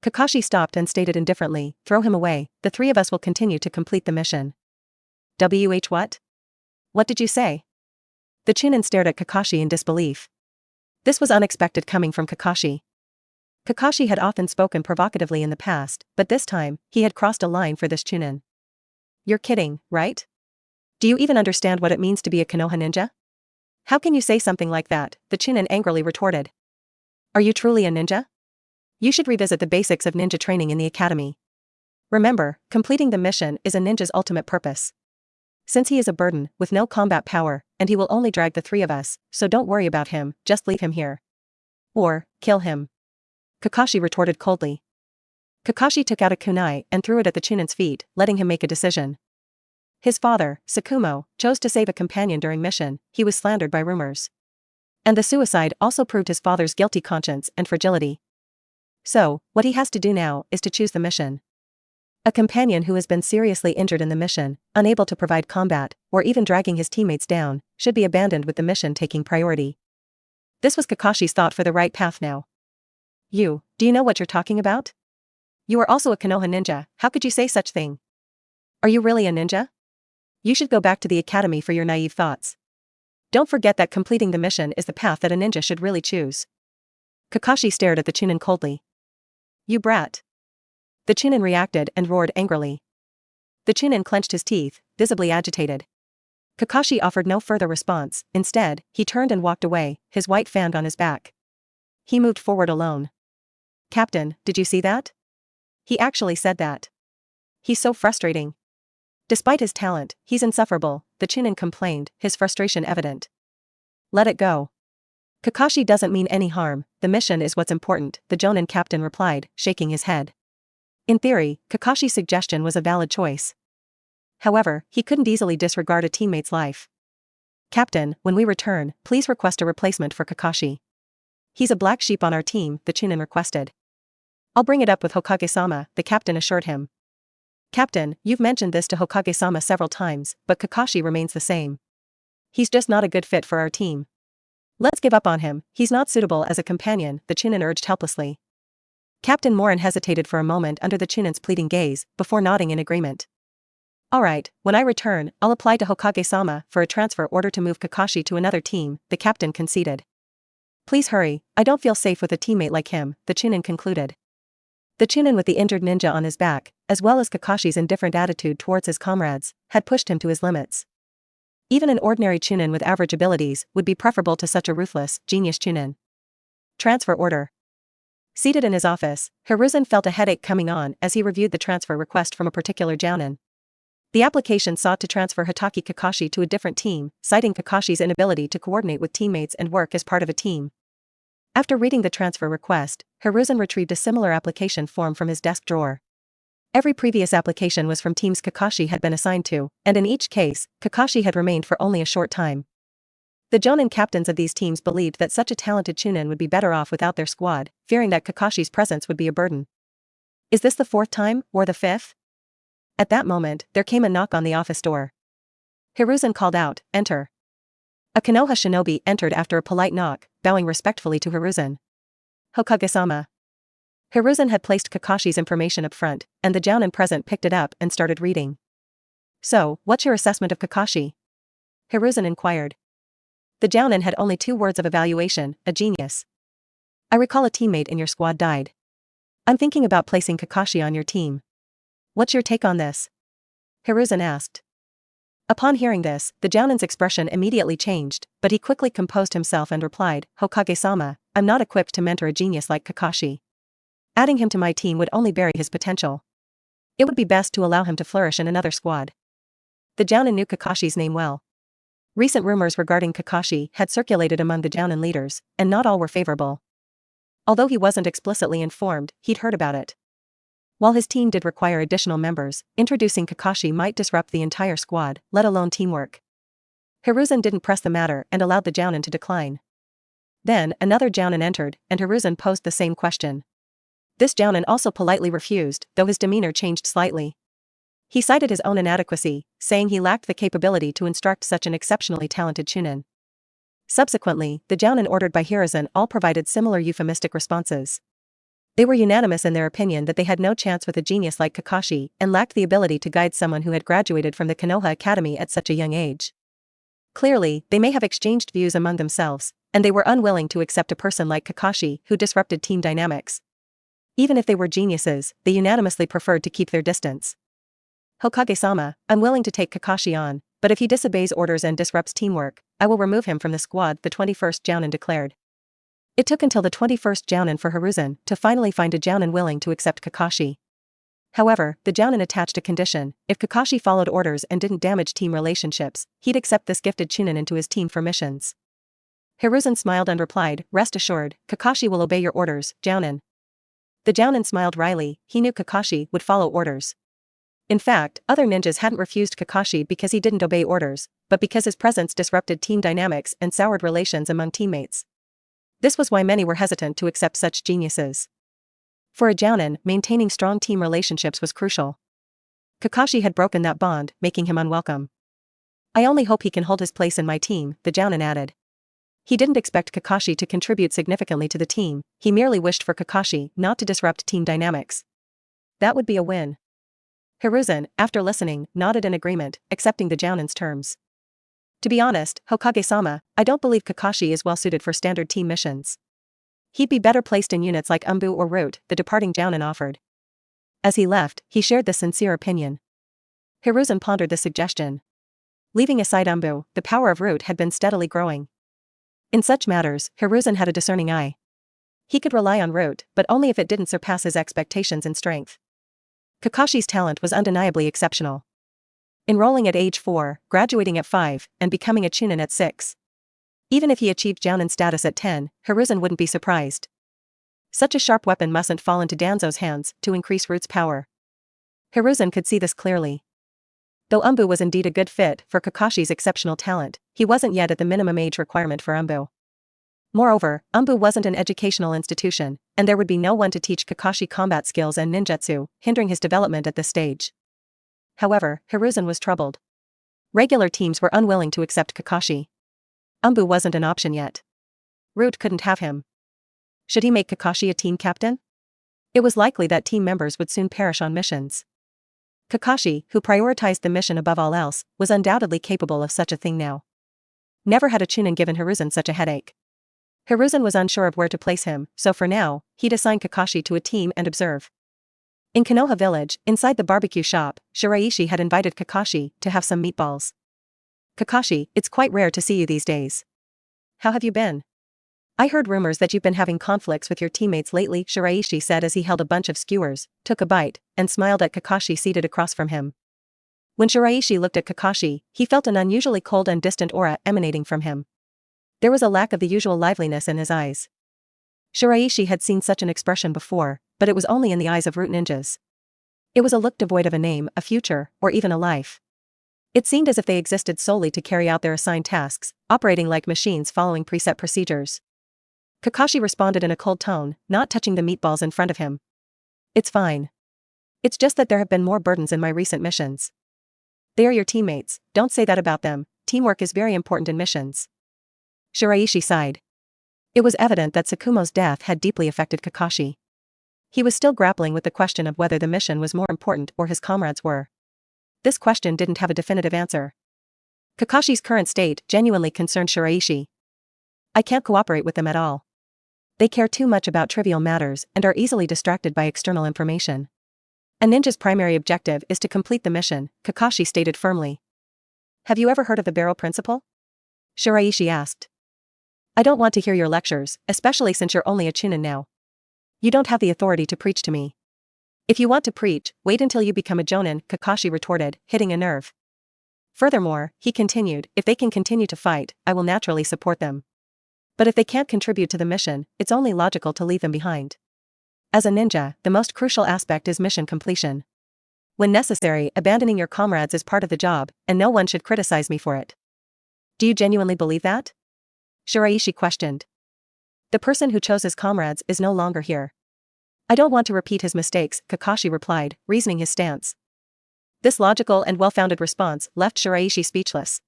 Kakashi stopped and stated indifferently, throw him away, the 3 of us will continue to complete the mission. What? What did you say? The Chunin stared at Kakashi in disbelief. This was unexpected coming from Kakashi. Kakashi had often spoken provocatively in the past, but this time, he had crossed a line for this Chunin. You're kidding, right? Do you even understand what it means to be a Konoha ninja? How can you say something like that? The Chunin angrily retorted. Are you truly a ninja? You should revisit the basics of ninja training in the academy. Remember, completing the mission is a ninja's ultimate purpose. Since he is a burden, with no combat power, and he will only drag the three of us, so don't worry about him, just leave him here. Or, kill him. Kakashi retorted coldly. Kakashi took out a kunai and threw it at the Chunin's feet, letting him make a decision. His father, Tsukumo, chose to save a companion during mission. He was slandered by rumors. And the suicide also proved his father's guilty conscience and fragility. So, what he has to do now is to choose the mission. A companion who has been seriously injured in the mission, unable to provide combat, or even dragging his teammates down, should be abandoned with the mission taking priority. This was Kakashi's thought for the right path now. Do you know what you're talking about? You are also a Konoha ninja, how could you say such thing? Are you really a ninja? You should go back to the academy for your naive thoughts. Don't forget that completing the mission is the path that a ninja should really choose. Kakashi stared at the Chunin coldly. You brat. The Chunin reacted and roared angrily. The Chunin clenched his teeth, visibly agitated. Kakashi offered no further response. Instead, he turned and walked away, his white fan on his back. He moved forward alone. Captain, did you see that? He actually said that. He's so frustrating. Despite his talent, he's insufferable, the Chunin complained, his frustration evident. Let it go. Kakashi doesn't mean any harm, the mission is what's important, the Jonin captain replied, shaking his head. In theory, Kakashi's suggestion was a valid choice. However, he couldn't easily disregard a teammate's life. Captain, when we return, please request a replacement for Kakashi. He's a black sheep on our team, the Chunin requested. I'll bring it up with Hokage-sama, the captain assured him. Captain, you've mentioned this to Hokage-sama several times, but Kakashi remains the same. He's just not a good fit for our team. Let's give up on him, he's not suitable as a companion, the Chunin urged helplessly. Captain Morin hesitated for a moment under the Chunin's pleading gaze, before nodding in agreement. Alright, when I return, I'll apply to Hokage-sama for a transfer order to move Kakashi to another team, the captain conceded. Please hurry, I don't feel safe with a teammate like him, the Chunin concluded. The Chunin with the injured ninja on his back, as well as Kakashi's indifferent attitude towards his comrades, had pushed him to his limits. Even an ordinary Chunin with average abilities would be preferable to such a ruthless, genius Chunin. Transfer order. Seated in his office, Hiruzen felt a headache coming on as he reviewed the transfer request from a particular Jounin. The application sought to transfer Hitaki Kakashi to a different team, citing Kakashi's inability to coordinate with teammates and work as part of a team. After reading the transfer request, Hiruzen retrieved a similar application form from his desk drawer. Every previous application was from teams Kakashi had been assigned to, and in each case, Kakashi had remained for only a short time. The Jounin captains of these teams believed that such a talented Chunin would be better off without their squad, fearing that Kakashi's presence would be a burden. Is this the fourth time, or the fifth? At that moment, there came a knock on the office door. Hiruzen called out, "Enter." A Konoha shinobi entered after a polite knock, bowing respectfully to Hiruzen. Hokage-sama. Hiruzen had placed Kakashi's information up front, and the Jounin present picked it up and started reading. So, what's your assessment of Kakashi? Hiruzen inquired. The Jounin had only 2 words of evaluation, a genius. I recall a teammate in your squad died. I'm thinking about placing Kakashi on your team. What's your take on this? Hiruzen asked. Upon hearing this, the Jounin's expression immediately changed, but he quickly composed himself and replied, Hokage-sama, I'm not equipped to mentor a genius like Kakashi. Adding him to my team would only bury his potential. It would be best to allow him to flourish in another squad. The Jounin knew Kakashi's name well. Recent rumors regarding Kakashi had circulated among the Jounin leaders, and not all were favorable. Although he wasn't explicitly informed, he'd heard about it. While his team did require additional members, introducing Kakashi might disrupt the entire squad, let alone teamwork. Hiruzen didn't press the matter and allowed the Jounin to decline. Then, another Jounin entered, and Hiruzen posed the same question. This Jounin also politely refused, though his demeanor changed slightly. He cited his own inadequacy, saying he lacked the capability to instruct such an exceptionally talented Chunin. Subsequently, the Jounin ordered by Hiruzen all provided similar euphemistic responses. They were unanimous in their opinion that they had no chance with a genius like Kakashi and lacked the ability to guide someone who had graduated from the Konoha Academy at such a young age. Clearly, they may have exchanged views among themselves, and they were unwilling to accept a person like Kakashi who disrupted team dynamics. Even if they were geniuses, they unanimously preferred to keep their distance. Hokage-sama, I'm willing to take Kakashi on, but if he disobeys orders and disrupts teamwork, I will remove him from the squad, the 21st Jounin declared. It took until the 21st Jounin for Hiruzen to finally find a Jounin willing to accept Kakashi. However, the Jounin attached a condition: if Kakashi followed orders and didn't damage team relationships, he'd accept this gifted Chunin into his team for missions. Hiruzen smiled and replied, "Rest assured, Kakashi will obey your orders, Jounin." The Jounin smiled wryly. He knew Kakashi would follow orders. In fact, other ninjas hadn't refused Kakashi because he didn't obey orders, but because his presence disrupted team dynamics and soured relations among teammates. This was why many were hesitant to accept such geniuses. For a Jounin, maintaining strong team relationships was crucial. Kakashi had broken that bond, making him unwelcome. "I only hope he can hold his place in my team," the Jounin added. He didn't expect Kakashi to contribute significantly to the team, he merely wished for Kakashi not to disrupt team dynamics. That would be a win. Hiruzen, after listening, nodded in agreement, accepting the Jounin's terms. "To be honest, Hokage-sama, I don't believe Kakashi is well suited for standard team missions. He'd be better placed in units like Umbu or Root," the departing Jounin offered. As he left, he shared this sincere opinion. Hiruzen pondered the suggestion. Leaving aside Umbu, the power of Root had been steadily growing. In such matters, Hiruzen had a discerning eye. He could rely on Root, but only if it didn't surpass his expectations in strength. Kakashi's talent was undeniably exceptional. Enrolling at age 4, graduating at 5, and becoming a Chunin at 6. Even if he achieved Jounin status at 10, Hiruzen wouldn't be surprised. Such a sharp weapon mustn't fall into Danzo's hands to increase Root's power. Hiruzen could see this clearly. Though Umbu was indeed a good fit for Kakashi's exceptional talent, he wasn't yet at the minimum age requirement for Umbu. Moreover, Umbu wasn't an educational institution, and there would be no one to teach Kakashi combat skills and ninjutsu, hindering his development at this stage. However, Hiruzen was troubled. Regular teams were unwilling to accept Kakashi. Umbu wasn't an option yet. Root couldn't have him. Should he make Kakashi a team captain? It was likely that team members would soon perish on missions. Kakashi, who prioritized the mission above all else, was undoubtedly capable of such a thing now. Never had a Chunin given Hiruzen such a headache. Hiruzen was unsure of where to place him, so for now, he'd assign Kakashi to a team and observe. In Konoha village, inside the barbecue shop, Shiraishi had invited Kakashi to have some meatballs. "Kakashi, it's quite rare to see you these days. How have you been? I heard rumors that you've been having conflicts with your teammates lately," Shiraishi said as he held a bunch of skewers, took a bite, and smiled at Kakashi seated across from him. When Shiraishi looked at Kakashi, he felt an unusually cold and distant aura emanating from him. There was a lack of the usual liveliness in his eyes. Shiraishi had seen such an expression before, but it was only in the eyes of Root ninjas. It was a look devoid of a name, a future, or even a life. It seemed as if they existed solely to carry out their assigned tasks, operating like machines following preset procedures. Kakashi responded in a cold tone, not touching the meatballs in front of him. "It's fine. It's just that there have been more burdens in my recent missions." "They are your teammates, don't say that about them, teamwork is very important in missions." Shiraishi sighed. It was evident that Tsukumo's death had deeply affected Kakashi. He was still grappling with the question of whether the mission was more important or his comrades were. This question didn't have a definitive answer. Kakashi's current state genuinely concerned Shiraishi. "I can't cooperate with them at all. They care too much about trivial matters and are easily distracted by external information. A ninja's primary objective is to complete the mission," Kakashi stated firmly. "Have you ever heard of the barrel principle?" Shiraishi asked. "I don't want to hear your lectures, especially since you're only a Chunin now. You don't have the authority to preach to me. If you want to preach, wait until you become a Jounin," Kakashi retorted, hitting a nerve. Furthermore, he continued, "if they can continue to fight, I will naturally support them. But if they can't contribute to the mission, it's only logical to leave them behind. As a ninja, the most crucial aspect is mission completion. When necessary, abandoning your comrades is part of the job, and no one should criticize me for it." "Do you genuinely believe that?" Shiraishi questioned. "The person who chose his comrades is no longer here. I don't want to repeat his mistakes," Kakashi replied, reasoning his stance. This logical and well-founded response left Shiraishi speechless.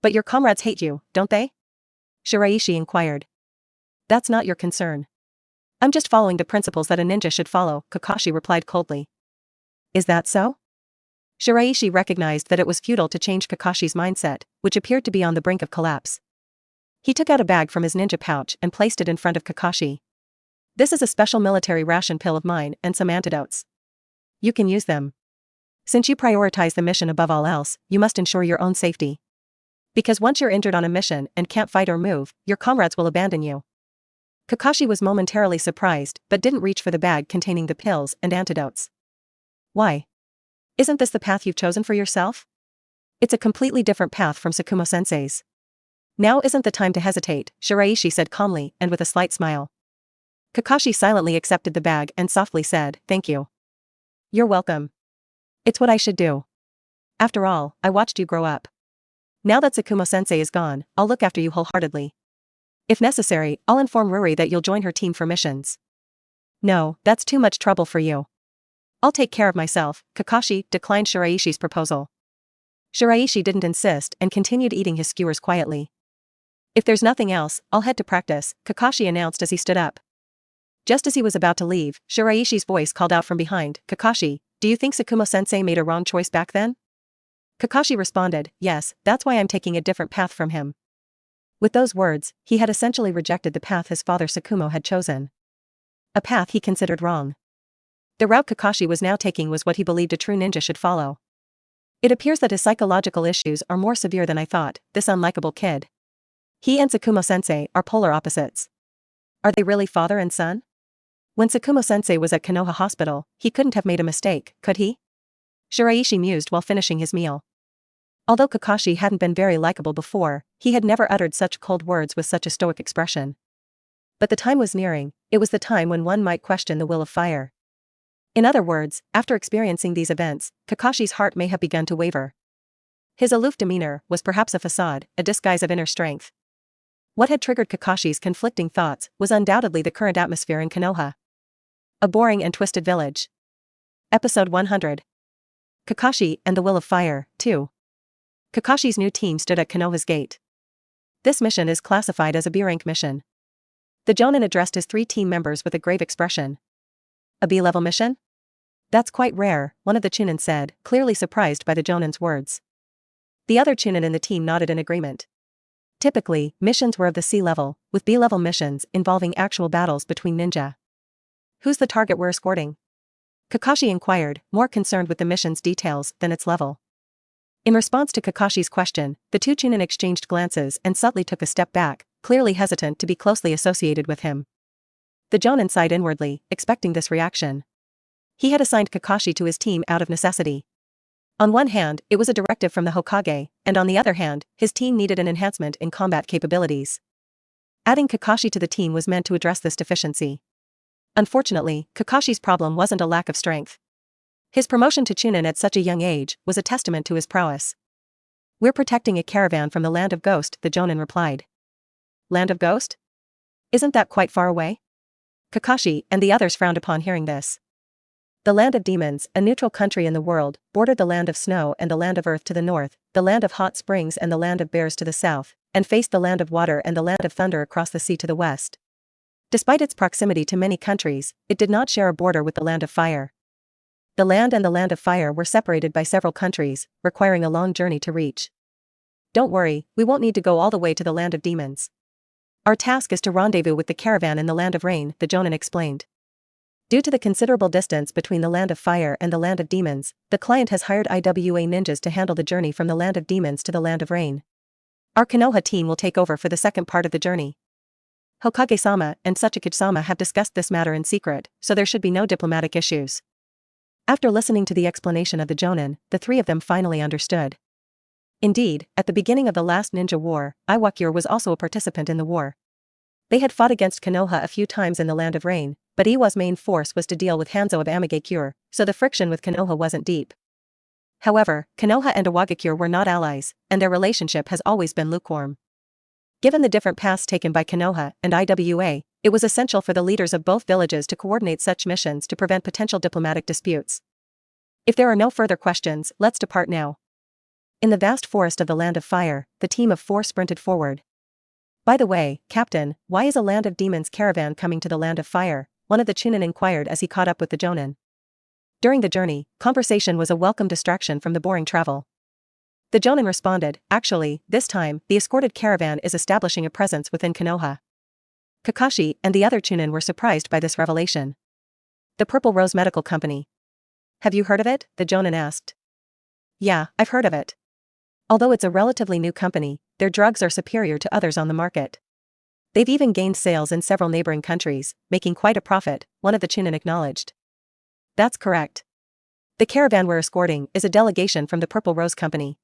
"But your comrades hate you, don't they?" Shiraishi inquired. "That's not your concern. I'm just following the principles that a ninja should follow," Kakashi replied coldly. "Is that so?" Shiraishi recognized that it was futile to change Kakashi's mindset, which appeared to be on the brink of collapse. He took out a bag from his ninja pouch and placed it in front of Kakashi. "This is a special military ration pill of mine and some antidotes. You can use them. Since you prioritize the mission above all else, you must ensure your own safety. Because once you're injured on a mission and can't fight or move, your comrades will abandon you." Kakashi was momentarily surprised but didn't reach for the bag containing the pills and antidotes. Why? Isn't this the path you've chosen for yourself? It's a completely different path from Tsukumo-sensei's. Now isn't the time to hesitate, Shiraishi said calmly and with a slight smile. Kakashi silently accepted the bag and softly said, "Thank you." "You're welcome. It's what I should do. After all, I watched you grow up. Now that Tsukumo-sensei is gone, I'll look after you wholeheartedly. If necessary, I'll inform Ruri that you'll join her team for missions." "No, that's too much trouble for you. I'll take care of myself," Kakashi declined Shiraishi's proposal. Shiraishi didn't insist and continued eating his skewers quietly. "If there's nothing else, I'll head to practice," Kakashi announced as he stood up. Just as he was about to leave, Shiraishi's voice called out from behind, "Kakashi, do you think Tsukumo-sensei made a wrong choice back then?" Kakashi responded, "Yes, that's why I'm taking a different path from him." With those words, he had essentially rejected the path his father Tsukumo had chosen. A path he considered wrong. The route Kakashi was now taking was what he believed a true ninja should follow. "It appears that his psychological issues are more severe than I thought, this unlikable kid. He and Tsukumo-sensei are polar opposites. Are they really father and son?" When Tsukumo-sensei was at Konoha Hospital, he couldn't have made a mistake, could he? Shiraishi mused while finishing his meal. Although Kakashi hadn't been very likable before, he had never uttered such cold words with such a stoic expression. But the time was nearing, it was the time when one might question the will of fire. In other words, after experiencing these events, Kakashi's heart may have begun to waver. His aloof demeanor was perhaps a facade, a disguise of inner strength. What had triggered Kakashi's conflicting thoughts was undoubtedly the current atmosphere in Konoha. A boring and twisted village. Episode 100. Kakashi and the Will of Fire, 2. Kakashi's new team stood at Konoha's gate. "This mission is classified as a B-rank mission." The Jonin addressed his 3 team members with a grave expression. "A B-level mission? That's quite rare," one of the Chunin said, clearly surprised by the Jonin's words. The other Chunin in the team nodded in agreement. Typically, missions were of the C level, with B-level missions involving actual battles between ninja. "Who's the target we're escorting?" Kakashi inquired, more concerned with the mission's details than its level. In response to Kakashi's question, the 2 Chunin exchanged glances and subtly took a step back, clearly hesitant to be closely associated with him. The Jonin sighed inwardly, expecting this reaction. He had assigned Kakashi to his team out of necessity. On one hand, it was a directive from the Hokage, and on the other hand, his team needed an enhancement in combat capabilities. Adding Kakashi to the team was meant to address this deficiency. Unfortunately, Kakashi's problem wasn't a lack of strength. His promotion to Chunin at such a young age was a testament to his prowess. "We're protecting a caravan from the Land of Ghost," the Jonin replied. "Land of Ghost? Isn't that quite far away?" Kakashi and the others frowned upon hearing this. The Land of Demons, a neutral country in the world, bordered the Land of Snow and the Land of Earth to the north, the Land of Hot Springs and the Land of Bears to the south, and faced the Land of Water and the Land of Thunder across the sea to the west. Despite its proximity to many countries, it did not share a border with the Land of Fire. The land and the Land of Fire were separated by several countries, requiring a long journey to reach. "Don't worry, we won't need to go all the way to the Land of Demons. Our task is to rendezvous with the caravan in the Land of Rain," the Jonin explained. Due to the considerable distance between the Land of Fire and the Land of Demons, the client has hired IWA ninjas to handle the journey from the Land of Demons to the Land of Rain. Our Konoha team will take over for the second part of the journey. Hokage-sama and Tsuchikage-sama have discussed this matter in secret, so there should be no diplomatic issues. After listening to the explanation of the Jonin, the 3 of them finally understood. Indeed, at the beginning of the last ninja war, Iwakure was also a participant in the war. They had fought against Konoha a few times in the Land of Rain, but Iwa's main force was to deal with Hanzo of Amigakure, so the friction with Konoha wasn't deep. However, Konoha and Iwagakure were not allies, and their relationship has always been lukewarm. Given the different paths taken by Konoha and IWA, it was essential for the leaders of both villages to coordinate such missions to prevent potential diplomatic disputes. If there are no further questions, let's depart now. In the vast forest of the Land of Fire, the team of 4 sprinted forward. "By the way, Captain, why is a Land of Demons caravan coming to the Land of Fire?" one of the Chunin inquired as he caught up with the Jonin. During the journey, conversation was a welcome distraction from the boring travel. The Jonin responded, "Actually, this time, the escorted caravan is establishing a presence within Konoha." Kakashi and the other Chunin were surprised by this revelation. "The Purple Rose Medical Company. Have you heard of it?" the Jonin asked. "Yeah, I've heard of it. Although it's a relatively new company, their drugs are superior to others on the market. They've even gained sales in several neighboring countries, making quite a profit," one of the Chunin acknowledged. "That's correct. The caravan we're escorting is a delegation from the Purple Rose Company.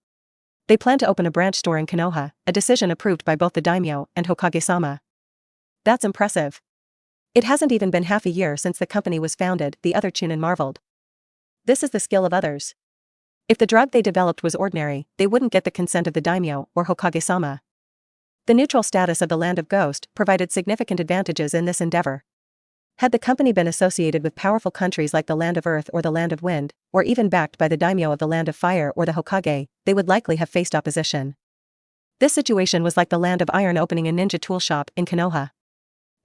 They plan to open a branch store in Konoha, a decision approved by both the daimyo and Hokage-sama. That's impressive. It hasn't even been half a year since the company was founded, the other Chunin marveled. This is the skill of others. If the drug they developed was ordinary, they wouldn't get the consent of the daimyo or Hokage-sama. The neutral status of the Land of Ghost provided significant advantages in this endeavor. Had the company been associated with powerful countries like the Land of Earth or the Land of Wind, or even backed by the daimyo of the Land of Fire or the Hokage, they would likely have faced opposition. This situation was like the Land of Iron opening a ninja tool shop in Konoha.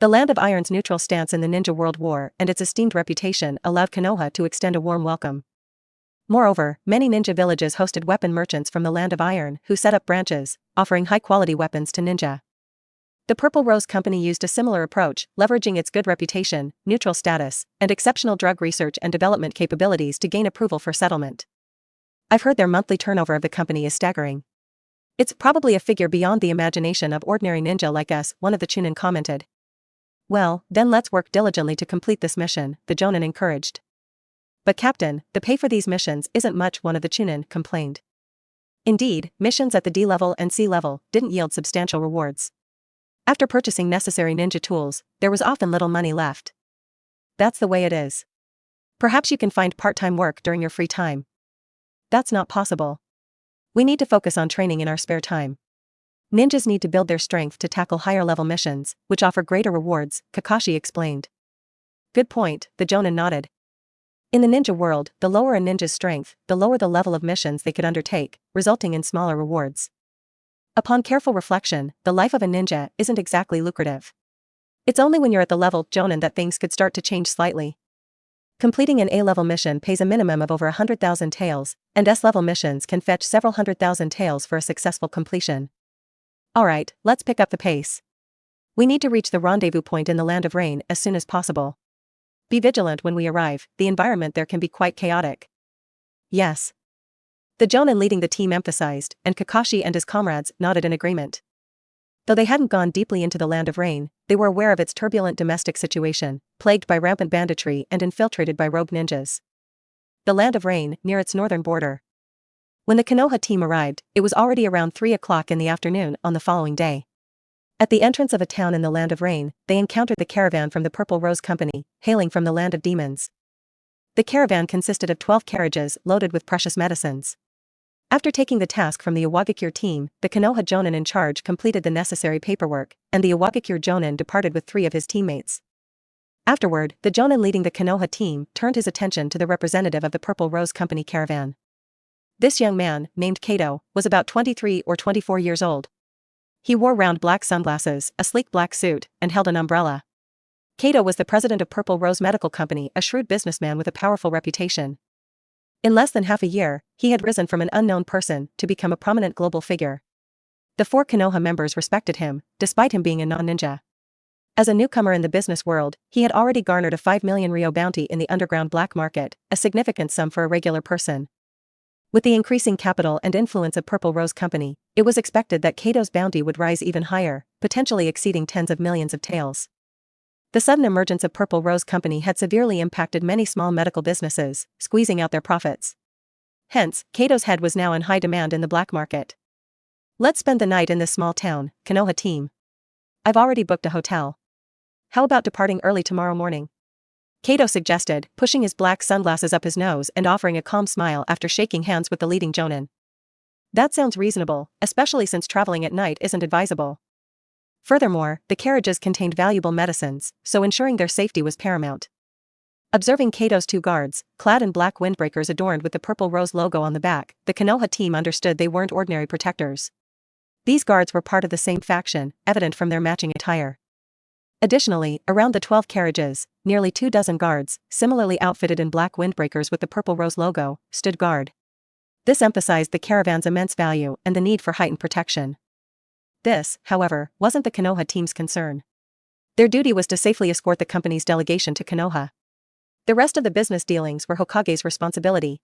The Land of Iron's neutral stance in the Ninja World War and its esteemed reputation allowed Konoha to extend a warm welcome. Moreover, many ninja villages hosted weapon merchants from the Land of Iron who set up branches, offering high-quality weapons to ninja. The Purple Rose Company used a similar approach, leveraging its good reputation, neutral status, and exceptional drug research and development capabilities to gain approval for settlement. I've heard their monthly turnover of the company is staggering. It's probably a figure beyond the imagination of ordinary ninja like us, one of the Chunin commented. Well, then let's work diligently to complete this mission, the Jonin encouraged. But Captain, the pay for these missions isn't much, one of the Chunin complained. Indeed, missions at the D level and C level didn't yield substantial rewards. After purchasing necessary ninja tools, there was often little money left. That's the way it is. Perhaps you can find part-time work during your free time. That's not possible. We need to focus on training in our spare time. Ninjas need to build their strength to tackle higher-level missions, which offer greater rewards, Kakashi explained. Good point, the Jonin nodded. In the ninja world, the lower a ninja's strength, the lower the level of missions they could undertake, resulting in smaller rewards. Upon careful reflection, the life of a ninja isn't exactly lucrative. It's only when you're at the level Jonin that things could start to change slightly. Completing an A-level mission pays a minimum of over 100,000 taels, and S-level missions can fetch several 100,000 taels for a successful completion. Alright, let's pick up the pace. We need to reach the rendezvous point in the Land of Rain as soon as possible. Be vigilant when we arrive, the environment there can be quite chaotic. Yes. The Jonin leading the team emphasized, and Kakashi and his comrades nodded in agreement. Though they hadn't gone deeply into the Land of Rain, they were aware of its turbulent domestic situation, plagued by rampant banditry and infiltrated by rogue ninjas. The Land of Rain, near its northern border. When the Konoha team arrived, it was already around 3 o'clock in the afternoon on the following day. At the entrance of a town in the Land of Rain, they encountered the caravan from the Purple Rose Company, hailing from the Land of Demons. The caravan consisted of 12 carriages loaded with precious medicines. After taking the task from the Iwagakure team, the Konoha Jonin in charge completed the necessary paperwork, and the Iwagakure Jonin departed with 3 of his teammates. Afterward, the Jonin leading the Konoha team turned his attention to the representative of the Purple Rose Company caravan. This young man, named Kato, was about 23 or 24 years old. He wore round black sunglasses, a sleek black suit, and held an umbrella. Kato was the president of Purple Rose Medical Company, a shrewd businessman with a powerful reputation. In less than half a year, he had risen from an unknown person to become a prominent global figure. The 4 Konoha members respected him, despite him being a non-ninja. As a newcomer in the business world, he had already garnered a 5 million ryo bounty in the underground black market, a significant sum for a regular person. With the increasing capital and influence of Purple Rose Company, it was expected that Kato's bounty would rise even higher, potentially exceeding tens of millions of taels. The sudden emergence of Purple Rose Company had severely impacted many small medical businesses, squeezing out their profits. Hence, Kato's head was now in high demand in the black market. Let's spend the night in this small town, Konoha team. I've already booked a hotel. How about departing early tomorrow morning? Kato suggested, pushing his black sunglasses up his nose and offering a calm smile after shaking hands with the leading Jonin. That sounds reasonable, especially since traveling at night isn't advisable. Furthermore, the carriages contained valuable medicines, so ensuring their safety was paramount. Observing Kato's 2 guards, clad in black windbreakers adorned with the Purple Rose logo on the back, the Konoha team understood they weren't ordinary protectors. These guards were part of the same faction, evident from their matching attire. Additionally, around the 12 carriages, nearly 24 guards, similarly outfitted in black windbreakers with the Purple Rose logo, stood guard. This emphasized the caravan's immense value and the need for heightened protection. This, however, wasn't the Konoha team's concern. Their duty was to safely escort the company's delegation to Konoha. The rest of the business dealings were Hokage's responsibility.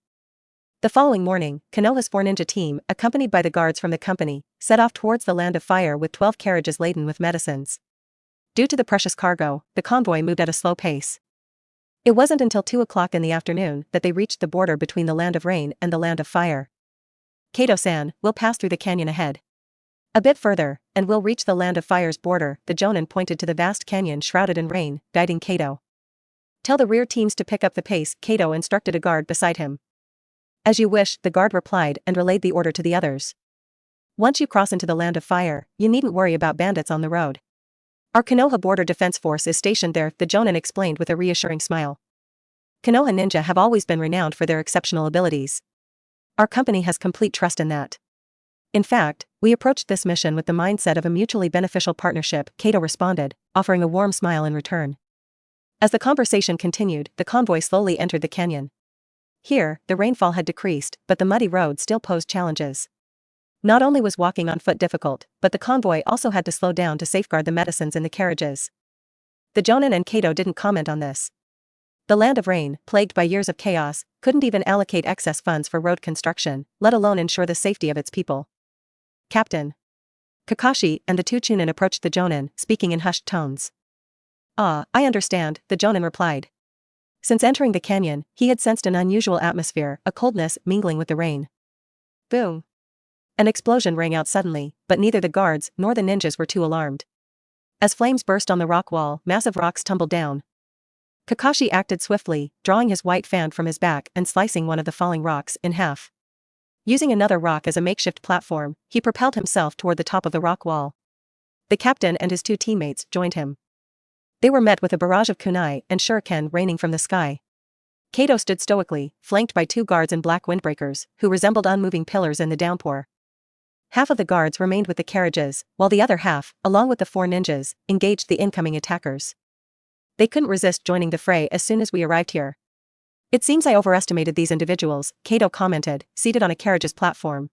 The following morning, Konoha's 4 ninja team, accompanied by the guards from the company, set off towards the Land of Fire with 12 carriages laden with medicines. Due to the precious cargo, the convoy moved at a slow pace. It wasn't until 2 o'clock in the afternoon that they reached the border between the land of rain and the land of fire. Kato-san, we'll pass through the canyon ahead. A bit further, and we'll reach the land of fire's border. The Jonin pointed to the vast canyon shrouded in rain, guiding Kato. Tell the rear teams to pick up the pace, Kato instructed a guard beside him. As you wish, the guard replied and relayed the order to the others. Once you cross into the land of fire, you needn't worry about bandits on the road. Our Konoha Border Defense Force is stationed there, the Jonin explained with a reassuring smile. Konoha ninja have always been renowned for their exceptional abilities. Our company has complete trust in that. In fact, we approached this mission with the mindset of a mutually beneficial partnership, Kato responded, offering a warm smile in return. As the conversation continued, the convoy slowly entered the canyon. Here, the rainfall had decreased, but the muddy road still posed challenges. Not only was walking on foot difficult, but the convoy also had to slow down to safeguard the medicines in the carriages. The Jonin and Kato didn't comment on this. The land of rain, plagued by years of chaos, couldn't even allocate excess funds for road construction, let alone ensure the safety of its people. Captain Kakashi and the two Chunin approached the Jonin, speaking in hushed tones. Ah, I understand, the Jonin replied. Since entering the canyon, he had sensed an unusual atmosphere, a coldness mingling with the rain. Boom! An explosion rang out suddenly, but neither the guards nor the ninjas were too alarmed. As flames burst on the rock wall, massive rocks tumbled down. Kakashi acted swiftly, drawing his white fan from his back and slicing one of the falling rocks in half. Using another rock as a makeshift platform, he propelled himself toward the top of the rock wall. The captain and his two teammates joined him. They were met with a barrage of kunai and shuriken raining from the sky. Kato stood stoically, flanked by two guards in black windbreakers, who resembled unmoving pillars in the downpour. Half of the guards remained with the carriages, while the other half, along with the four ninjas, engaged the incoming attackers. They couldn't resist joining the fray as soon as we arrived here. It seems I overestimated these individuals, Kato commented, seated on a carriage's platform.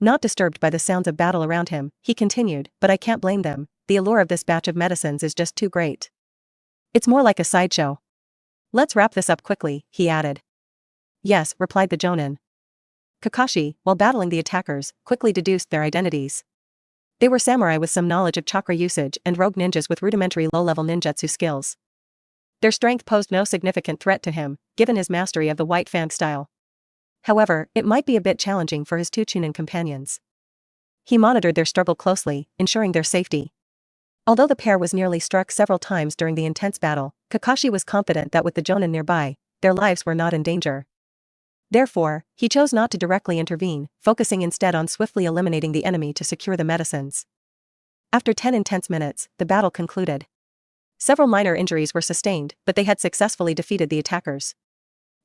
Not disturbed by the sounds of battle around him, he continued, but I can't blame them, the allure of this batch of medicines is just too great. It's more like a sideshow. Let's wrap this up quickly, he added. Yes, replied the Jonin. Kakashi, while battling the attackers, quickly deduced their identities. They were samurai with some knowledge of chakra usage and rogue ninjas with rudimentary low-level ninjutsu skills. Their strength posed no significant threat to him, given his mastery of the white fang style. However, it might be a bit challenging for his two Chunin companions. He monitored their struggle closely, ensuring their safety. Although the pair was nearly struck several times during the intense battle, Kakashi was confident that with the Jonin nearby, their lives were not in danger. Therefore, he chose not to directly intervene, focusing instead on swiftly eliminating the enemy to secure the medicines. After 10 intense minutes, the battle concluded. Several minor injuries were sustained, but they had successfully defeated the attackers.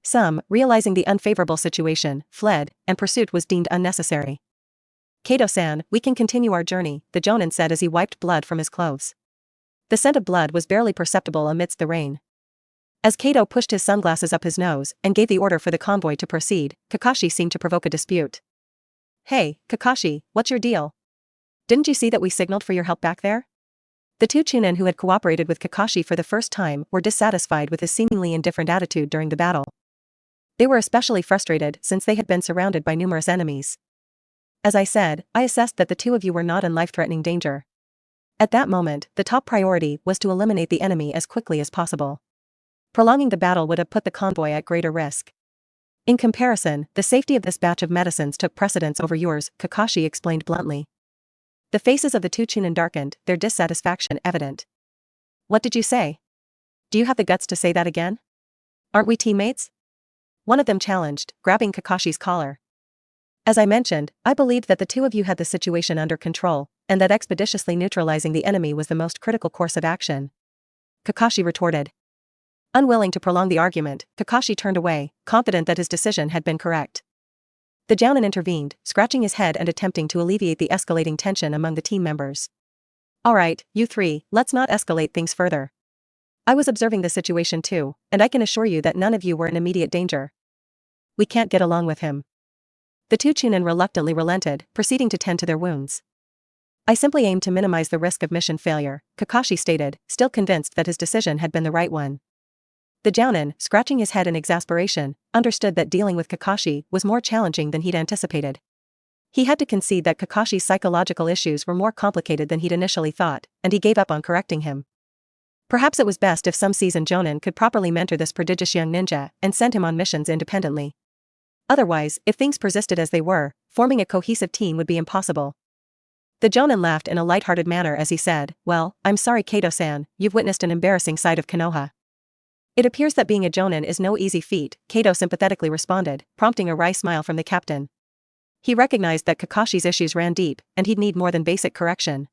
Some, realizing the unfavorable situation, fled, and pursuit was deemed unnecessary. Kato-san, we can continue our journey, the Jonin said as he wiped blood from his clothes. The scent of blood was barely perceptible amidst the rain. As Kato pushed his sunglasses up his nose and gave the order for the convoy to proceed, Kakashi seemed to provoke a dispute. Hey, Kakashi, what's your deal? Didn't you see that we signaled for your help back there? The two Chunin who had cooperated with Kakashi for the first time were dissatisfied with his seemingly indifferent attitude during the battle. They were especially frustrated since they had been surrounded by numerous enemies. As I said, I assessed that the two of you were not in life-threatening danger. At that moment, the top priority was to eliminate the enemy as quickly as possible. Prolonging the battle would have put the convoy at greater risk. In comparison, the safety of this batch of medicines took precedence over yours, Kakashi explained bluntly. The faces of the two Chunin darkened, their dissatisfaction evident. What did you say? Do you have the guts to say that again? Aren't we teammates? One of them challenged, grabbing Kakashi's collar. As I mentioned, I believed that the two of you had the situation under control, and that expeditiously neutralizing the enemy was the most critical course of action. Kakashi retorted. Unwilling to prolong the argument, Kakashi turned away, confident that his decision had been correct. The Jounin intervened, scratching his head and attempting to alleviate the escalating tension among the team members. Alright, you three, let's not escalate things further. I was observing the situation too, and I can assure you that none of you were in immediate danger. We can't get along with him. The two Chunin reluctantly relented, proceeding to tend to their wounds. I simply aimed to minimize the risk of mission failure, Kakashi stated, still convinced that his decision had been the right one. The Jounin, scratching his head in exasperation, understood that dealing with Kakashi was more challenging than he'd anticipated. He had to concede that Kakashi's psychological issues were more complicated than he'd initially thought, and he gave up on correcting him. Perhaps it was best if some seasoned jonin could properly mentor this prodigious young ninja and send him on missions independently. Otherwise, if things persisted as they were, forming a cohesive team would be impossible. The jonin laughed in a light-hearted manner as he said, "Well, I'm sorry Kato-san, you've witnessed an embarrassing side of Konoha." "It appears that being a jonin is no easy feat," Kato sympathetically responded, prompting a wry smile from the captain. He recognized that Kakashi's issues ran deep, and he'd need more than basic correction.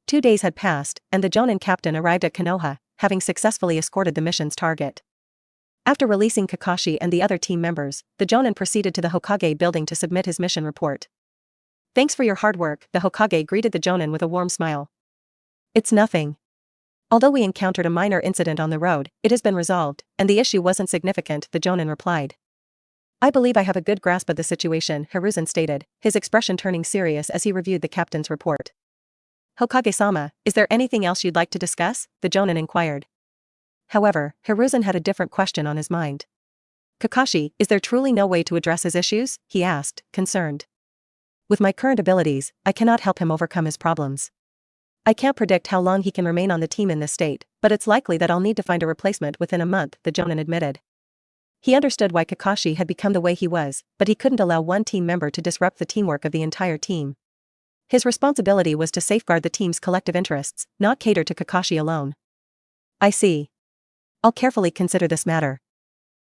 2 days had passed, and the jonin captain arrived at Konoha, having successfully escorted the mission's target. After releasing Kakashi and the other team members, the jonin proceeded to the Hokage building to submit his mission report. "Thanks for your hard work," the Hokage greeted the jonin with a warm smile. "It's nothing. Although we encountered a minor incident on the road, it has been resolved, and the issue wasn't significant," the jonin replied. "I believe I have a good grasp of the situation," Hiruzen stated, his expression turning serious as he reviewed the captain's report. "Hokage-sama, is there anything else you'd like to discuss?" the jonin inquired. However, Hiruzen had a different question on his mind. "Kakashi, is there truly no way to address his issues?" he asked, concerned. "With my current abilities, I cannot help him overcome his problems. I can't predict how long he can remain on the team in this state, but it's likely that I'll need to find a replacement within a month," the jonin admitted. He understood why Kakashi had become the way he was, but he couldn't allow one team member to disrupt the teamwork of the entire team. His responsibility was to safeguard the team's collective interests, not cater to Kakashi alone. "I see. I'll carefully consider this matter.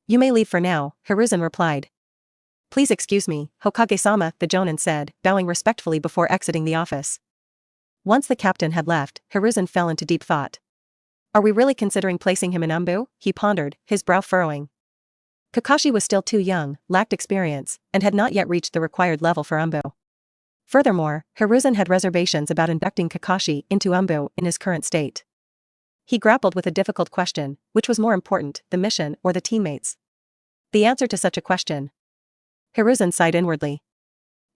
You may leave for now," Hiruzen replied. "Please excuse me, Hokage-sama," the jonin said, bowing respectfully before exiting the office. Once the captain had left, Hiruzen fell into deep thought. "Are we really considering placing him in Umbu?" he pondered, his brow furrowing. Kakashi was still too young, lacked experience, and had not yet reached the required level for Umbu. Furthermore, Hiruzen had reservations about inducting Kakashi into Umbu in his current state. He grappled with a difficult question: which was more important, the mission or the teammates? The answer to such a question? Hiruzen sighed inwardly.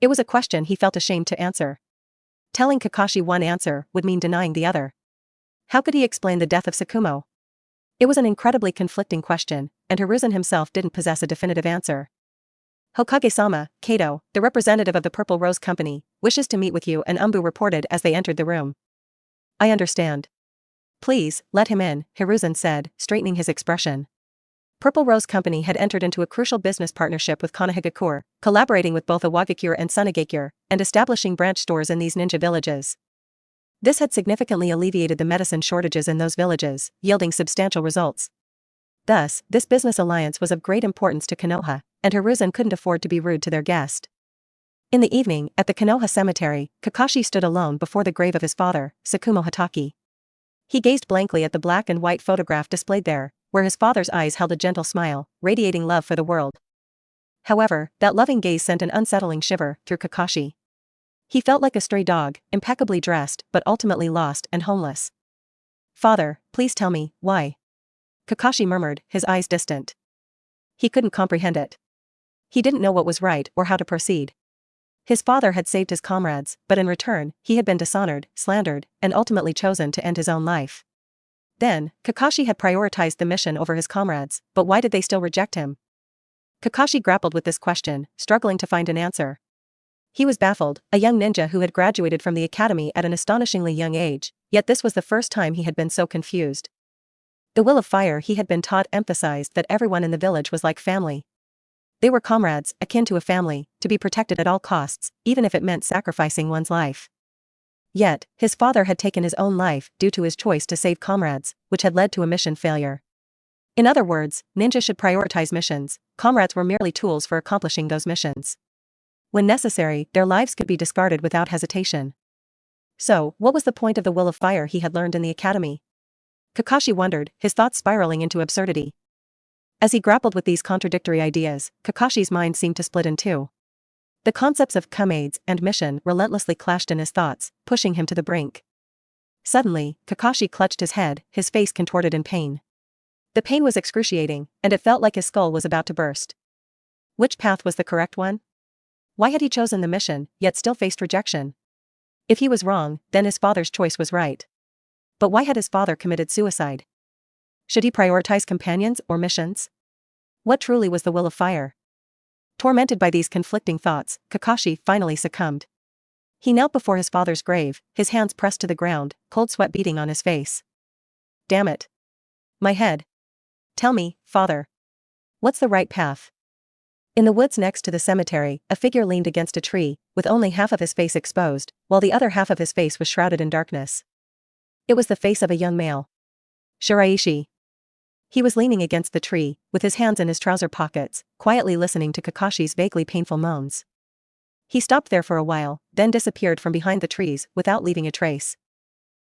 It was a question he felt ashamed to answer. Telling Kakashi one answer would mean denying the other. How could he explain the death of Tsukumo? It was an incredibly conflicting question, and Hiruzen himself didn't possess a definitive answer. "Hokage-sama, Kato, the representative of the Purple Rose Company, wishes to meet with you," and Umbu reported as they entered the room. "I understand. Please, let him in," Hiruzen said, straightening his expression. Purple Rose Company had entered into a crucial business partnership with Konoha, collaborating with both Iwagakure and Tsunagakure, and establishing branch stores in these ninja villages. This had significantly alleviated the medicine shortages in those villages, yielding substantial results. Thus, this business alliance was of great importance to Konoha, and Hiruzen couldn't afford to be rude to their guest. In the evening, at the Konoha cemetery, Kakashi stood alone before the grave of his father, Tsukumo Hatake. He gazed blankly at the black and white photograph displayed there, where his father's eyes held a gentle smile, radiating love for the world. However, that loving gaze sent an unsettling shiver through Kakashi. He felt like a stray dog, impeccably dressed, but ultimately lost and homeless. "Father, please tell me, why?" Kakashi murmured, his eyes distant. He couldn't comprehend it. He didn't know what was right or how to proceed. His father had saved his comrades, but in return, he had been dishonored, slandered, and ultimately chosen to end his own life. Then, Kakashi had prioritized the mission over his comrades, but why did they still reject him? Kakashi grappled with this question, struggling to find an answer. He was baffled, a young ninja who had graduated from the academy at an astonishingly young age, yet this was the first time he had been so confused. The will of fire he had been taught emphasized that everyone in the village was like family. They were comrades, akin to a family, to be protected at all costs, even if it meant sacrificing one's life. Yet, his father had taken his own life due to his choice to save comrades, which had led to a mission failure. In other words, ninja should prioritize missions, comrades were merely tools for accomplishing those missions. When necessary, their lives could be discarded without hesitation. So, what was the point of the will of fire he had learned in the academy? Kakashi wondered, his thoughts spiraling into absurdity. As he grappled with these contradictory ideas, Kakashi's mind seemed to split in two. The concepts of comrades and mission relentlessly clashed in his thoughts, pushing him to the brink. Suddenly, Kakashi clutched his head, his face contorted in pain. The pain was excruciating, and it felt like his skull was about to burst. Which path was the correct one? Why had he chosen the mission, yet still faced rejection? If he was wrong, then his father's choice was right. But why had his father committed suicide? Should he prioritize companions or missions? What truly was the will of fire? Tormented by these conflicting thoughts, Kakashi finally succumbed. He knelt before his father's grave, his hands pressed to the ground, cold sweat beading on his face. Damn it. My head. Tell me, father. What's the right path? In the woods next to the cemetery, a figure leaned against a tree, with only half of his face exposed, while the other half of his face was shrouded in darkness. It was the face of a young male. Shiraishi. He was leaning against the tree, with his hands in his trouser pockets, quietly listening to Kakashi's vaguely painful moans. He stopped there for a while, then disappeared from behind the trees without leaving a trace.